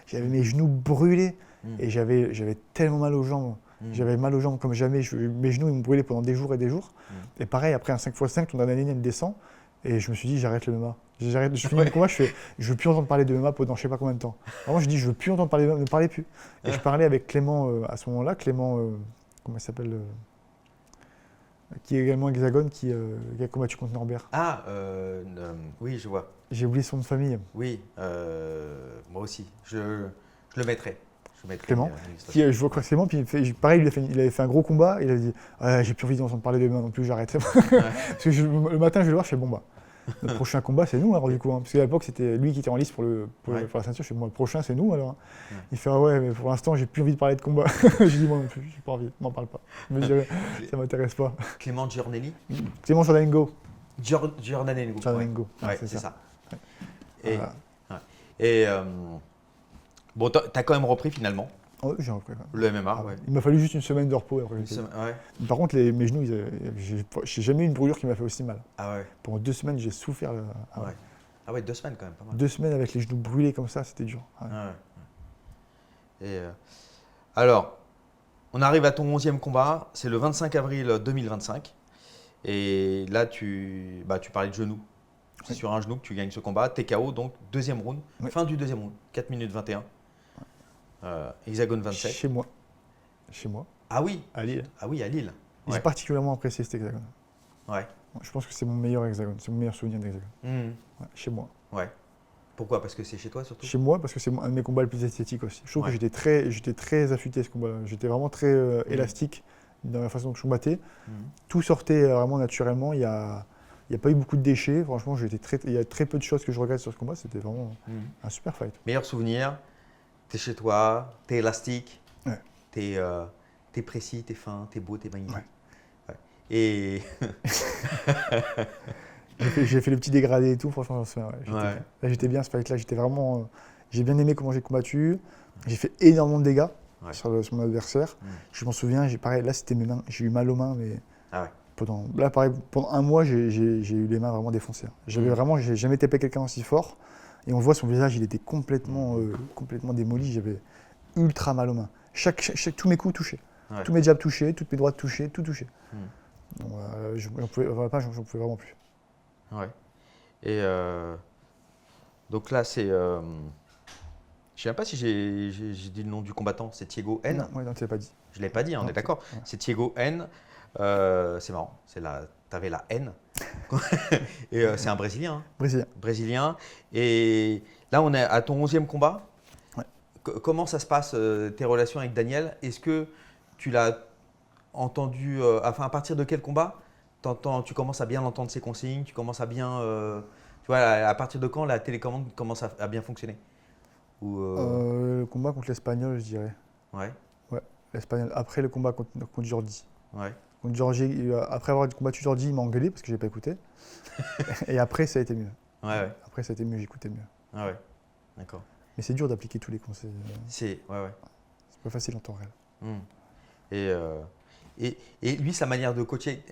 J'avais mes genoux brûlés et j'avais tellement mal aux jambes. J'avais mal aux jambes comme jamais. Mes genoux ils me brûlaient pendant des jours et des jours. Et pareil, après un 5x5, ton adrénaline elle descend. Et je me suis dit, j'arrête le MMA. Je finis le combat, je veux plus entendre parler de MMA pendant je sais pas combien de temps. Vraiment, je dis, je veux plus entendre parler de MMA, ne parlez plus. Et je parlais avec Clément à ce moment-là, Clément, comment il s'appelle qui est également Hexagone, qui a combattu contre Norbert. Ah, oui, je vois. J'ai oublié son nom de famille. Oui, moi aussi. Je le mettrai. Clément. L'illustration. Je vois quoi Clément, puis pareil, il avait fait un gros combat, il avait dit j'ai plus envie d'entendre parler de MMA non plus, j'arrête. Parce que le matin, je vais le voir, je fais bon bah, le prochain combat, c'est nous alors du coup. Hein. Parce qu'à l'époque, c'était lui qui était en liste pour la ceinture, je fais moi, le prochain, c'est nous alors. Ouais. Il fait ouais, mais pour l'instant, j'ai plus envie de parler de combat. Je dis moi non plus, j'ai pas envie, m'en parle pas. Ça m'intéresse pas. Clément Giornelli. Clément Jordanengo. Giordanengo. Jordanengo, Ouais, c'est c'est ça. ça. Et, Voilà. et bon, t'as quand même repris finalement Oh, j'ai repris. le MMA. Ouais. Il m'a fallu juste une semaine de repos. Après, Ouais. Par contre, mes genoux, j'ai jamais eu une brûlure qui m'a fait aussi mal. Ah ouais. Pendant 2 semaines, j'ai souffert. Ouais. Ah ouais, 2 semaines quand même, pas mal. 2 semaines avec les genoux brûlés comme ça, c'était dur. Ouais. Ah ouais. Et alors, on arrive à ton 11e combat, c'est le 25 avril 2025. Et là, tu parlais de genoux. C'est Oui. sur un genou que tu gagnes ce combat. T'es KO, donc deuxième round. Oui. Fin du deuxième round, 4 minutes 21. Hexagone 27. Chez moi. Ah oui, À Lille. à Lille. J'ai Ouais. particulièrement apprécié cet hexagone. Ouais. Je pense que c'est mon meilleur hexagone, c'est mon meilleur souvenir d'hexagone. Mhm. Ouais, chez moi. Ouais. Pourquoi? Parce que c'est chez toi surtout? Chez moi, parce que c'est un de mes combats les plus esthétiques aussi. Je trouve Ouais. que j'étais très affûté à ce combat-là. J'étais vraiment très élastique dans la façon dont je combattais. Mhm. Tout sortait vraiment naturellement. Il n'y a pas eu beaucoup de déchets. Franchement, il y a très peu de choses que je regrette sur ce combat. C'était vraiment Mhm. un super fight. Meilleur souvenir, t'es chez toi, t'es élastique, Ouais. t'es précis, t'es fin, t'es beau, t'es magnifique. Ouais. Ouais. Et J'ai fait le petit dégradé et tout, franchement, j'en souviens. Ouais. Ouais. Là, j'étais bien ce fight-là. J'étais vraiment. J'ai bien aimé comment j'ai combattu. J'ai fait énormément de dégâts Ouais. sur mon adversaire. Mm. Je m'en souviens, pareil, là, c'était mes mains. J'ai eu mal aux mains, mais ah ouais. pendant un mois, j'ai eu les mains vraiment défoncées. J'ai jamais tapé quelqu'un aussi fort. Et on voit son visage, il était complètement démoli. J'avais ultra mal aux mains. Tous mes coups touchaient. Ouais. Tous mes jabs touchaient, toutes mes droites touchaient, tout touchait. Mm. Donc, j'en pouvais vraiment plus. Ouais. Et donc là, c'est. Je ne sais pas si j'ai dit le nom du combattant, c'est Thiago N. Non, tu l'as pas dit. Je ne l'ai pas dit, on Non. est d'accord. Ouais. C'est Thiago N. C'est marrant, tu avais la N. Et c'est un Brésilien. Hein. Brésilien. Et là, on est à ton 11e combat. Ouais. Comment ça se passe, tes relations avec Daniel? Est-ce que tu l'as entendu, à partir de quel combat tu commences à bien entendre ses consignes, tu commences à bien… tu vois, à partir de quand la télécommande commence à bien fonctionner? Le combat contre l'Espagnol, je dirais. Ouais, L'Espagnol. Après le combat contre Jordi. ouais. Contre Georgie, après avoir combattu Jordi, il m'a engueulé parce que je n'ai pas écouté. Et après, ça a été mieux. Ouais. Après, ça a été mieux, j'écoutais mieux. Ah ouais, d'accord. Mais c'est dur d'appliquer tous les conseils. Ouais. C'est pas facile en temps réel. Et lui, sa manière de coacher,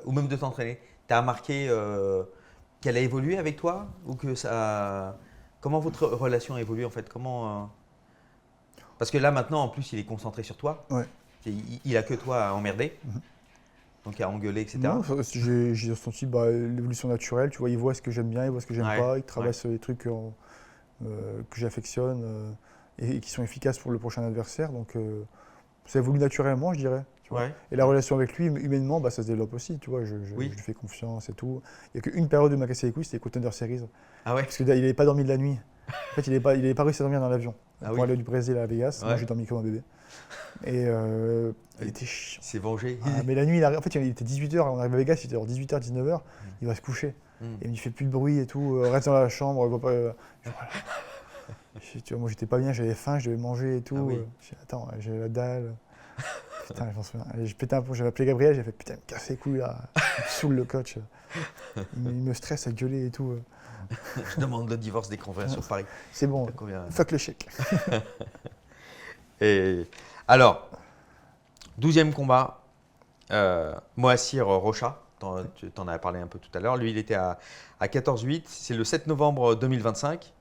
ou même de t'entraîner, t'as remarqué qu'elle a évolué avec toi ou que ça… Comment votre relation a évolué en fait? Parce que là maintenant, en plus, il est concentré sur toi. Ouais. Il a que toi à emmerder, Mhm. donc à engueuler, etc. Non, j'ai ressenti l'évolution naturelle. Tu vois, il voit ce que j'aime bien, il voit ce que j'aime Ouais, pas. Il travaille sur les trucs que j'affectionne et qui sont efficaces pour le prochain adversaire. Donc, ça évolue naturellement, je dirais. Tu vois. Ouais. Et la relation avec lui, humainement, ça se développe aussi. Tu vois. Je Oui. lui fais confiance et tout. Il n'y a qu'une période où il m'a cassé les couilles, c'était Contender Series. Ah ouais. Parce qu'il n'avait pas dormi de la nuit. En fait, il n'avait pas réussi à dormir dans l'avion. Ah Pour oui. aller du Brésil à Vegas. Ouais. Moi, j'ai dormi comme un bébé. Et il était chiant. Il s'est vengé. Ah, mais la nuit, en fait, il était 18h, on arrive à Vegas, il était 18h, 19h, il va se coucher. Et il me dit, fais plus de bruit et tout, reste dans la chambre, va pas. Tu vois, moi, j'étais pas bien, j'avais faim, je devais manger et tout. Ah oui. J'ai dit, attends, j'ai la dalle. Putain, je m'en souviens. Allez, j'ai pété un plomb, j'avais appelé Gabriel, j'ai fait, putain, il me casse les couilles là, il me saoule le coach. Il me stresse à gueuler et tout. Je demande le divorce des convers sur Paris. C'est bon, Combien fuck le chèque. Et alors, 12e combat, Moacir Rocha, tu en as parlé un peu tout à l'heure. Lui, il était à 14-8. C'est le 7 novembre 2025.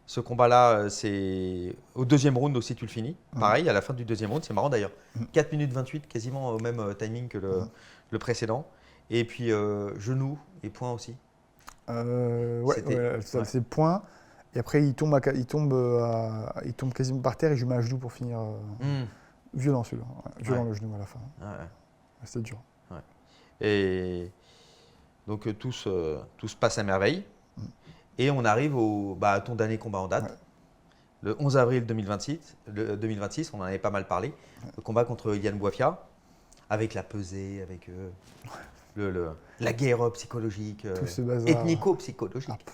Ce combat-là, c'est au deuxième round aussi, tu le finis. Pareil, à la fin du deuxième round, c'est marrant d'ailleurs. 4 minutes 28, quasiment au même timing que le précédent. Et puis, genou et poing aussi. C'est point. Et après, il tombe quasiment par terre et je lui mets un genou pour finir. Violent celui-là. Violent le genou à la fin. C'était dur. Et donc, tout se passe à merveille. Et on arrive à ton dernier combat en date. Le 11 avril 2026, on en avait pas mal parlé. Le combat contre Yann Boifia, avec la pesée, avec la guerre psychologique, ethnico-psychologique.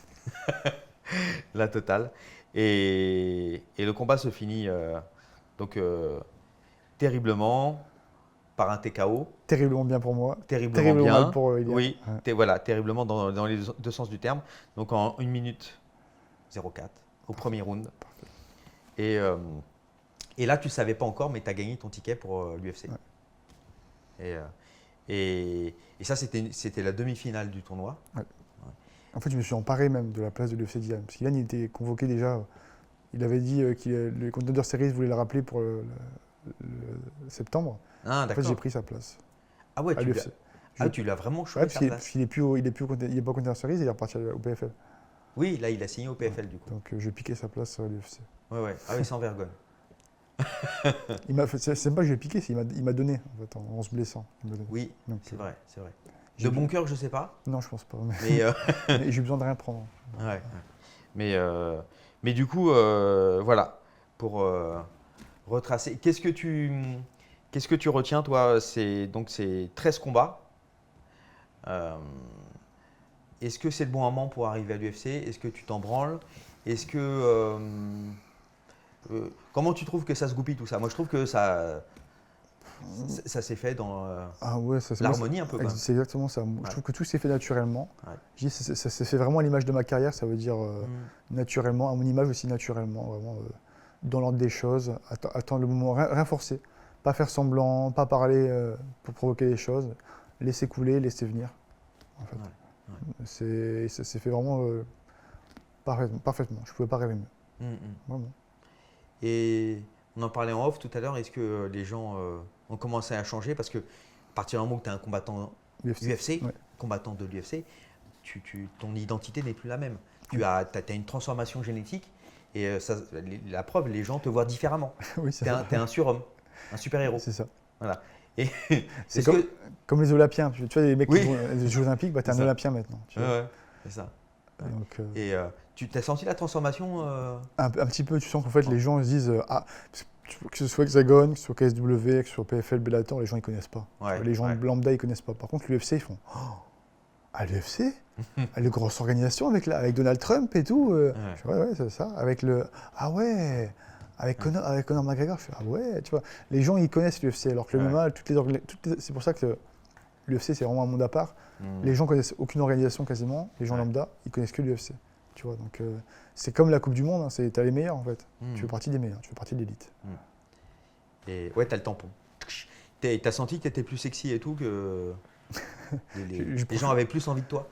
La totale. Et le combat se finit terriblement par un TKO. Terriblement bien pour moi. Terriblement bien. Mal pour Ilian. Oui, voilà, terriblement dans les deux sens du terme. Donc en 1 minute 04 au premier round. Et là, tu ne savais pas encore, mais tu as gagné ton ticket pour l'UFC. Et ça, c'était la demi-finale du tournoi. En fait, je me suis emparé même de la place de l'UFC d'Ilan. Parce qu'Ilan, il était convoqué déjà. Il avait dit que le Contender Series voulait le rappeler pour le septembre. Ah, en fait, j'ai pris sa place. Ah ouais, à l'UFC. Tu l'as vraiment choisi sa place. Parce qu'il n'est pas au Contender Series, il est reparti au PFL. Oui, là, il a signé au PFL du coup. Donc, je piquais sa place à l'UFC. Ouais. Ah oui, sans vergogne. C'est même pas que je lui ai piqué, il m'a donné en fait, en se blessant. Oui, donc, c'est vrai. De bon cœur, je sais pas. Non, je pense pas. Mais j'ai eu besoin de rien prendre. Ouais. Mais du coup, voilà, pour retracer. Qu'est-ce que tu retiens, toi? C'est 13 combats. Est-ce que c'est le bon moment pour arriver à l'UFC? Est-ce que tu t'en branles? Est-ce que comment tu trouves que ça se goupille tout ça? Moi, je trouve que ça s'est fait dans l'harmonie un peu. C'est exactement ça. Je trouve que tout s'est fait naturellement. Je dis, ça s'est fait vraiment à l'image de ma carrière, ça veut dire naturellement, à mon image aussi naturellement, vraiment dans l'ordre des choses, attendre le moment, rien forcer, pas faire semblant, pas parler pour provoquer les choses, laisser couler, laisser venir. En fait. Ça s'est fait vraiment parfaitement. Je ne pouvais pas rêver mieux. Vraiment. Et on en parlait en off tout à l'heure, est-ce que les gens ont commencé à changer? Parce que à partir du moment où tu es un combattant UFC, combattant de l'UFC, ton identité n'est plus la même. Tu as une transformation génétique et la preuve, les gens te voient différemment. Oui, tu es un surhomme, un super-héros. C'est ça. Voilà. Et c'est comme les Olympiens. Tu vois, les mecs qui vont aux Jeux Olympiques, tu es un Olympien maintenant. Ouais, c'est ça. Donc, et tu as senti la transformation un petit peu, tu sens qu'en fait les gens se disent que ce soit Hexagon, que ce soit KSW, que ce soit PFL, Bellator, les gens ils connaissent pas. Les gens lambda ils connaissent pas. Par contre l'UFC ils font l'UFC, les grosses organisations avec Donald Trump et tout. C'est ça. Avec avec Conor McGregor, je fais tu vois. Les gens ils connaissent l'UFC alors que le MMA, c'est pour ça que l'UFC c'est vraiment un monde à part. Les gens connaissent aucune organisation quasiment. Les gens lambda ils connaissent que l'UFC. Tu vois, donc c'est comme la Coupe du Monde, tu as les meilleurs en fait. Tu fais partie des meilleurs, tu fais partie de l'élite. Et tu as le tampon. Tu as senti que tu étais plus sexy et tout que. Les gens avaient plus envie de toi.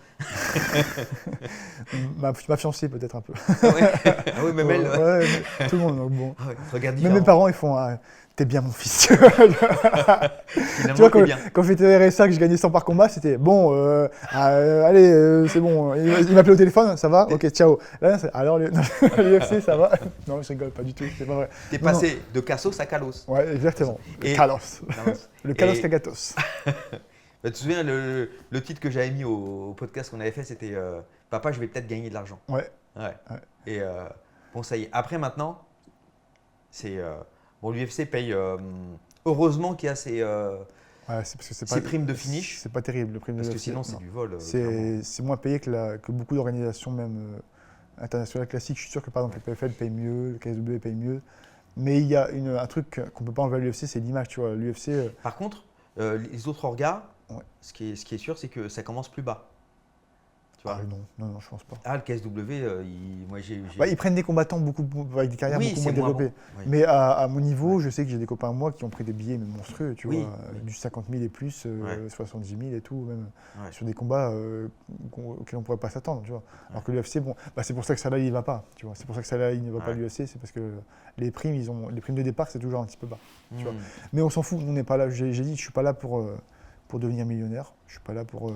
Ma fiancée peut-être un peu. Ah oui, même elle. Ouais, tout le monde. Donc bon. Ah ouais, regarde Même mes différemment. parents, ils font t'es bien mon fils. Finalement, Tu vois, t'es bien. quand j'étais RSA, que je gagnais 100 par combat, c'était bon, allez, c'est bon. Il m'appelait au téléphone, ça va? Ok, ciao. Là, alors, l'UFC, ça va? Non, je rigole, pas du tout, c'est pas vrai. T'es Non, passé de Cassos à Kalos. Ouais, exactement. Et- Carlos. Carlos. Le Carlos Et- Cagatos. Bah, tu te souviens, le titre que j'avais mis au podcast qu'on avait fait, c'était Papa, je vais peut-être gagner de l'argent. Ouais. Ouais. Ouais. Et bon, ça y est. Après, maintenant, c'est. Bon, l'UFC paye. Heureusement qu'il y a ces Ouais, c'est parce que c'est ces primes de finish. C'est pas terrible, le prime de Parce que l'UFC, sinon, c'est non. du vol. clairement. C'est moins payé que beaucoup d'organisations, même internationales classiques. Je suis sûr que par exemple le PFL paye mieux, le KSW paye mieux. Mais il y a un truc qu'on peut pas enlever à l'UFC, c'est l'image. Tu vois, l'UFC. Par contre, les autres orgas, Ouais. ce qui est sûr, c'est que ça commence plus bas. Tu vois. Non, je pense pas. Ah, le KSW, moi j'ai. Bah, ils prennent des combattants avec des carrières Oui, beaucoup c'est moins moins développées. bon. Oui. Mais à mon niveau, je sais que j'ai des copains à moi qui ont pris des billets mais monstrueux, tu Oui, vois, oui. du 50 000 et plus, Ouais. 70 000 et tout, même Ouais. sur des combats auxquels on pourrait pas s'attendre, tu vois. Alors que l'UFC, bon, bah, c'est pour ça que Salah il va pas, tu vois. C'est pour ça que Salah il ne va pas à Ouais. l'UFC, c'est parce que les primes de départ c'est toujours un petit peu bas. Tu vois. Hmm. Mais on s'en fout, on n'est pas là. J'ai dit, je suis pas là pour devenir millionnaire. Je suis pas là pour.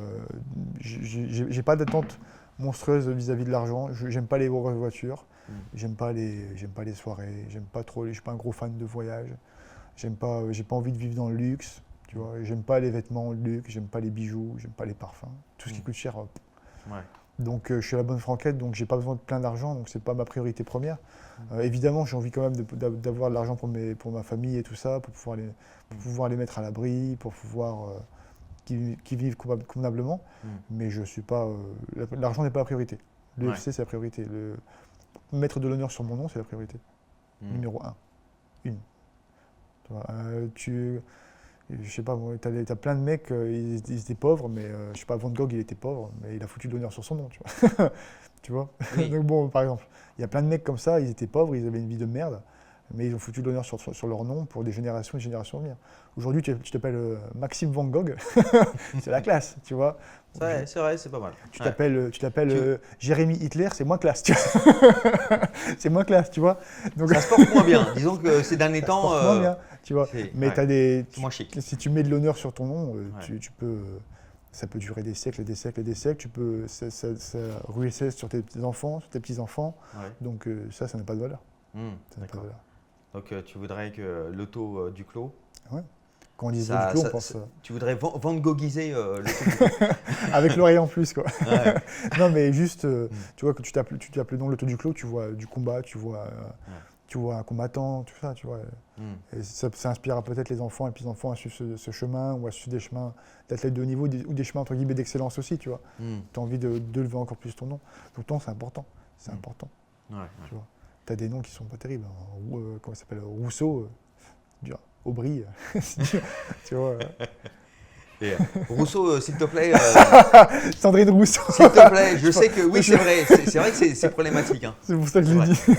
J'ai pas d'attente monstrueuse vis-à-vis de l'argent. J'aime pas les grosses voitures. J'aime pas les soirées. Je suis pas un gros fan de voyage. J'ai pas envie de vivre dans le luxe. Tu vois. J'aime pas les vêtements de luxe. J'aime pas les bijoux. J'aime pas les parfums. Tout ce qui coûte cher. Ouais. Donc je suis à la bonne franquette, donc j'ai pas besoin de plein d'argent, donc c'est pas ma priorité première. Évidemment, j'ai envie quand même d'avoir de l'argent pour ma famille et tout ça, pour pouvoir les mettre à l'abri, pour pouvoir qu'ils vivent convenablement. Mais je suis pas. L'argent n'est pas la priorité. L'UFC c'est la priorité. Mettre de l'honneur sur mon nom, c'est la priorité. Numéro 1. Une. Tu vois, je sais pas, t'as plein de mecs, ils étaient pauvres, mais je sais pas, Van Gogh il était pauvre, mais il a foutu de l'honneur sur son nom, tu vois. Tu vois. Oui. Donc bon, par exemple, il y a plein de mecs comme ça, ils étaient pauvres, ils avaient une vie de merde, mais ils ont foutu de l'honneur sur leur nom pour des générations et des générations à venir. Aujourd'hui, tu t'appelles Maxime Van Gogh, c'est la classe, tu vois. C'est vrai, c'est pas mal. Tu Ouais. t'appelles Jérémy Hitler, c'est moins classe, tu vois. C'est moins classe, tu vois. Donc, Ça se porte moins bien. Disons que ces derniers ça se temps. porte moins bien, tu vois. Mais ouais, c'est moins chic. si tu mets de l'honneur sur ton nom, Ouais. tu peux, ça peut durer des siècles et des siècles et des siècles. Ça ruisselle sur tes enfants, sur tes petits-enfants. Ouais. Donc ça n'a pas de valeur. Ça n'a pas de D'accord. valeur. Donc tu voudrais que l'auto du clos. Quand on dit Ça- du clos, ça- on pense Tu voudrais Van Goghiser l'auto du clos. avec l'oreille en plus, quoi. Ouais. Non, mais juste, tu vois, que tu tapes le nom l'auto du clos, tu vois du combat, tu vois un combattant, tout ça, tu vois. Et ça inspirera peut-être les enfants et les petits-enfants à suivre ce chemin ou à suivre des chemins d'athlètes de haut niveau ou des chemins entre guillemets d'excellence aussi, tu vois. Tu as envie de lever encore plus ton nom. Donc, ton nom, c'est important. C'est important. Ouais, ouais. Tu vois. Tu as des noms qui sont pas terribles. Comment ça s'appelle Rousseau, dur. Aubry, c'est dur. Tu vois. Et, Rousseau, s'il te plaît, Sandrine Rousseau. s'il te plaît, je sais que oui, c'est vrai. C'est vrai que c'est problématique. Hein. C'est pour ça que je l'ai C'est dit.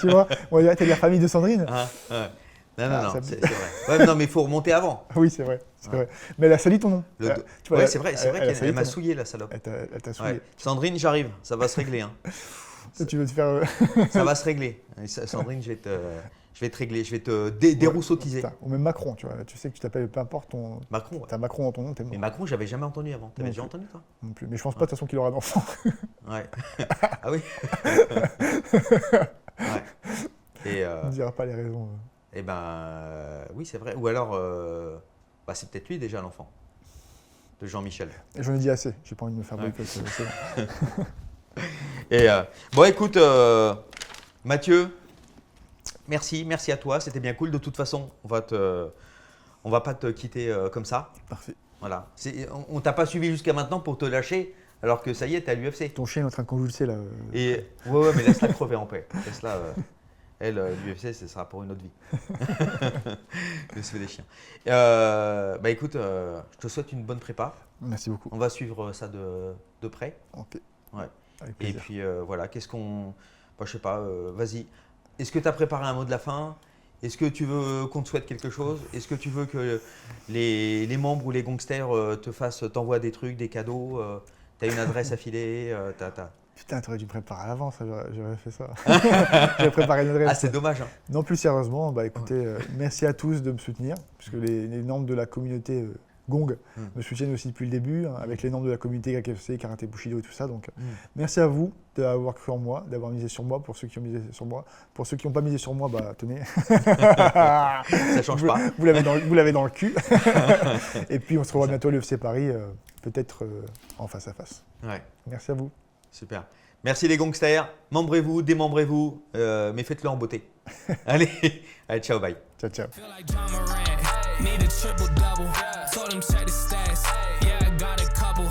Tu vois, on dirait que t'es de la famille de Sandrine. Ah, ouais. Non, Ah, ça- c'est vrai. Ouais, non, mais il faut remonter avant. Oui, c'est vrai. Vrai. Mais elle a sali ton nom. Le Ouais, do- tu vois, ouais, elle- c'est vrai elle a qu'elle sali m'a ton nom. souillé, la salope. Elle t'a souillé. Ouais. Sandrine, j'arrive, ça va se régler. Hein. Toi, tu veux te faire. Ça va se régler. Sandrine, je vais te régler, je vais te déroussotiser. Putain, ou même Macron, tu vois. Tu sais que tu t'appelles, peu importe ton. Macron, ouais. T'as Macron dans ton nom, t'es Mais mort. Macron, j'avais jamais entendu avant. T'avais Non déjà plus. entendu, toi? Non plus. Mais je pense pas de toute façon qu'il aura d'enfant. Ouais. Ah oui. Ouais. Et, On ne dira pas les raisons. oui, c'est vrai. Ou alors, c'est peut-être lui déjà l'enfant de Jean-Michel. Et j'en ai dit assez. J'ai pas envie de me faire Ouais. boycott. C'est bon. Et bon, écoute, Mathieu, merci à toi. C'était bien cool. De toute façon, on va pas te quitter comme ça. Parfait. Voilà. On t'a pas suivi jusqu'à maintenant pour te lâcher, alors que ça y est, t'es à l'UFC. Ton chien est en train de convulser là. Et ouais, mais laisse-la crever en paix. Laisse-la. Elle, l'UFC, ce sera pour une autre vie. Le feu des chiens. Écoute, je te souhaite une bonne prépa. Merci beaucoup. On va suivre ça de près. Ok. Ouais. Avec Et plaisir. puis voilà, qu'est-ce qu'on. Je sais pas, vas-y. Est-ce que tu as préparé un mot de la fin? Est-ce que tu veux qu'on te souhaite quelque chose? Est-ce que tu veux que les membres ou les gangsters t'envoient des trucs, des cadeaux? Tu as une adresse à filer? Putain, t'aurais dû me préparer à l'avance, j'aurais fait ça. J'aurais préparé une adresse. Ah, c'est dommage. Hein. Non, plus sérieusement, bah écoutez, merci à tous de me soutenir, puisque les membres de la communauté Gong me soutiennent aussi depuis le début, hein, avec les membres de la communauté GAKFC, Karaté Bushido et tout ça. Donc, merci à vous d'avoir cru en moi, d'avoir misé sur moi, pour ceux qui ont misé sur moi. Pour ceux qui n'ont pas misé sur moi, bah tenez. Ça change pas. Vous l'avez dans le cul. Et puis, on se revoit bientôt à l'UFC Paris, peut-être en face à face. Ouais. Merci à vous. Super. Merci les gangsters. Membrez-vous, démembrez-vous, mais faites-le en beauté. Allez, ciao, bye. Ciao, ciao. Feel like John Moran, need a triple double. Told him check the stats. Yeah, I got a couple.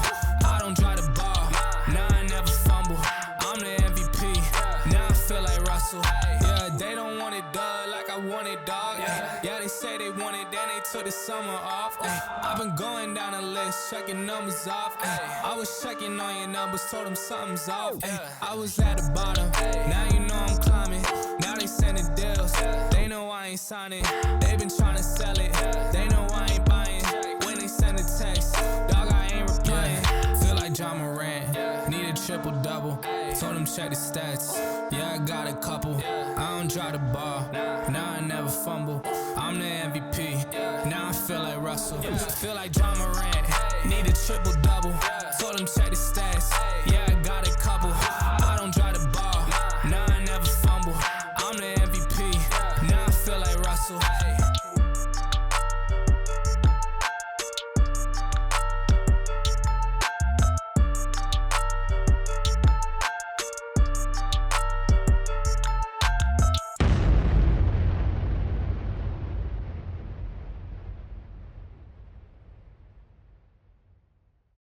I don't drive the ball. Nah, I never fumble. I'm the MVP. Now I feel like Russell. Yeah, they don't want it done like I want it, dog. Yeah, they say they want it, then they took the summer off. I've been going down the list, checking numbers off. I was checking on your numbers, told them something's off. I was at the bottom, now you know I'm climbing. Now they sending deals, they know I ain't signing. They been trying to sell it, they know I ain't buying. When they send a text, dog, I ain't replying. Feel like John Moran, need a triple double. Told him check the stats, yeah, I got a couple. I don't drive the ball, now I never fumble. I'm the MVP, now I feel like Russell. Feel like John Moran, need a triple double. Told him check the stats.